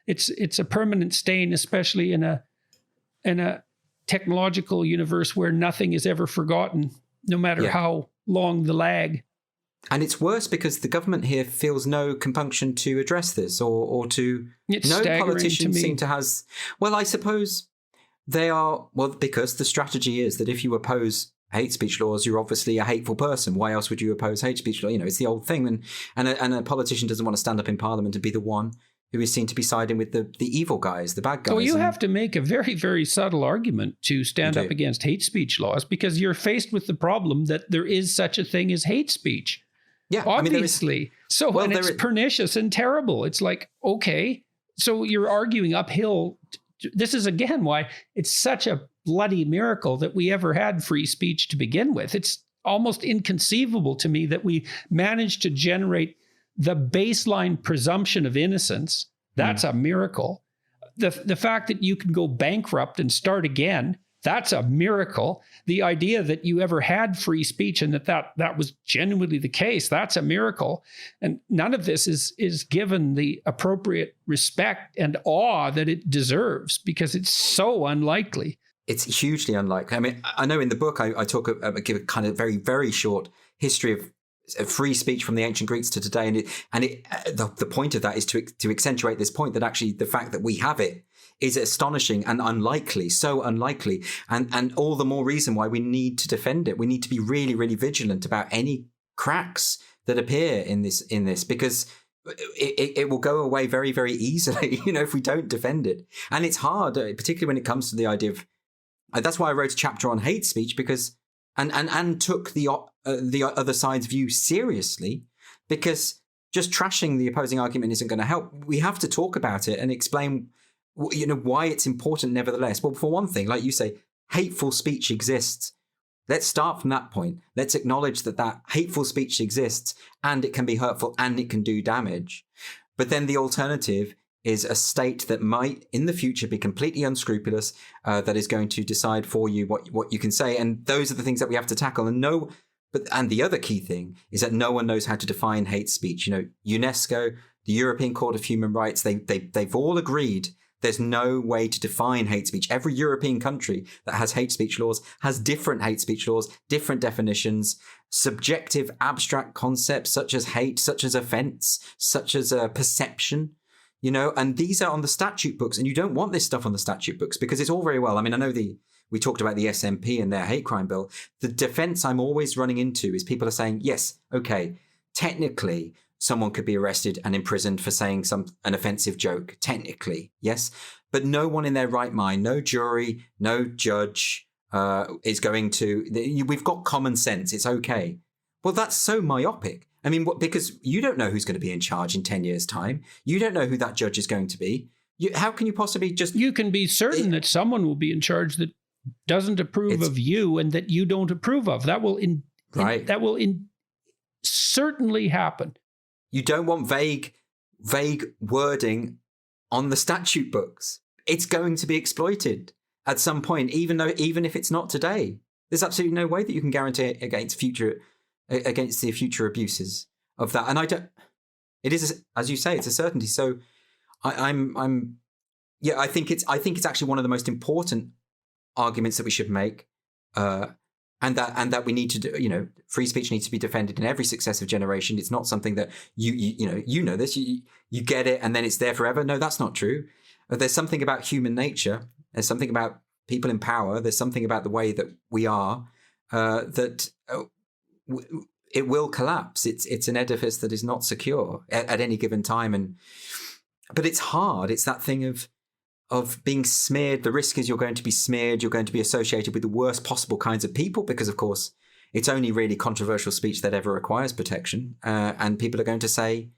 it's a permanent stain, especially in a technological universe where nothing is ever forgotten, no matter how long the lag. And it's worse because the government here feels no compunction to address this or to... It's no to politician me. seem to has... Well, I suppose they are... Well, because the strategy is that if you oppose hate speech laws, you're obviously a hateful person. Why else would you oppose hate speech law? It's the old thing. And a politician doesn't want to stand up in Parliament and be the one who is seen to be siding with the evil guys, the bad guys. Well, you have to make a very, very subtle argument to stand up against hate speech laws, because you're faced with the problem that there is such a thing as hate speech. Yeah, obviously. It's pernicious and terrible. It's like, okay, so you're arguing uphill. This is, again, why it's such a bloody miracle that we ever had free speech to begin with. It's almost inconceivable to me that we managed to generate the baseline presumption of innocence. That's a miracle. The fact that you can go bankrupt and start again, that's a miracle. The idea that you ever had free speech and that was genuinely the case, that's a miracle. And none of this is given the appropriate respect and awe that it deserves, because it's so unlikely. It's hugely unlikely. I mean, I know in the book I give a kind of very, very short history of free speech from the ancient Greeks to today, and the point of that is to accentuate this point that actually the fact that we have it is astonishing and unlikely, so unlikely, and all the more reason why we need to defend it. We need to be really, really vigilant about any cracks that appear in this, because it will go away very, very easily, if we don't defend it. And it's hard, particularly when it comes to the idea of. That's why I wrote a chapter on hate speech, because and took the other side's view seriously, because just trashing the opposing argument isn't going to help. We have to talk about it and explain, why it's important nevertheless. Well, for one thing, like you say, hateful speech exists. Let's start from that point. Let's acknowledge that hateful speech exists, and it can be hurtful and it can do damage. But then the alternative is a state that might in the future be completely unscrupulous, that is going to decide for you what you can say. And those are the things that we have to tackle. And the other key thing is that no one knows how to define hate speech. UNESCO, the European Court of Human Rights, they've all agreed there's no way to define hate speech. Every European country that has hate speech laws has different hate speech laws, different definitions, subjective abstract concepts such as hate, such as offense, such as perception. And these are on the statute books, and you don't want this stuff on the statute books because it's all very well. I mean, I know we talked about the SNP and their hate crime bill. The defense I'm always running into is people are saying, yes, okay, technically someone could be arrested and imprisoned for saying an offensive joke, technically, yes. But no one in their right mind, no jury, no judge is going to, we've got common sense, it's okay. Well, that's so myopic. I mean, because you don't know who's going to be in charge in 10 years' time. You don't know who that judge is going to be. How can you possibly just... You can be certain that someone will be in charge that doesn't approve of you and that you don't approve of. That will certainly happen. You don't want vague wording on the statute books. it's going to be exploited at some point, even if it's not today. There's absolutely no way that you can guarantee against the future abuses of that. And it is, as you say, it's a certainty. So I think it's actually one of the most important arguments that we should make, and that we need to do. Free speech needs to be defended in every successive generation. It's not something that you know this, you get it and then it's there forever. No, that's not true. There's something about human nature. There's something about people in power. There's something about the way that we are that it will collapse. It's an edifice that is not secure at any given time. But it's hard. It's that thing of being smeared. The risk is you're going to be smeared. You're going to be associated with the worst possible kinds of people because, of course, it's only really controversial speech that ever requires protection. And people are going to say,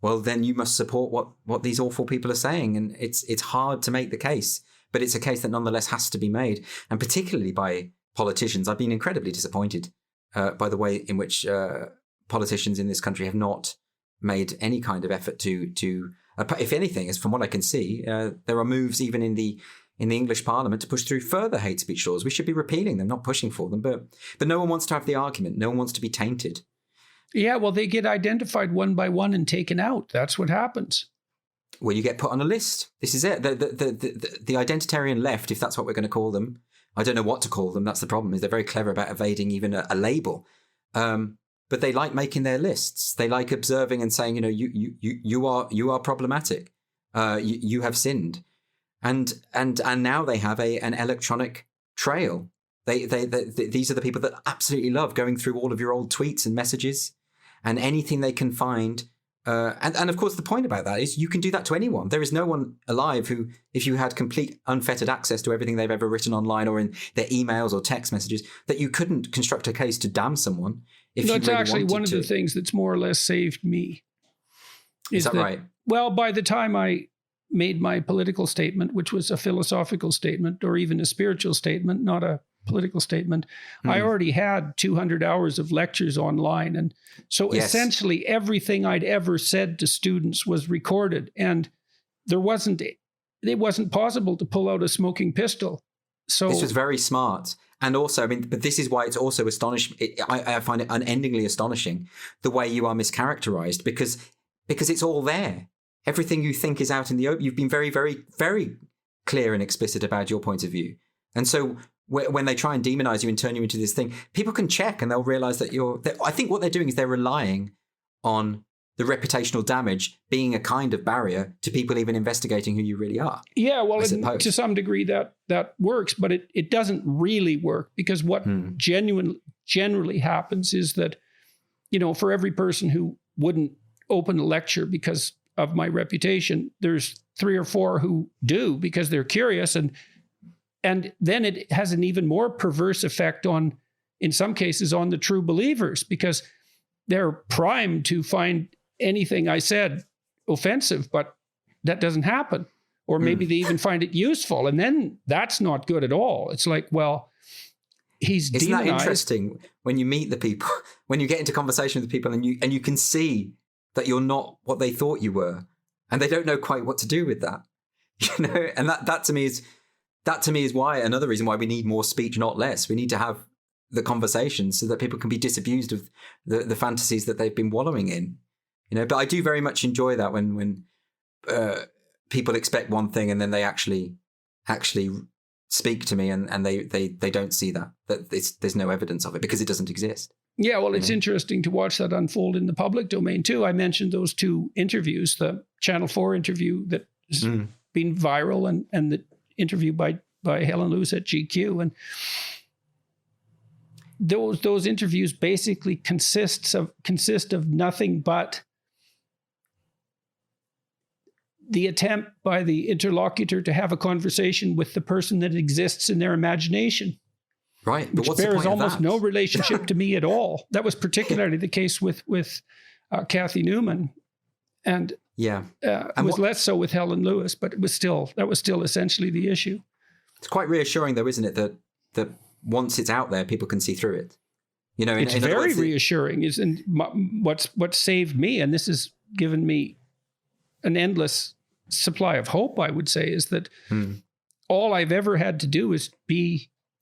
well, then you must support what these awful people are saying. And it's hard to make the case, but it's a case that nonetheless has to be made. And particularly by politicians. I've been incredibly disappointed by the way in which politicians in this country have not made any kind of effort to if anything, as from what I can see, there are moves even in the English Parliament to push through further hate speech laws. We should be repealing them, not pushing for them. But no one wants to have the argument. No one wants to be tainted. Yeah, well, they get identified one by one and taken out. That's what happens. Well, you get put on a list. This is it. The identitarian left, if that's what we're going to call them. I don't know what to call them. That's the problem. Is they're very clever about evading even a label. But they like making their lists. They like observing and saying, you are problematic. You have sinned, and now they have an electronic trail. These are the people that absolutely love going through all of your old tweets and messages, and anything they can find. And of course, the point about that is you can do that to anyone. There is no one alive who, if you had complete unfettered access to everything they've ever written online or in their emails or text messages, that you couldn't construct a case to damn someone. That's actually one of the things that's more or less saved me. Is that right? Well, by the time I made my political statement, which was a philosophical statement or even a spiritual statement, not a political statement, I already had 200 hours of lectures online. And so essentially everything I'd ever said to students was recorded, and it wasn't possible to pull out a smoking pistol. So this was very smart. And also, but this is why it's also astonishing. I find it unendingly astonishing the way you are mischaracterized because it's all there. Everything you think is out in the open. You've been very, very, very clear and explicit about your point of view. And so when they try and demonize you and turn you into this thing, people can check and they'll realize that I think what they're doing is they're relying on the reputational damage being a kind of barrier to people even investigating who you really are. Yeah, well, to some degree that works, but it doesn't really work because what generally happens is that, for every person who wouldn't open a lecture because of my reputation, there's 3 or 4 who do because they're curious, and then it has an even more perverse effect in some cases, on the true believers because they're primed to find anything I said offensive, but that doesn't happen. Or maybe they even find it useful. And then that's not good at all. It's like, well, he's Isn't demonized. That interesting when you meet the people, when you get into conversation with the people and you can see that you're not what they thought you were, and they don't know quite what to do with that. And that to me is why another reason why we need more speech, not less. We need to have the conversation so that people can be disabused of the fantasies that they've been wallowing in. But I do very much enjoy that when people expect one thing and then they actually speak to me and they don't see that there's no evidence of it because it doesn't exist. Yeah, well, it's interesting to watch that unfold in the public domain too. I mentioned those 2 interviews, the Channel 4 interview that has been viral and the interview by Helen Lewis at GQ, and those interviews basically consist of nothing but the attempt by the interlocutor to have a conversation with the person that exists in their imagination. Right. But which what's the bears point of almost that? no relationship to me at all. That was particularly the case with Kathy Newman. And it was less so with Helen Lewis, but that was still essentially the issue. It's quite reassuring though, isn't it, that once it's out there, people can see through it. It's very reassuring. What saved me, and this has given me an endless supply of hope, I would say, is that all I've ever had to do is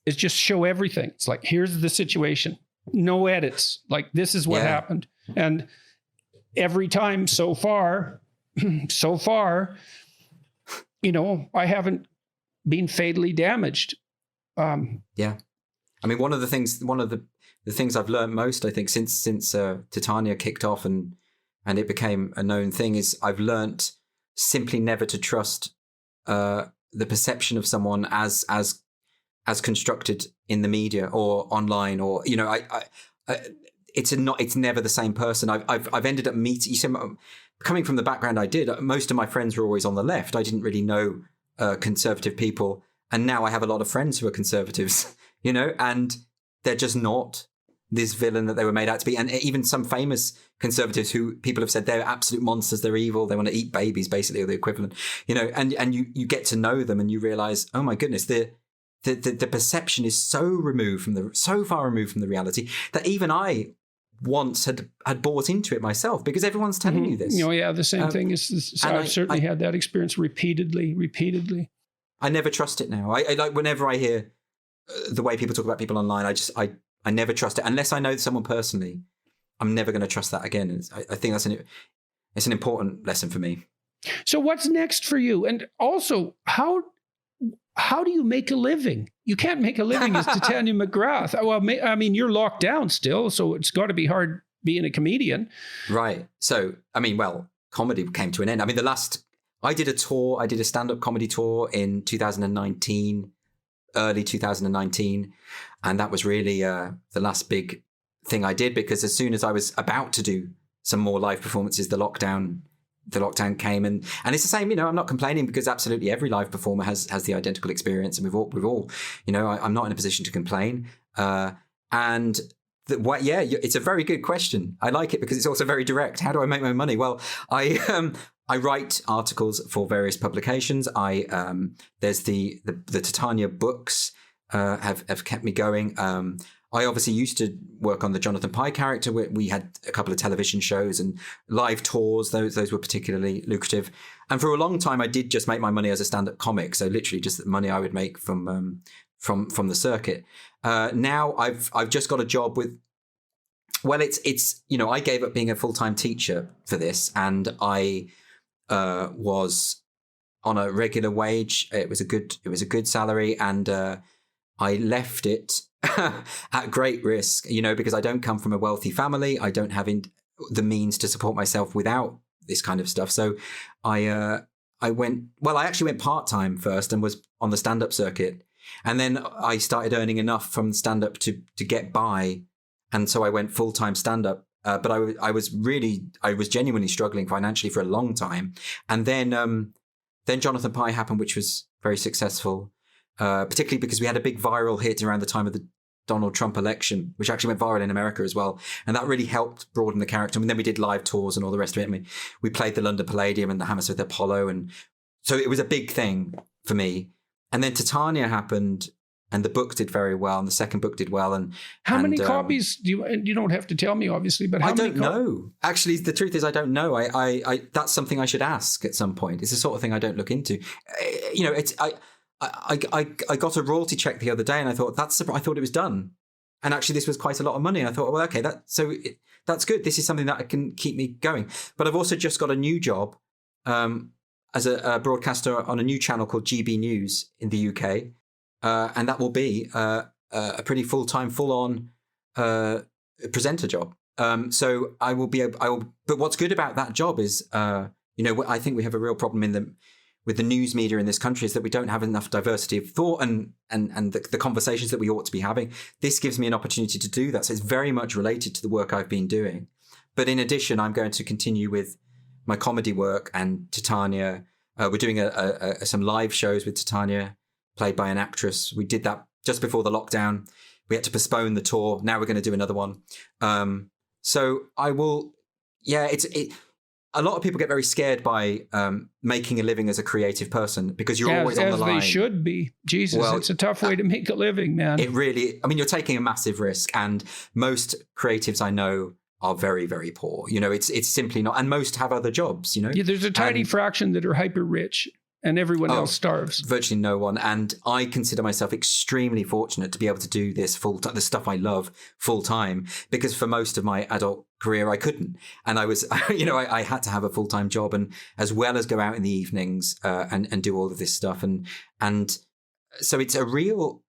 just show everything. It's like, here's the situation, no edits. Like, this is what happened. And every time so far, you know, I haven't been fatally damaged. Yeah. I mean, one of the things I've learned most, I think, since Titania kicked off and it became a known thing, is I've learned simply never to trust the perception of someone as constructed in the media or online, or, you know, it's never the same person. I've ended up meeting, coming from the background I did, most of my friends were always on the left. I didn't really know conservative people, and now I have a lot of friends who are conservatives, you know, and they're just not this villain that they were made out to be. And even some famous conservatives who people have said they're absolute monsters, they're evil, they want to eat babies, basically, or the equivalent, you know, and you get to know them and you realize, oh my goodness, the perception is so far removed from the reality that even I once had bought into it myself, because everyone's telling you this. Oh yeah, the same thing is. I've certainly had that experience repeatedly. I never trust it now. I like, whenever I hear the way people talk about people online, I never trust it unless I know someone personally. I'm never going to trust that again. I think it's an important lesson for me. So what's next for you? And also, how do you make a living? You can't make a living as Titania McGrath. Well, I mean, you're locked down still, so it's got to be hard being a comedian. Right. So, I mean, well, comedy came to an end. I mean, I did a stand-up comedy tour in 2019, early 2019. And that was really the last big thing I did, because as soon as I was about to do some more live performances, the lockdown came, and it's the same. You know, I'm not complaining, because absolutely every live performer has the identical experience, and we've all, you know, I'm not in a position to complain. It's a very good question. I like it because it's also very direct. How do I make my money? Well, I write articles for various publications. There's the Titania books have kept me going. I obviously used to work on the Jonathan Pye character. We had a couple of television shows and live tours. Those were particularly lucrative. And for a long time, I did just make my money as a stand-up comic. So literally just the money I would make from the circuit. Now I've just got a job with. Well, it's you know, I gave up being a full-time teacher for this, and I was on a regular wage. It was a good salary, and I left it at great risk, you know, because I don't come from a wealthy family. I don't have the means to support myself without this kind of stuff. So I actually went part-time first and was on the stand-up circuit. And then I started earning enough from stand-up to get by. And so I went full-time stand-up. But I was genuinely struggling financially for a long time. And then Jonathan Pye happened, which was very successful. Particularly because we had a big viral hit around the time of the Donald Trump election, which actually went viral in America as well. And that really helped broaden the character. And then we did live tours and all the rest of it. I mean, we played the London Palladium and the Hammersmith Apollo. And so it was a big thing for me. And then Titania happened, and the book did very well, and the second book did well. And how many copies do you don't have to tell me, obviously, but how many? I don't know. Actually, the truth is I don't know. I that's something I should ask at some point. It's the sort of thing I don't look into. You know, I got a royalty check the other day, and I thought I thought it was done, and actually this was quite a lot of money. And I thought, well, okay, that's good. This is something that can keep me going. But I've also just got a new job as a broadcaster on a new channel called GB News in the UK, and that will be a pretty full-time, full-on presenter job. So I will. But what's good about that job is, you know, I think we have a real problem with the news media in this country, is that we don't have enough diversity of thought and the conversations that we ought to be having. This gives me an opportunity to do that. So it's very much related to the work I've been doing. But in addition, I'm going to continue with my comedy work and Titania. We're doing some live shows with Titania, played by an actress. We did that just before the lockdown. We had to postpone the tour. Now we're going to do another one. So I will, a lot of people get very scared by making a living as a creative person, because you're always on the line. As they should be. Jesus, well, it's a tough way to make a living, man. It really, I mean, you're taking a massive risk, and most creatives I know are very, very poor. It's simply not. And most have other jobs, Yeah, there's a tiny fraction that are hyper rich and everyone else starves. Virtually no one. And I consider myself extremely fortunate to be able to do this the stuff I love full time, because for most of my adult career, I couldn't. And I was, I had to have a full time job, and as well as go out in the evenings and do all of this stuff. And so it's a real,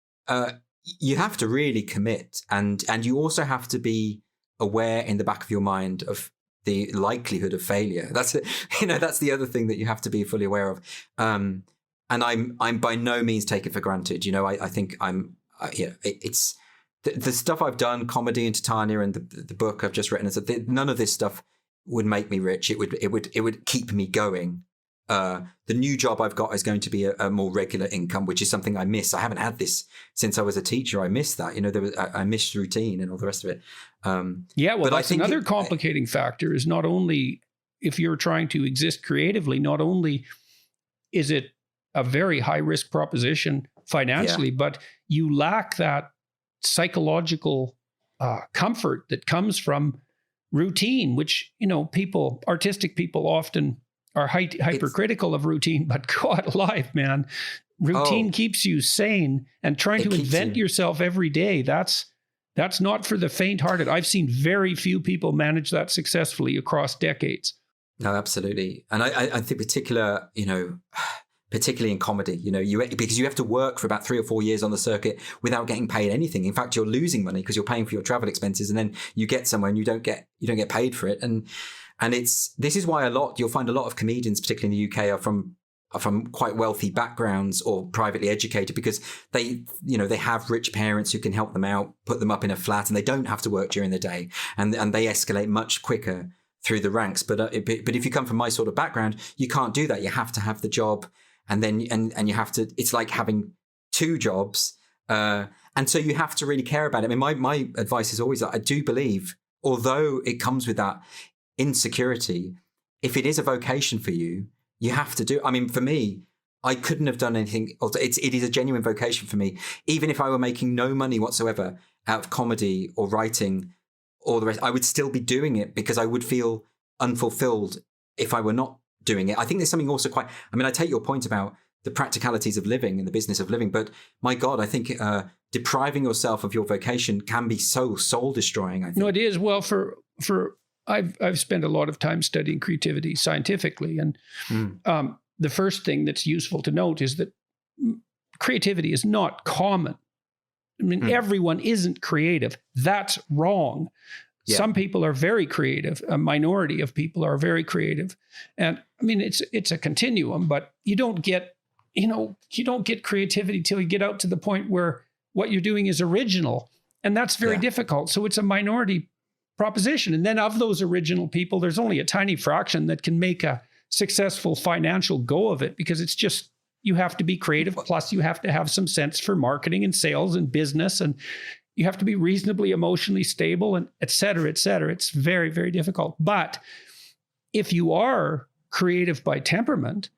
you have to really commit, and you also have to be aware in the back of your mind of the likelihood of failure. That's that's the other thing that you have to be fully aware of. And I'm by no means taken for granted. I think it's the stuff I've done, comedy and Titania, and the book I've just written. None of this stuff would make me rich. It would keep me going. The new job I've got is going to be a more regular income, which is something I miss. I haven't had this since I was a teacher. I miss that. I miss routine and all the rest of it. But that's another complicating factor is not only if you're trying to exist creatively, not only is it a very high risk proposition financially, but you lack that psychological comfort that comes from routine, which, artistic people often are hypercritical of routine, but God alive, man, routine keeps you sane, and trying to invent yourself every day. That's not for the faint-hearted. I've seen very few people manage that successfully across decades. No, absolutely. And I think particularly in comedy, because you have to work for about 3 or 4 years on the circuit without getting paid anything. In fact, you're losing money because you're paying for your travel expenses, and then you get somewhere and you don't get paid for it. And this is why you'll find a lot of comedians, particularly in the UK, are from quite wealthy backgrounds or privately educated, because they have rich parents who can help them out, put them up in a flat, and they don't have to work during the day, and they escalate much quicker through the ranks. But if you come from my sort of background, you can't do that. You have to have the job, and then you have to. It's like having 2 jobs, and so you have to really care about it. I mean, my advice is always that I do believe, although it comes with that insecurity, if it is a vocation for you, you have to do. I mean, for me, I couldn't have done anything else. It is a genuine vocation for me. Even if I were making no money whatsoever out of comedy or writing or the rest, I would still be doing it because I would feel unfulfilled if I were not doing it. I think there's something also I take your point about the practicalities of living and the business of living, but my God, I think depriving yourself of your vocation can be so soul destroying. I think. No, it is. Well, I've spent a lot of time studying creativity scientifically, and the first thing that's useful to note is that creativity is not common. I mean, everyone isn't creative. That's wrong. Yeah. Some people are very creative. A minority of people are very creative, and I mean, it's a continuum. But you don't get creativity till you get out to the point where what you're doing is original, and that's very difficult. So it's a minority proposition. And then of those original people, there's only a tiny fraction that can make a successful financial go of it, because it's just, you have to be creative. Plus you have to have some sense for marketing and sales and business, and you have to be reasonably emotionally stable, and et cetera, et cetera. It's very, very difficult. But if you are creative by temperament,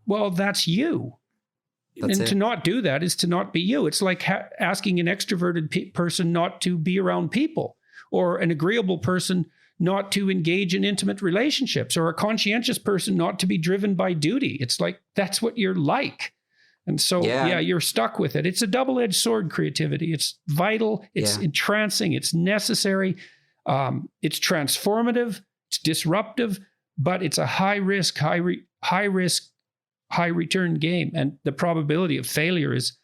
well, that's you. To not do that is to not be you. It's like asking an extroverted person not to be around people, or an agreeable person not to engage in intimate relationships, or a conscientious person not to be driven by duty. It's like, that's what you're like. And so, you're stuck with it. It's a double-edged sword, creativity. It's vital. It's entrancing. It's necessary. It's transformative. It's disruptive, but it's a high risk, high return game. And the probability of failure is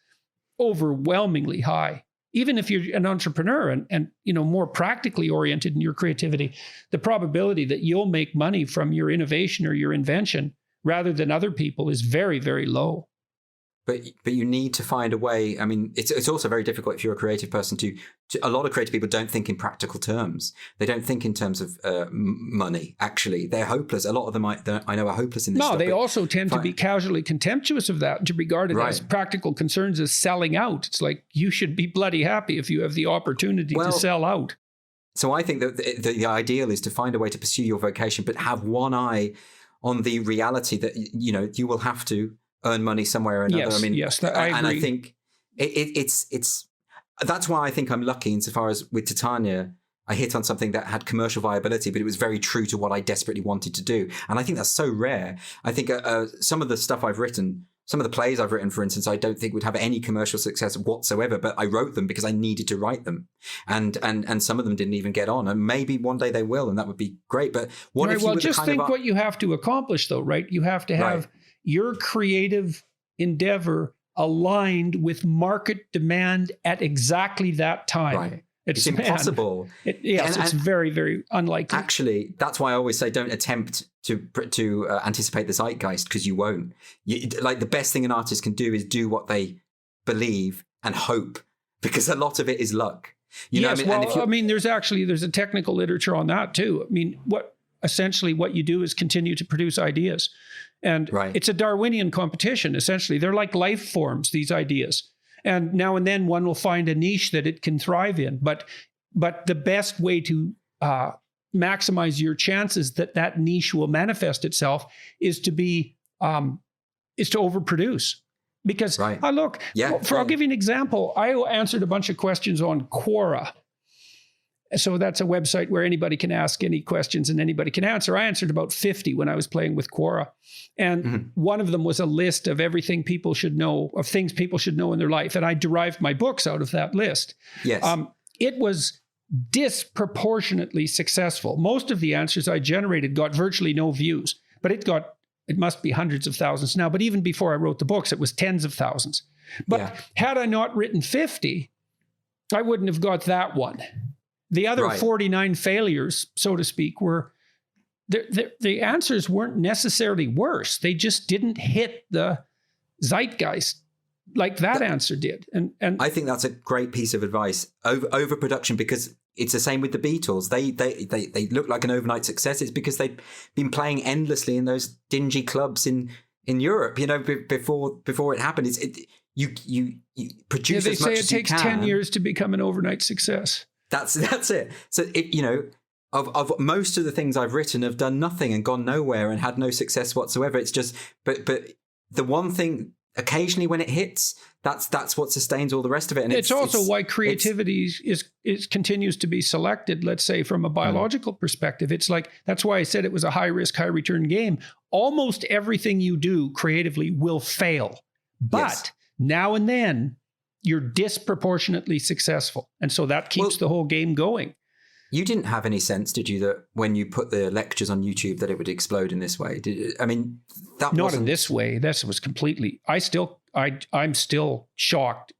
overwhelmingly high. Even if you're an entrepreneur and more practically oriented in your creativity, the probability that you'll make money from your innovation or your invention rather than other people is very, very low. But you need to find a way. I mean, it's also very difficult if you're a creative person to a lot of creative people don't think in practical terms. They don't think in terms of money, actually. They're hopeless. A lot of them I know are hopeless in this stuff. No, they also tend to be casually contemptuous of that and to regard it as practical concerns as selling out. It's like, you should be bloody happy if you have the opportunity to sell out. So I think that the ideal is to find a way to pursue your vocation, but have one eye on the reality that, you will have to earn money somewhere or another. Yes, I agree. And I think it's that's why I think I'm lucky insofar as with Titania, I hit on something that had commercial viability, but it was very true to what I desperately wanted to do. And I think that's so rare. I think some of the stuff I've written, some of the plays I've written, for instance, I don't think would have any commercial success whatsoever, but I wrote them because I needed to write them. And some of them didn't even get on. And maybe one day they will, and that would be great. But what if you were just think what you have to accomplish, though, right? You have to have your creative endeavor aligned with market demand at exactly that time. Right. It's impossible. It's very, very unlikely. Actually, that's why I always say don't attempt to anticipate the zeitgeist, because you won't. Like, the best thing an artist can do is do what they believe and hope, because a lot of it is luck. You know what I mean? Well, there's a technical literature on that too. I mean, what you do is continue to produce ideas. And it's a Darwinian competition, essentially. They're like life forms, these ideas. And now and then one will find a niche that it can thrive in. But the best way to maximize your chances that niche will manifest itself is to overproduce. Because I'll give you an example. I answered a bunch of questions on Quora. So that's a website where anybody can ask any questions and anybody can answer. I answered about 50 when I was playing with Quora. And one of them was a list of everything people should know, of things people should know in their life. And I derived my books out of that list. Yes. It was disproportionately successful. Most of the answers I generated got virtually no views, but it must be hundreds of thousands now. But even before I wrote the books, it was tens of thousands. But had I not written 50, I wouldn't have got that one. The other 49 failures, so to speak, were the answers weren't necessarily worse. They just didn't hit the zeitgeist like that answer did. And I think that's a great piece of advice. Overproduction, because it's the same with the Beatles. They look like an overnight success. It's because they've been playing endlessly in those dingy clubs in Europe. You know, before it happened. You produce as much as you can. They say it takes 10 years to become an overnight success. That's it. So, of most of the things I've written have done nothing and gone nowhere and had no success whatsoever. It's just, but the one thing, occasionally when it hits, that's what sustains all the rest of it. And it's also why creativity continues to be selected, let's say, from a biological perspective. It's like, that's why I said it was a high risk, high return game. Almost everything you do creatively will fail. But now and then, you're disproportionately successul. And so that keeps the whole game going. You didn't have any sense, did you, that when you put the lectures on YouTube that it would explode in this way? Not in this way. This was completely, I'm still shocked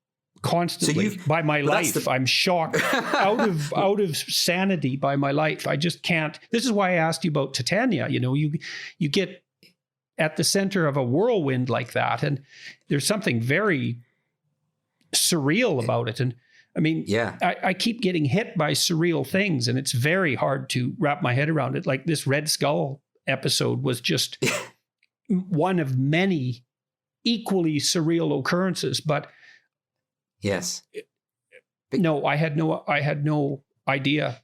constantly by my life. I'm shocked out of sanity by my life. I just can't. This is why I asked you about Titania. You know, you get at the center of a whirlwind like that, and there's something very surreal about it. And I mean, I keep getting hit by surreal things, and it's very hard to wrap my head around it. Like this Red Skull episode was just one of many equally surreal occurrences. But no, I had no idea.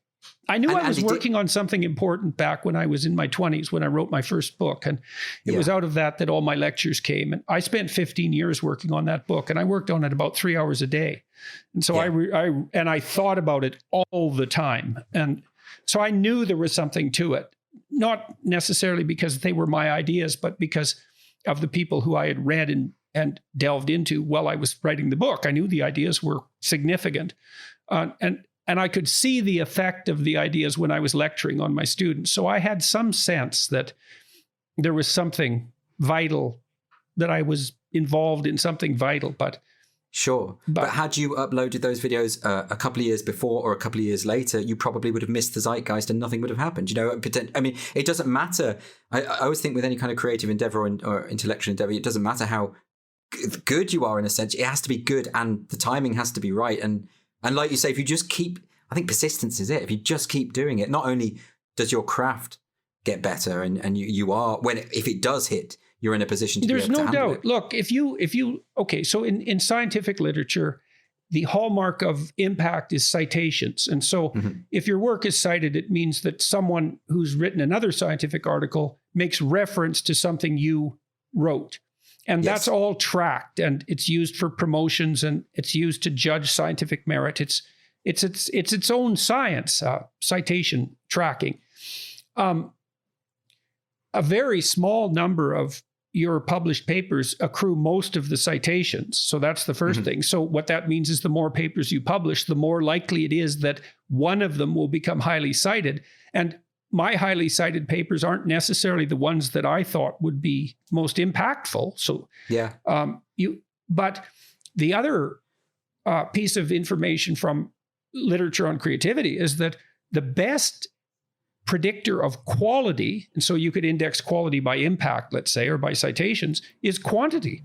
I knew I was working on something important back when I was in my 20s, when I wrote my first book. And it was out of that all my lectures came. And I spent 15 years working on that book, and I worked on it about 3 hours a day. And so I thought about it all the time. And so I knew there was something to it, not necessarily because they were my ideas, but because of the people who I had read and delved into while I was writing the book. I knew the ideas were significant. And I could see the effect of the ideas when I was lecturing on my students. So I had some sense that there was something vital, that I was involved in something vital. But But had you uploaded those videos a couple of years before or a couple of years later, you probably would have missed the zeitgeist and nothing would have happened. You know, I mean, it doesn't matter. I always think with any kind of creative endeavor or intellectual endeavor, it doesn't matter how good you are in a sense. It has to be good, and the timing has to be right. And like you say, if you just keep, I think persistence is it. If you just keep doing it, not only does your craft get better, and you are, if it does hit, you're in a position to be able to handle it. There's no doubt. Look, if you okay, so in scientific literature, the hallmark of impact is citations. And so if your work is cited, it means that someone who's written another scientific article makes reference to something you wrote. And that's all tracked, and it's used for promotions, and it's used to judge scientific merit. It's its own science, citation tracking. A very small number of your published papers accrue most of the citations. So that's the first thing. So what that means is the more papers you publish, the more likely it is that one of them will become highly cited. And my highly cited papers aren't necessarily the ones that I thought would be most impactful. So yeah, but the other piece of information from literature on creativity is that the best predictor of quality, and so you could index quality by impact, let's say, or by citations, is quantity.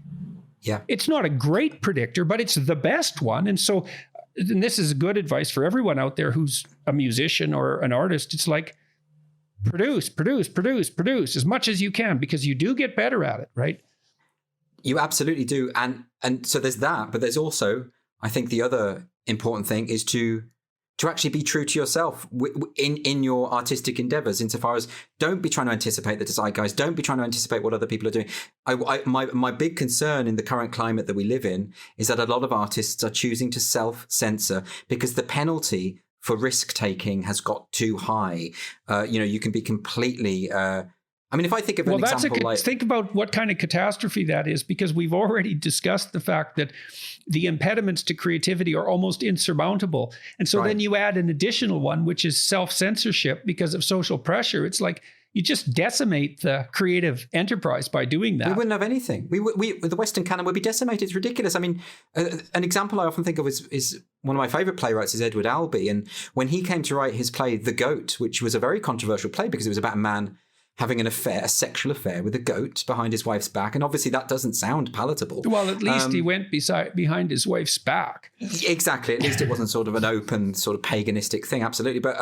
Yeah. It's not a great predictor, but it's the best one. And so, and this is good advice for everyone out there who's a musician or an artist. It's like, produce as much as you can, because you do get better at it, right? You absolutely do. And so there's that, but there's also, I think the other important thing is to actually be true to yourself in your artistic endeavors, insofar as don't be trying to anticipate the zeitgeist, don't be trying to anticipate what other people are doing. My big concern in the current climate that we live in is that a lot of artists are choosing to self-censor because the penalty for risk-taking has got too high. You can be completely... if I think of an example think about what kind of catastrophe that is, because we've already discussed the fact that the impediments to creativity are almost insurmountable. And so then you add an additional one, which is self-censorship because of social pressure. It's like you just decimate the creative enterprise by doing that. We wouldn't have anything. The Western canon would be decimated. It's ridiculous. I mean, an example I often think of is one of my favorite playwrights is Edward Albee. And when he came to write his play, The Goat, which was a very controversial play because it was about a man having a sexual affair with a goat behind his wife's back. And obviously that doesn't sound palatable. Well, at least he went behind his wife's back. Exactly. At least it wasn't sort of an open sort of paganistic thing. Absolutely. But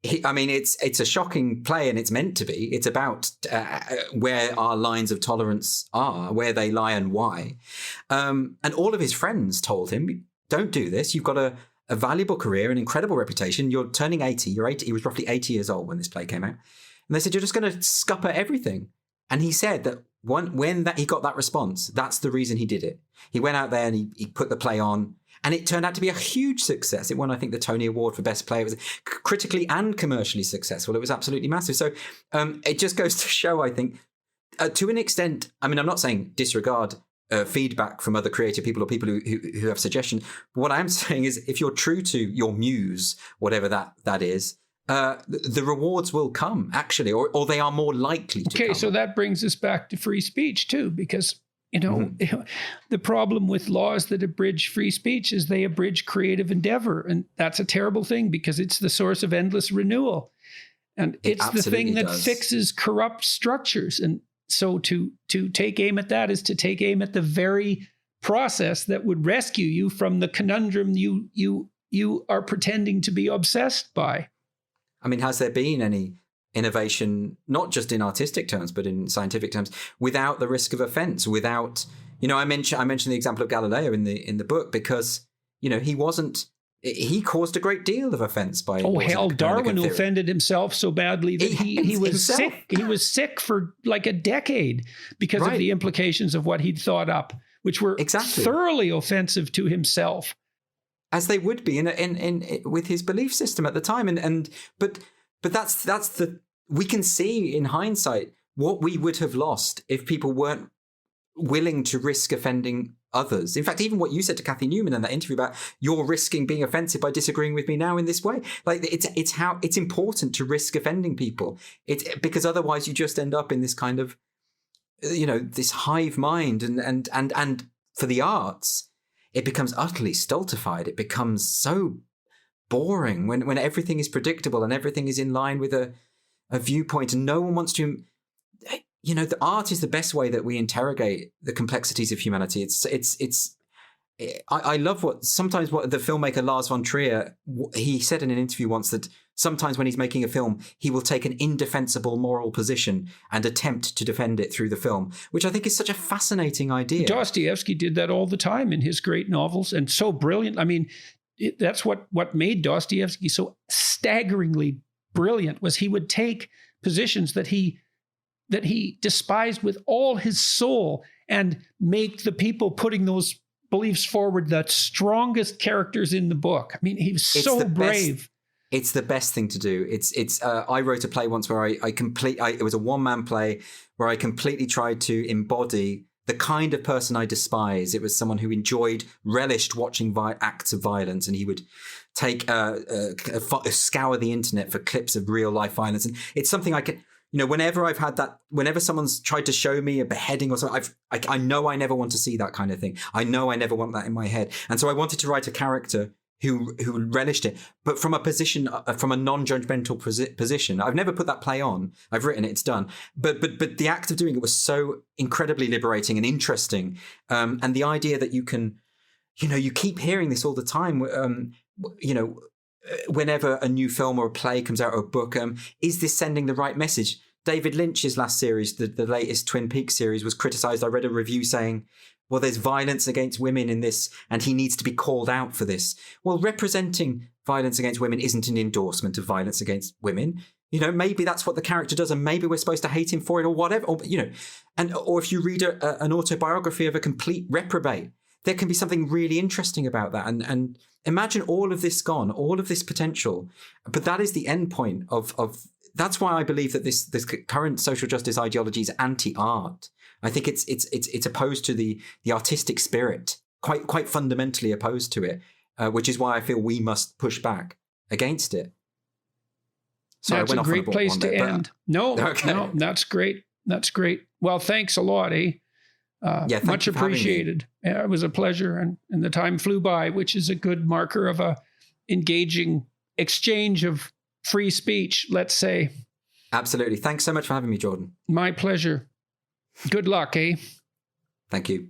it's a shocking play, and it's meant to be. It's about where our lines of tolerance are, where they lie and why. And all of his friends told him, don't do this. You've got a valuable career, an incredible reputation. You're turning 80. You're 80. He was roughly 80 years old when this play came out. And they said, you're just going to scupper everything. And he said that when he got that response, that's the reason he did it. He went out there and he put the play on, and it turned out to be a huge success. It won, I think, the Tony Award for Best Play. It was critically and commercially successful. It was absolutely massive. So it just goes to show, I think, to an extent, I'm not saying disregard feedback from other creative people or people who have suggestions. But what I'm saying is, if you're true to your muse, whatever that is, the rewards will come, actually, or they are more likely to come. Okay, so that brings us back to free speech, too, because, the problem with laws that abridge free speech is they abridge creative endeavor. And that's a terrible thing, because it's the source of endless renewal. And it's the thing that fixes corrupt structures. And so to take aim at that is to take aim at the very process that would rescue you from the conundrum you are pretending to be obsessed by. Has there been any innovation, not just in artistic terms, but in scientific terms, without the risk of offense, without, I mentioned the example of Galileo in the book because, he caused a great deal of offense by... Oh, hell, Darwin offended himself so badly that he was sick. He was sick for like a decade because of the implications of what he'd thought up, which were thoroughly offensive to himself. As they would be in with his belief system at the time, but that's we can see in hindsight what we would have lost if people weren't willing to risk offending others. In fact, even what you said to Kathy Newman in that interview about you're risking being offensive by disagreeing with me now in this way, like it's important to risk offending people. It's because otherwise you just end up in this kind of this hive mind and for the arts. It becomes utterly stultified. It becomes so boring when everything is predictable and everything is in line with a viewpoint, and no one wants to. The art is the best way that we interrogate the complexities of humanity. I love what the filmmaker Lars von Trier, he said in an interview once that sometimes when he's making a film, he will take an indefensible moral position and attempt to defend it through the film, which I think is such a fascinating idea. Dostoevsky did that all the time in his great novels, and so brilliant. That's what made Dostoevsky so staggeringly brilliant, was he would take positions that he despised with all his soul and make the people putting those believes forward the strongest characters in the book. I mean, he was so brave. It's the best thing to do. I wrote a play once where it was a one-man play where I completely tried to embody the kind of person I despise. It was someone who relished watching acts of violence, and he would take scour the internet for clips of real life violence. And it's something I can, whenever I've had that, whenever someone's tried to show me a beheading or something, I know I never want to see that kind of thing. I know I never want that in my head. And so I wanted to write a character who relished it, but from a position, from a non-judgmental position. I've never put that play on. I've written it, it's done. But the act of doing it was so incredibly liberating and interesting. And the idea that you can, you keep hearing this all the time, whenever a new film or a play comes out or a book, is this sending the right message? David Lynch's last series, the latest Twin Peaks series, was criticized. I read a review saying, well, there's violence against women in this, and he needs to be called out for this. Well, representing violence against women isn't an endorsement of violence against women. Maybe that's what the character does, and maybe we're supposed to hate him for it or whatever. Or if you read an autobiography of a complete reprobate, there can be something really interesting about that. And imagine all of this gone, all of this potential. But that is the end point of that's why I believe that this current social justice ideology is anti-art. I think it's opposed to the artistic spirit, quite fundamentally opposed to it, which is why I feel we must push back against it. So that's a great place to end. No, that's great. That's great. Well, thanks a lot, eh? Much appreciated. Yeah, it was a pleasure, and the time flew by, which is a good marker of a engaging exchange of free speech, let's say. Absolutely. Thanks so much for having me, Jordan. My pleasure. Good luck, eh? Thank you.